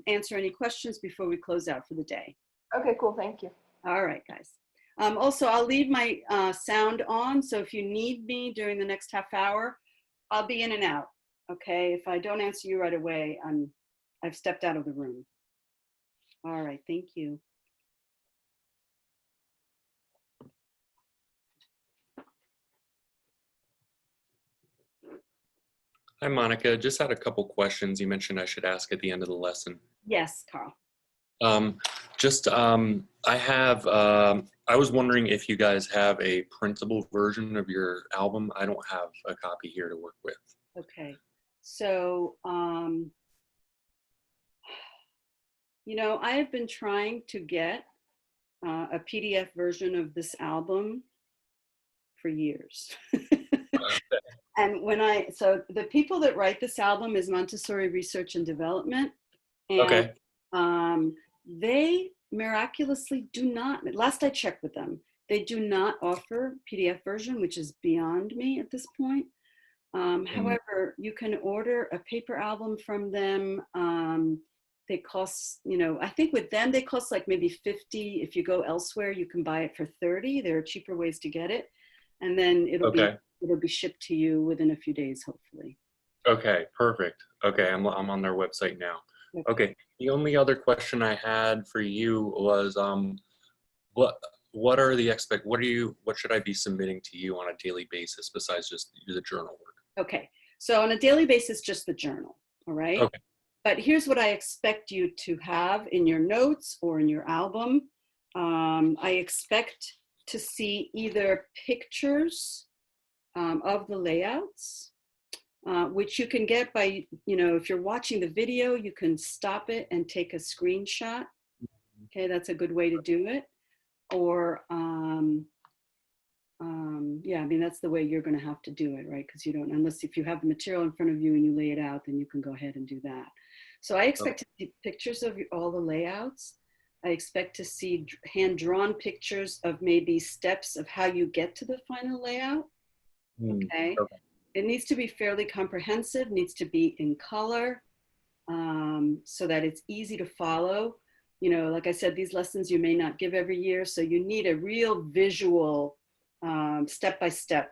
answer any questions before we close out for the day. Okay, cool. Thank you. All right, guys. Also, I'll leave my sound on, so if you need me during the next half hour, I'll be in and out, okay? If I don't answer you right away, I've stepped out of the room. All right, thank you. Hi, Monica. Just had a couple questions you mentioned I should ask at the end of the lesson. Yes, Carl. I was wondering if you guys have a printable version of your album. I don't have a copy here to work with. Okay, so, I have been trying to get a PDF version of this album for years. And so the people that write this album is Montessori Research and Development. And Okay. They miraculously do not, last I checked with them, they do not offer PDF version, which is beyond me at this point. However, you can order a paper album from them. They cost, I think with them, they cost like maybe 50. If you go elsewhere, you can buy it for 30. There are cheaper ways to get it. And then it'll be shipped to you within a few days, hopefully. Okay, perfect. Okay, I'm on their website now. Okay, the only other question I had for you was, what should I be submitting to you on a daily basis besides just the journal work? Okay, so on a daily basis, just the journal, all right? Okay. But here's what I expect you to have in your notes or in your album. I expect to see either pictures of the layouts, which you can get by, if you're watching the video, you can stop it and take a screenshot. Okay, that's a good way to do it. Or Yeah, I mean, that's the way you're going to have to do it, right? Because you don't, unless if you have the material in front of you and you lay it out, then you can go ahead and do that. So I expect to see pictures of all the layouts. I expect to see hand-drawn pictures of maybe steps of how you get to the final layout. Okay. Okay. It needs to be fairly comprehensive, needs to be in color, so that it's easy to follow. You know, like I said, these lessons you may not give every year, so you need a real visual step-by-step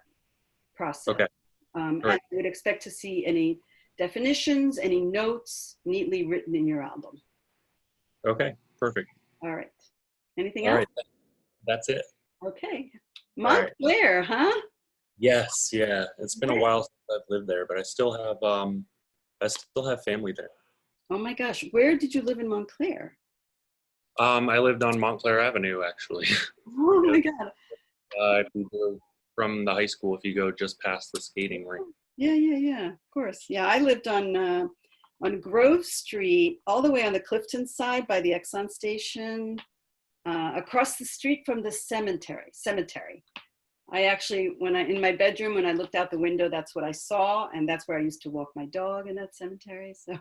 process. Okay. And Right. I would expect to see any definitions, any notes neatly written in your album. Okay, perfect. All right. Anything All else? right, that's it. Okay. All right. Montclair, huh? Yes, yeah. It's been a while since I've lived there, but I still have family there. Oh my gosh. Where did you live in Montclair? I lived on Montclair Avenue, actually. Oh my God. If you go from the high school, if you go just past the skating rink. Yeah, of course. Yeah, I lived on Grove Street, all the way on the Clifton side by the Exxon station, across the street from the cemetery. I actually, in my bedroom, when I looked out the window, that's what I saw, and that's where I used to walk my dog in that cemetery. So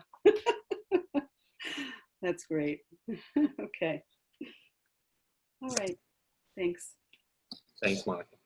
that's great. Okay. All right. Thanks. Thanks, Monica.